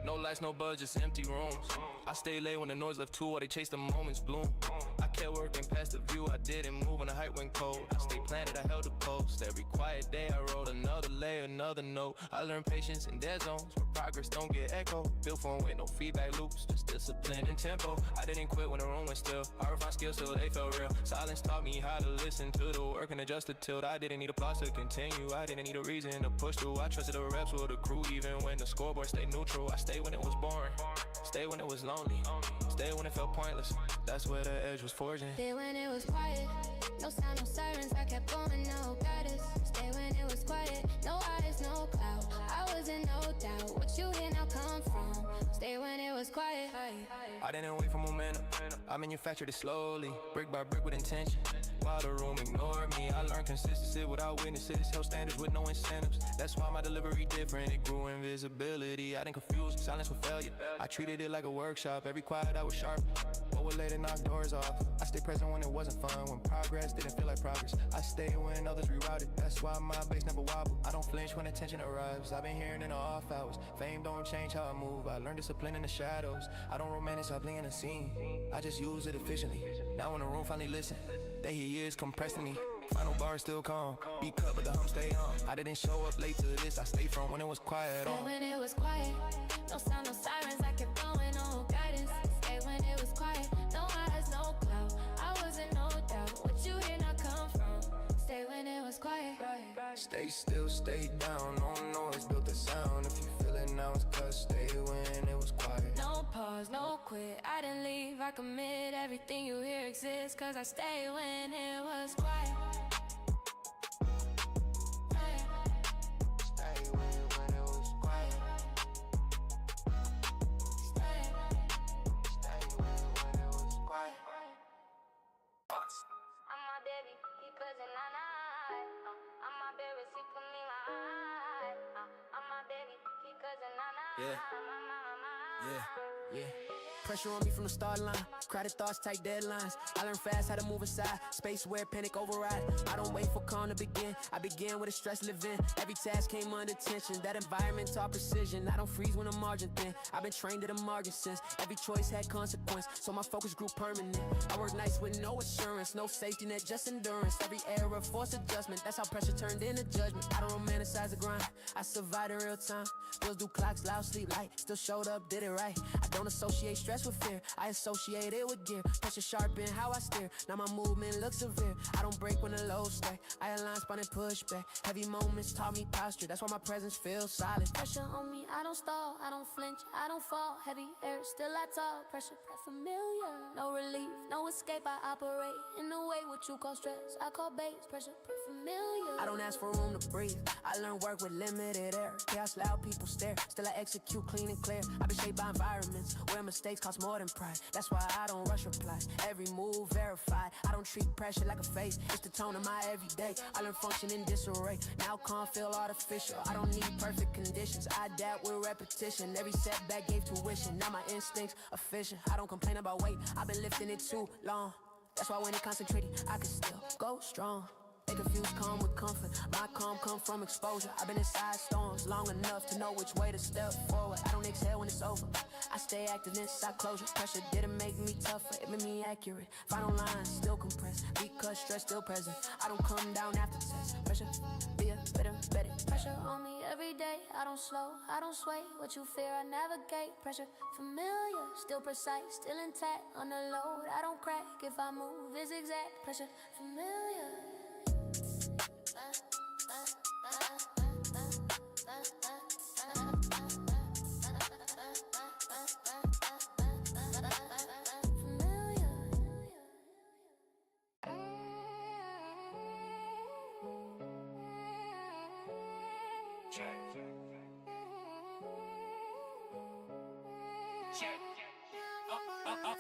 No lights, no budgets, empty rooms. I stay late when the noise left too, while they chase the moments bloom. I kept working past the view, I didn't move when the hype went cold. I stayed planted, I held the post. Every quiet day I wrote another layer, another note. I learned patience in dead zones where progress don't get echoed. Built for with no feedback loops, just discipline and tempo. I didn't quit when the room went still. I refined skills till they felt real. Silence taught me how to listen to the work and adjust the tilt. I didn't need applause to continue, I didn't need a reason to push through. I trusted the reps with the crew even when the scoreboard stayed neutral. I stayed when it was boring, stayed when it was lonely, stayed when it felt pointless. That's where the edge was forging. Stay when it was quiet, no sound, no sirens, I kept going, no guidance. Stay when it was quiet, no eyes, no cloud. I was in no doubt, what you hear now come from. Stay when it was quiet. I didn't wait for momentum, I manufactured it slowly, brick by brick with intention. While the room ignored me, I learned consistency without witnesses, held standards with no incentives. That's why my delivery different, it grew in visibility. I didn't confuse silence with failure, I treated it like a workshop. Every quiet I was sharp, what would later knock doors off. I stayed present when it wasn't fun, when progress didn't feel like progress. I stayed when others rerouted, that's why my base never wobble. I don't flinch when attention arrives, I've been hearing in the off hours. Fame don't change how I move, I learned discipline in the shadows. I don't romanticize being a scene, I just use it efficiently. Now when the room finally listen, they hear years compressed in me. Final bar still calm, beat cut but the hum stay on. I didn't show up late to this, I stayed from when it was quiet on. Stay when it was quiet, no sound, no sirens, I kept going on guidance. Stay when it was quiet, no eyes, no cloud, I was in no doubt. What you hear not come from, stay when it was quiet. Stay still, stay down, no noise, built the sound. If you feel it now it's cause stay when it was quiet. No pause, no quit, I didn't leave, I commit. Everything you hear exists cause I stay when it was quiet. Yeah. Pressure on me from the start line, crowded thoughts, tight deadlines. I learn fast how to move aside, space where panic override. I don't wait for calm to begin, I begin with a stress living. Every task came under tension, that environment taught precision. I don't freeze when the margin thin, I've been trained to the margin since. Every choice had consequence, so my focus grew permanent. I work nights with no assurance, no safety net, just endurance. Every error forced adjustment, that's how pressure turned into judgment. I don't romanticize the grind, I survived in real time. Bills do clocks, loud sleep light, still showed up, did it right. I don't associate stress with fear, I associate it with gear. Pressure sharpen how I steer, now my movement looks severe. I don't break when the lows stay, I align, spun and push back. Heavy moments taught me posture, that's why my presence feels solid. Pressure on me, I don't stall, I don't flinch, I don't fall. Heavy air, still I talk, pressure familiar. No relief, no escape, I operate in the way what you call stress, I call base. Pressure familiar. I don't ask for room to breathe, I learn work with limited air. Chaos loud, people stare, still I execute clean and clear. I've been shaped by environments where mistakes cost more than pride. That's why I don't rush replies, every move verified. I don't treat pressure like a face, it's the tone of my everyday. I learn function in disarray, now calm feel artificial. I don't need perfect conditions, I adapt with repetition. Every setback gave tuition, now my instincts efficient. I don't complain about weight, I've been lifting it too long. That's why when it concentrated, I can still go strong. They confuse calm with comfort, my calm come from exposure. I've been inside storms long enough to know which way to step forward. I don't exhale when it's over, I stay active inside closure. Pressure didn't make me tougher, it made me accurate. Final lines still compressed, because stress still present. I don't come down after test, pressure be a better. Pressure on me every day, I don't slow, I don't sway. What you fear, I navigate. Pressure familiar, still precise, still intact. On the load, I don't crack, if I move, it's exact. Pressure familiar.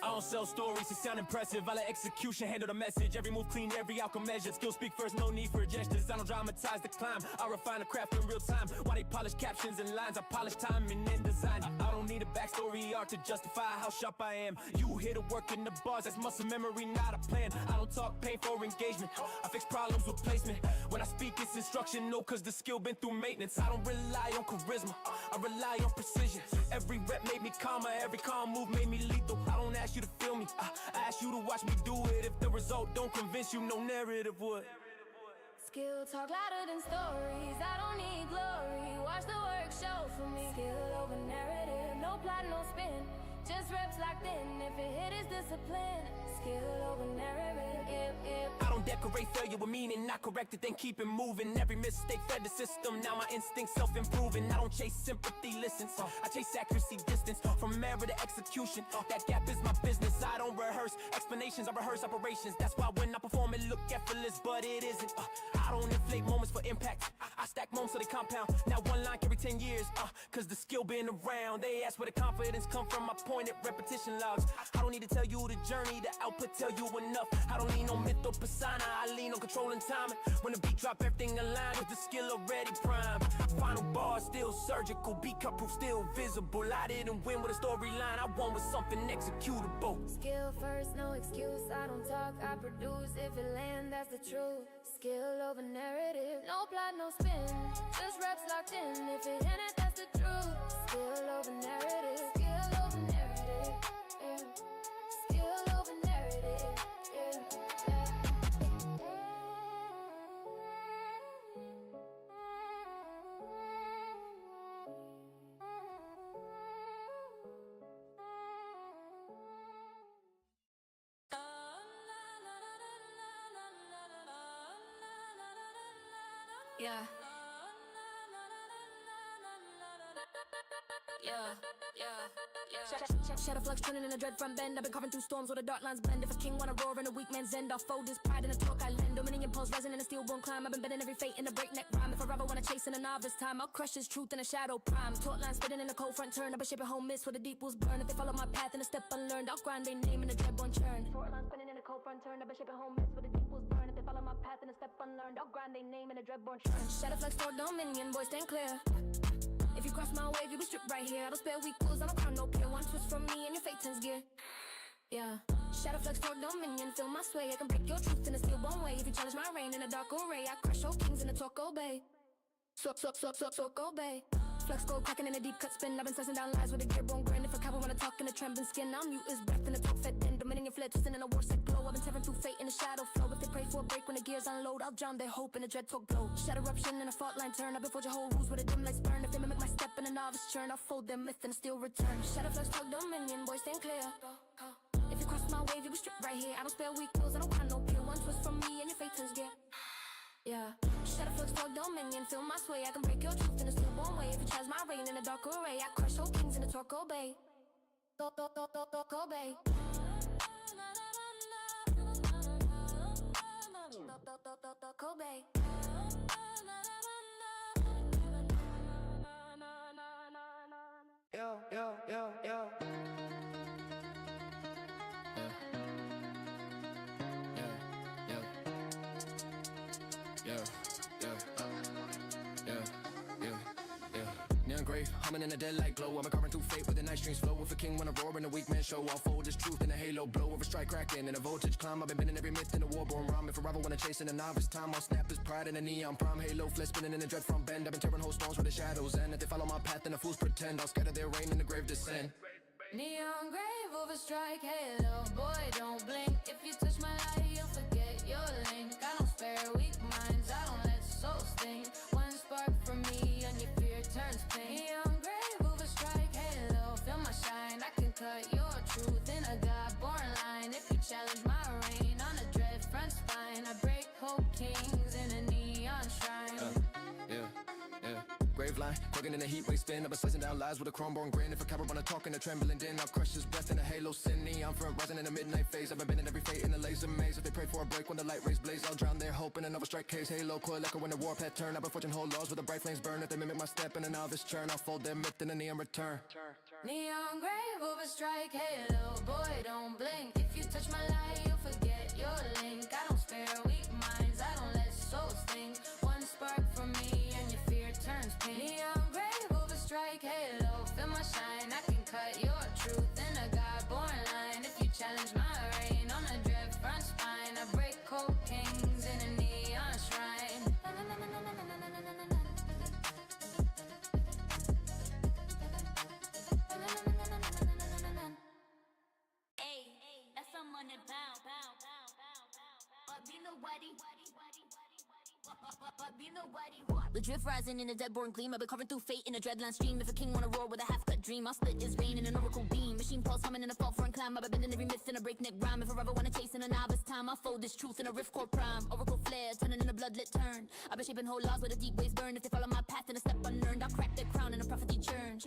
I don't sell stories to sound impressive, I let execution handle the message. Every move clean, every outcome measured. Skills speak first, no need for gestures. I don't dramatize the climb, I refine the craft in real time. While they polish captions and lines, I polish timing and design. I don't need a backstory art to justify how sharp I am. You hear the work in the bars, that's muscle memory, not a plan. I don't talk pain for engagement, I fix problems with placement. When I speak, it's instruction, no, cause the skill been through maintenance. I don't rely on charisma, I rely on precision. Every rep made me calmer, every calm move made me lethal. I don't ask you to feel me, I ask you to watch me do it. If the result don't convince you, no narrative would. Skill talk louder than stories, I don't need glory. Watch the work show for me. Skill over narrative, no plot, no spin. Just reps locked in. If it hit, it's discipline. Skill over narrative. I don't decorate failure with meaning, not correct it, then keep it moving. Every mistake fed the system, now my instincts self-improving. I don't chase sympathy, listens. I chase accuracy, distance. From error to execution, that gap is my business. I don't rehearse explanations, I rehearse operations. That's why when I perform it look effortless, but it isn't. I don't inflate moments for impact, I stack moments so they compound. Now one line every 10 years, cause the skill been around. They ask where the confidence come from, I point at repetition logs. I don't need to tell you the journey, the output tell you enough. I don't need no myth or persona, I lean on controlling timing. When the beat drop, everything aligned with the skill already primed. Final bar still surgical, beat cut proof still visible. I didn't win with a storyline, I won with something executable. Skill first, no excuse. I don't talk, I produce. If it land, that's the truth. Skill over narrative, no plot, no spin. Just reps locked in. If it hit it, that's the truth. Skill over narrative. Skill over narrative. Yeah. Skill over narrative. Yeah. Yeah. Shadow flux turning in a dread front bend. I've been carving through storms where the dark lines blend. If a king wanna roar in a weak man's end, I'll fold his pride in a torque I lend. Dominion pulse rising in a steel-born climb. I've been bending every fate in a breakneck rhyme. If I ever wanna chase in a novice time, I'll crush his truth in a shadow prime. Taut line spitting in a cold front turn. I've been shaping home mist where the deep wolves burn. If they follow my path in a step unlearned, I'll grind their name in a dreadborn churn. Taut line spinning in a cold front turn. I've been shaping home mist where the deep wolves burn. If they follow my path in a step unlearned, I'll grind their name in a dreadborn churn. Shadow flux toward dominion, voice stand clear. If you cross my wave, you be stripped right here. I don't spare weak wolves, I don't crown no peer. One twist from me and your fate turns gear. Yeah. Shadow flux toward dominion, feel my sway. I can break your truth in a steel-born way. If you challenge my reign in a dark array, I crush whole kings in a torque obey. Torque obey. Flux gold cracking in a deep cut spin. I've been slicing down lies with a gearbone grin. If a cowboy wanna talk in a trembling skin, I'll mute his breath in a talk fed in. Dominion fled, twisting in a war set glow. I've been tearing through fate in the shadow flow. If they pray for a break when the gears unload, I'll drown their hope in a dread talk blow. Shadow eruption in a fault line turn. I've been forging whole rules where the dim lights burn. If they mimic my step in a novice churn, I'll fold their myth and still return. Shadow flux talk dominion, boy stand clear. If you cross my wave, you be stripped right here. I don't spare weak wolves, I don't crown no peer. One twist from me and your fate turns gear. Yeah. Shadow flux toward dominion, feel my sway. I can break your truth in a stillborn way. If you challenge my reign in a dark array, I crush whole kings in a torque obey. Torque obey. Torque obey. Yo. Neon grave, humming in a dead-light glow. I'm carving through fate with the night streams flow. If a king wanna roar in a weak man show, I'll fold his truth in a halo blow. Over strike cracking in a voltage climb. I've been bending every myth in a war-born rhyme. If a rival wanna chase in a novice time, I'll snap his pride in a neon prime. Halo flesh spinning in a dread front bend. I've been tearing whole stones where the shadows end. If they follow my path, then the fools pretend I'll scatter their reign in the grave descend. Neon grave over strike halo. Boy, don't blink. If you touch my light, you'll forget your link. I don't spare weak minds, I don't let souls sting. One spark from me and your fear turns pain. Neon grave over strike halo. Feel my shine, I can cut your truth in a God-born line. If you challenge my reign on a dread front spine, I break hope kings in a neon shrine. Grave line, cooking in a heat wave spin. I've been slicing down lies with a chrome-born grin. If a coward wanna talk in a trembling din, I'll crush his breath in a halo sin. Neon front rising in a midnight phase. I've been bending every fate in a laser maze. If they pray for a break when the light rays blaze, I'll drown their hope in another strike case. Halo coil echo when the warpath turn. I've been forging whole laws with the bright flames burn. If they mimic my step in a novice churn, I'll fold their myth in a neon return. Neon grave over strike halo. Boy, don't blink. If you touch my light, you'll forget your link. I don't spare weak minds, I don't let souls sting. One spark from me and your fear turns pain. Neon grave over strike halo. Feel my shine, I can cut your truth in a God-born line. If you challenge my reign on a dread front spine, I break cold kings in a neon shrine. That's some money bound. But be nobody. The drift rising in a dead-born gleam. I've been carving through fate in a dreadland stream. If a king wanna roar with a half-cut dream, I'll split his vein in an oracle beam. Machine pulse a breakneck rhyme. If I ever wanna chase in a novice time, I'll fold this truth in a riff core prime. Oracle flare, turning in a bloodlit turn. I've been shaping whole laws where the deep waves burn. If they follow my path in a step unearned, I'll crack their crown in a prophecy churn.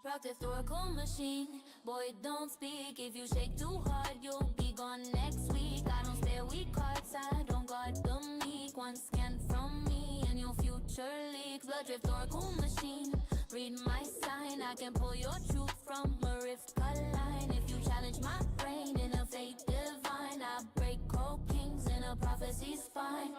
Practice oracle machine. Boy, don't speak. If you shake too hard, you'll be gone next week. I don't spare weak cards, I don't guard the meek. One scan from me and your future leaks. Blood drift oracle machine. Read my sign, I can pull your truth from a rift cut line. If you challenge my brain in a fate divine, I break cold kings in a prophecy's spine.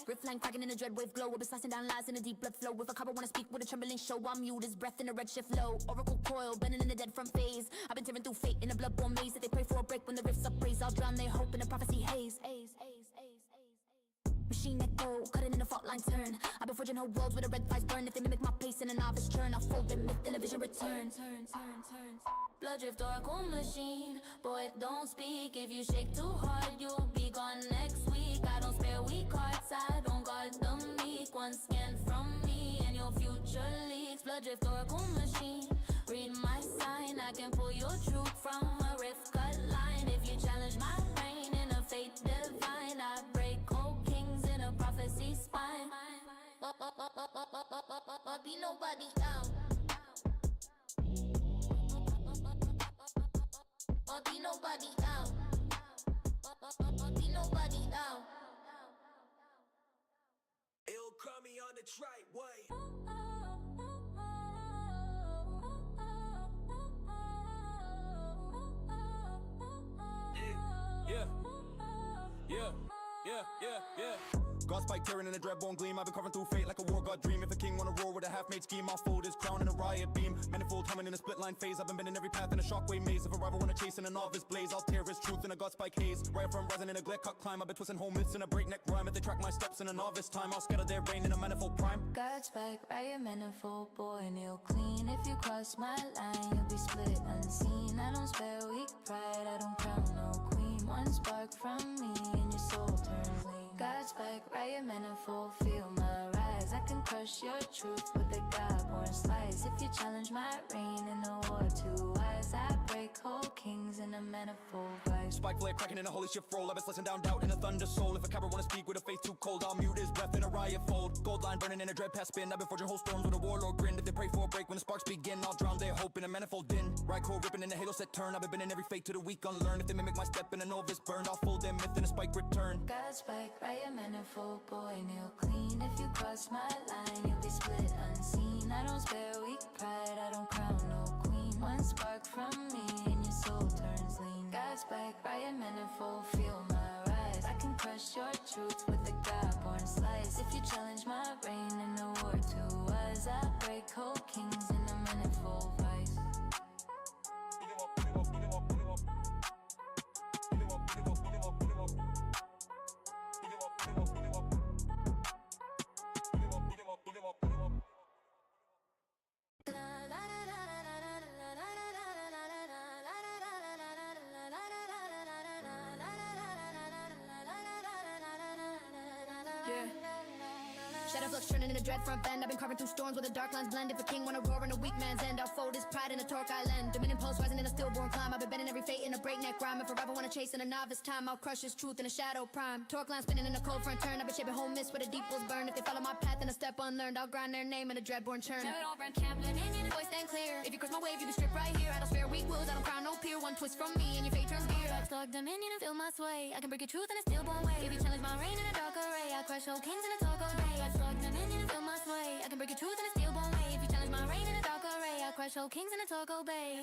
Riff line cracking in a dread wave glow. We'll be slicing down lies in a deep blood flow. If a copper wanna speak with a trembling show, I'll mute his breath in a redshift low. Oracle coil, bending in the dead from phase. I've been tearing through fate in a bloodborne maze. If they pray for a break when the rifts upraise, I'll drown their hope in a prophecy haze. Machine echo, cutting in a fault line turn. I've been forging whole worlds where the red fires burn. If they mimic my pace in a novice churn, I'll fold them myth till a vision returns. Blood drift oracle machine. Boy, don't speak. If you shake too hard, you'll be gone next week. I don't spare weak cards, I don't guard the meek. One scan from me and your future leaks. Blood drift oracle machine. Read my sign, I can pull your truth from a rift cut line. If you challenge my reign in a fate divine, I break whole kings in a prophecy spine. Be nobody down. Be nobody down. Be nobody down. It'll call me on the trite way. Yeah. God spike tearing in a dreadborn gleam. I've been carving through fate like a war god dream. If a king wanna roar with a half-made scheme, I'll fold his crown in a riot beam. Manifold humming in a split line phase. I've been bending every path in a shockwave maze. If a rival wanna chase in a novice blaze, I'll tear his truth in a God spike haze. Right from rising in a glare cut climb. I've been twisting whole myths in a breakneck rhyme. If they track my steps in a novice time, I'll scatter their reign in a manifold prime. God spike, riot manifold, boy, kneel clean. If you cross my line, you'll be split unseen. I don't spare weak pride, I don't crown no queen. One spark from me and your soul turns lean. God spike, riot manifold, feel my rise. I can crush your truth with a God-born slice. If you challenge my reign in a war too wise, I break whole kings in a manifold vice. Spike flare cracking in a holy shift roll. I've been slicing down doubt in a thunder soul. If a coward wanna speak with a faith too cold, I'll mute his breath in a riot fold. Gold line burning in a dread past spin. I've been forging whole storms with a warlord grin. If they pray for a break when the sparks begin, I'll drown their hope in a manifold din. Right core ripping in a halo set turn. I've been bending every fate to the weak unlearned. If they mimic my step in a novice burn, I'll fold their myth in a spike return. God spike, riot manifold, boy, kneel clean. If you cross my line, you'll be split unseen. I don't spare weak pride, I don't crown no queen. One spark from me and your soul turns lean. God spike, riot manifold, feel my rise. I can crush your truth with a God-born slice. If you challenge my reign in a war too wise, I break whole kings in a manifold vice. Shadow flux turning in a dread front bend. I've been carving through storms where the dark lines blend. If a king wanna roar in a weak man's end, I'll fold his pride in a torque island. Dominion pulse rising in a stillborn climb. I've been bending every fate in a breakneck rhyme. If a rival wanna chase in a novice time, I'll crush his truth in a shadow prime. Torque line spinning in a cold front turn. I've been shaping whole mist where the deep was burned. If they follow my path in a step unlearned, I'll grind their name in a dreadborn churn. Shadow brand camp, Dominion, voice stand clear. If you cross my wave, you can strip right here. I don't spare weak wolves, I don't crown no peer. One twist from me and your fate turns gear. Dog Dominion and feel my sway. I can break your truth in a stillborn way. If you challenge my reign in a dark array, I crush whole kings in a talk array. Dog Dominion and feel my sway. I can break your truth in a stillborn way. If you challenge my reign in a dark array, I crush whole kings in a talk obey.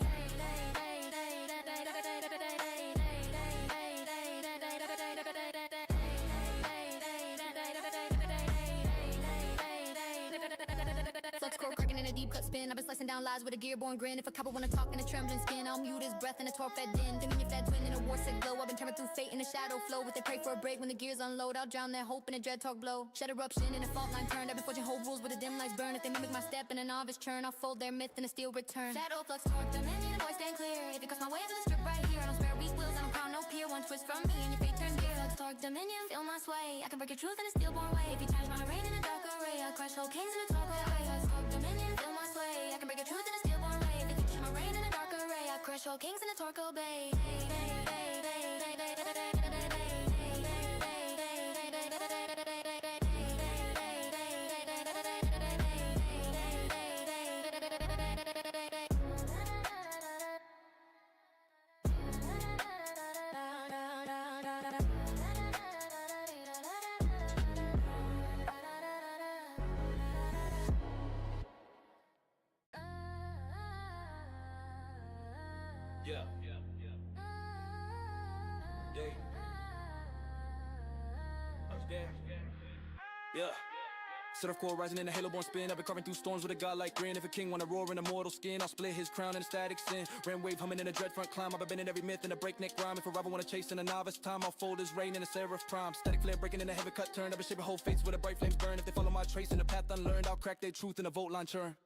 Flux core cracking in a deep cut spin. I've been slicing down lies with a gear-born grin. If a couple wanna talk in a trembling skin, I'll mute his breath in a torque fed din. Dominion fed twin in a war sick glow. I've been tearing through fate in a shadow flow. If they pray for a break when the gears unload, I'll drown their hope in a dread talk blow. Shed eruption in a fault line turned. I've been forging whole rules where the dim lights burn. If they mimic my step in a novice churn, I'll fold their myth in a steel return. Shadow flux torque Dominion, voice stand clear. If you cross my way to the strip right here, I don't spare weak wills, I don't crown no peer. One twist from me and your fate turns gear. Flux torque Dominion, feel my sway. I can break your truth in a stillborn way. If you challenge my reign in a dark array, I'll crush whole kings in a talk away. Flux torque Dominion, feel my sway. I can break your truth in a stillborn way. If you challenge my reign in a dark array, I'll crush show kings in the Torco Bay. Yeah. Yeah. Set of core rising in a halo-born spin. I've been carving through storms with a godlike grin. If a king wanna roar in a mortal skin, I'll split his crown in a static sin. Ram wave humming in a dread front climb. I've been in every myth in a breakneck rhyme. If a rival wanna chase in a novice time, I'll fold his reign in a seraph prime. Static flare breaking in a heavy cut turn. I've been shaping whole fates with a bright flame burn. If they follow my trace in a path unlearned, I'll crack their truth in a volt line churn.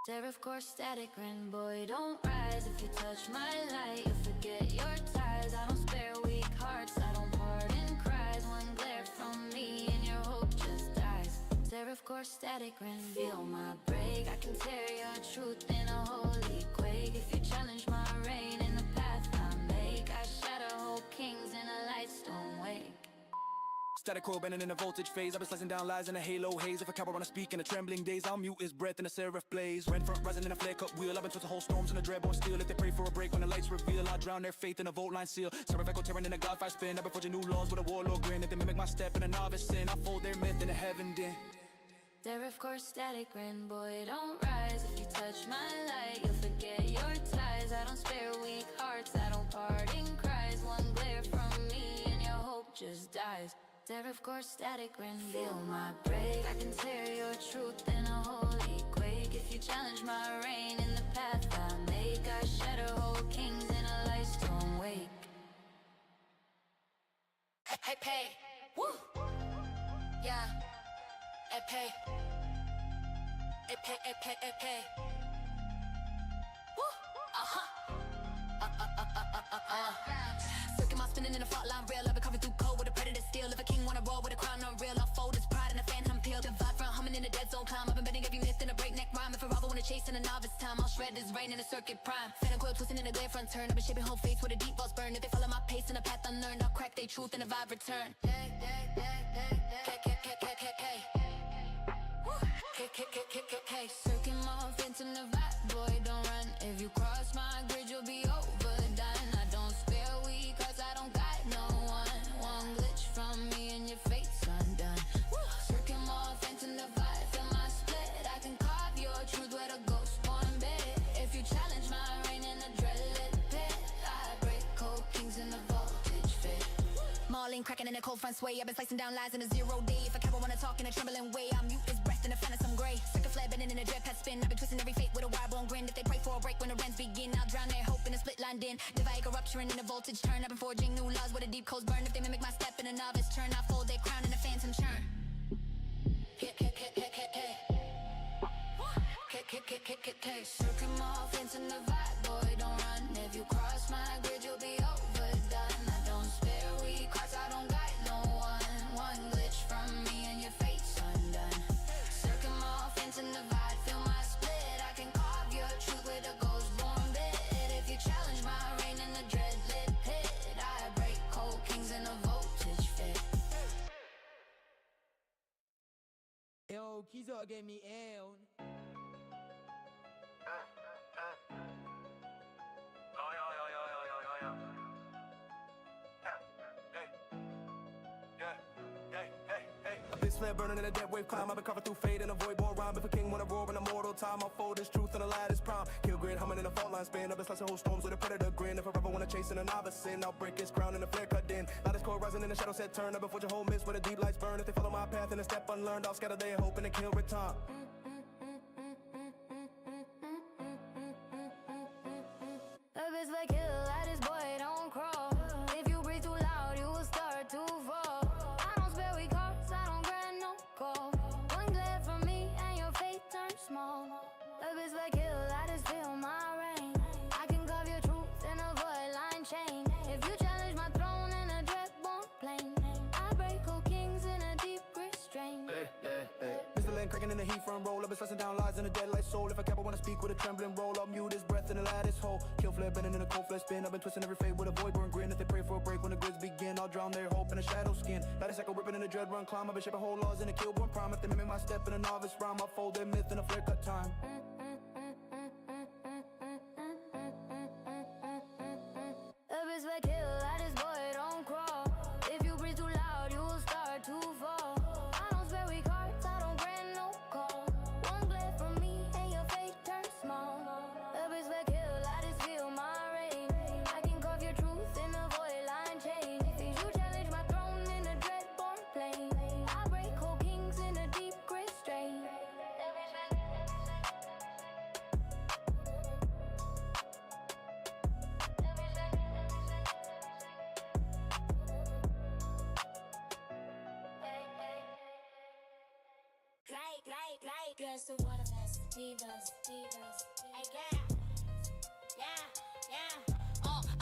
Seraph core static grin, boy, don't rise. If you touch my light, you'll forget your ties. I don't spare weak hearts, I don't pardon cries. One glare from me and your hope just dies. Seraph core static grin, feel my break. I can tear your truth in a holy quake. If you challenge my reign in the path I make, I shatter whole kings in a light stone wake. Static core bending in a voltage phase. I've been slicing down lies in a halo haze. If a cowboy wanna speak in a trembling days, I'll mute his breath in a seraph blaze. Red front rising in a flare cut wheel. I've been twisting whole storms in a dreadborn steel. If they pray for a break when the lights reveal, I'll drown their faith in a volt line seal. Seraph echo tearing in a godfire spin. I've been forging new laws with a warlord grin. If they mimic my step in a novice sin, I'll fold their myth in a heaven den. Seraph core static grin, boy, don't rise. If you touch my light, you'll forget your ties. I don't spare weak hearts, I don't pardon cries. One glare from me and your hope just dies. Seraph core static grin, feel my break. I can tear your truth in a holy quake. If you challenge my reign in the path I make, I shatter whole kings in a light stone wake. Hey, pay, woo, yeah, hey, pay, hey, pay, hey, pay, hey, pay, woo, Circuit my spinning in a fault line real. I've been coming through cold with a predator steel. If a king wanna roll with a crown unreal, I'll fold his pride in a phantom peel. Divide from humming in a dead zone climb. I've been bending every myth in a breakneck rhyme. If a rival wanna chase in a novice time, I'll shred his reign in a circuit prime. Phantom coil twisting in a glare front turn. I've been shaping whole face with a deep false burn. If they follow my pace in a path unlearned, I'll crack their truth in a vibe return. Circuit morph into the vibe, boy, don't run. If you cross my grid, you'll be overdone. I don't spare weak cause I don't got no one. One glitch from me and your fate's undone. Circuit morph into the vibe, feel my split. I can carve your truth where the ghost born bed. If you challenge my reign in a dreadlit pit, I break cold kings in the voltage fit. Mauling, cracking in a cold front sway. I've been slicing down lies in a 0 day. If a cowboy wanna talk in a trembling way, I'll mute his breath in a phantom gray. Circuit flare bending in a dread path spin. I've been twisting every fate with a wide-blown grin. If they pray for a break when the rents begin, I'll drown their hope in a split line din. Divide a rupturing in a voltage turn. I've been forging new laws with a deep coast burn. If they mimic my step in a novice turn, I'll fold their crown in a phantom churn. Circuit morph into the vibe, boy, don't run. If you cross my grid, you'll be overdone. I don't spare weak hearts, I don't got no one. One glitch from me and your fate's undone. Circuit morph into the vibe, feel my split. I can carve your truth with a ghost born bit. If you challenge my reign in the dreadlit pit, I break cold kings in a voltage fit. Yo, Kizo gave me L. This flare burning in a dead wave climb. I've been carving through fate and avoid more rhyme. If a king wanna roar in a mortal time, I'll fold his truth in a lattice prime. Kill grid humming in a fault line spin. I've been slicing whole storms with a predator grin. If a rival wanna chase in a novice sin, I'll break his crown in a flare cut din. Lattice core rising in a shadow set turn. I've been forging whole mist with a deep lights burn. If they follow my path in a step unlearned, I'll scatter their hope and a kill return. Up is like hill, lattice boy, don't crawl. If you breathe too loud, you will start to fall. I don't spare weak hearts, I don't grant no call. One glare from me and your fate turns small. Up is like hill, lattice feel my reign. I can carve your truth in a void line chain. If you challenge my throne in a dreadborn plane, I break whole kings in a deep restraint. Mr. Land cracking in the heat front roll. I've been slicing down lies in a dead light soul. If a cowboy wanna speak with a trembling roll, I'll mute his breath in a lattice hole. Kill flare, bending in a cold flesh spin. I've been twisting every fade with a void burn grin. If they pray for a break when the grids begin, I'll drown their hope in a shadow skin. Light a cycle ripping in a dread run climb. I've been shaping whole laws in a killborn prime. If they mimic my step in a novice rhyme, I'll fold their myth in a flare cut time. If it's back here, let this boy don't crawl. If you breathe too loud, you will start to fall. I don't spare weak hearts, I don't grant no call. One glare from me and your fate turns small. If it's back here, let us feel my reign. I can carve your truth in a void line chain. You challenge my throne in a dreadborn plane. I break whole kings in a deep grit strain. Girls to water us, divas.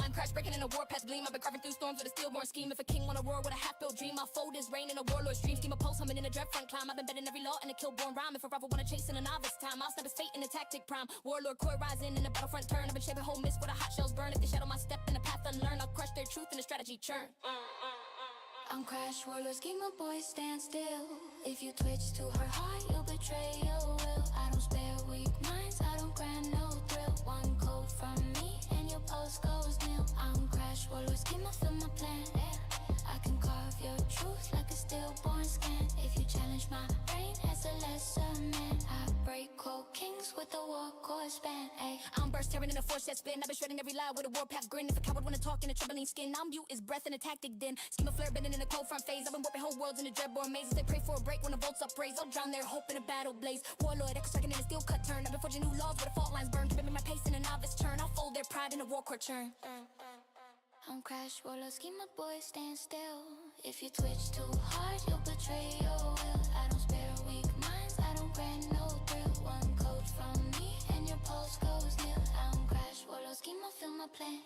I'm crash breaking in a warpath gleam. I've been carving through storms with a stillborn scheme. If a king wanna roar with a half-built dream, I'll fold his reign in a warlord's dream. Scheme a pulse humming in a dread front climb. I've been betting every law in a killborn rhyme. If a rival wanna chase in a novice time, I'll snap his fate in a tactic prime. Warlord core rising in a battlefront turn. I've been shaping whole mist with a hot shells burn. If they shadow my step in a path unlearned, I'll crush their truth in a strategy churn. I'm crash warlord schemer, boy, stand still. If you twitch too hard, you'll betray your will. I don't spare weak minds, I don't grant no thrill. One code from me and your pulse goes nil. I'm crash warlord schemer, feel my plan. I can carve your truth like a stillborn scan. If you challenge my reign as a lesser man, I break cold kings with a war core span. Ay. I'm burst tearing in a force that spin. I've been shredding every lie with a warpath grin. If a coward wanna talk in a troubling skin, I'm mute is breath in a tactic den. Scheme a flare bending in a cold front phase. I've been warping whole worlds in a dreadborn maze. If they pray for a break when the volts upraise, I'll drown their hope in a battle blaze. Warlord echo striking in a steel cut turn. I've been forging new laws where the fault lines burn. Keeping my pace in a novice turn. I'll fold their pride in a war court churn. I'm crash warlord schemer, boy, stand still. If you twitch too hard, you'll betray your will. I don't spare weak minds, I don't grant no thrill. One code from me and your pulse goes nil. I'm crash warlord schemer, feel my plan.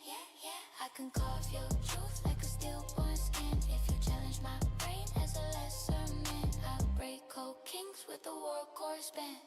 I can carve your truth like a stillborn skin. If you challenge my brain as a lesser man, I break cold kings with a war core span.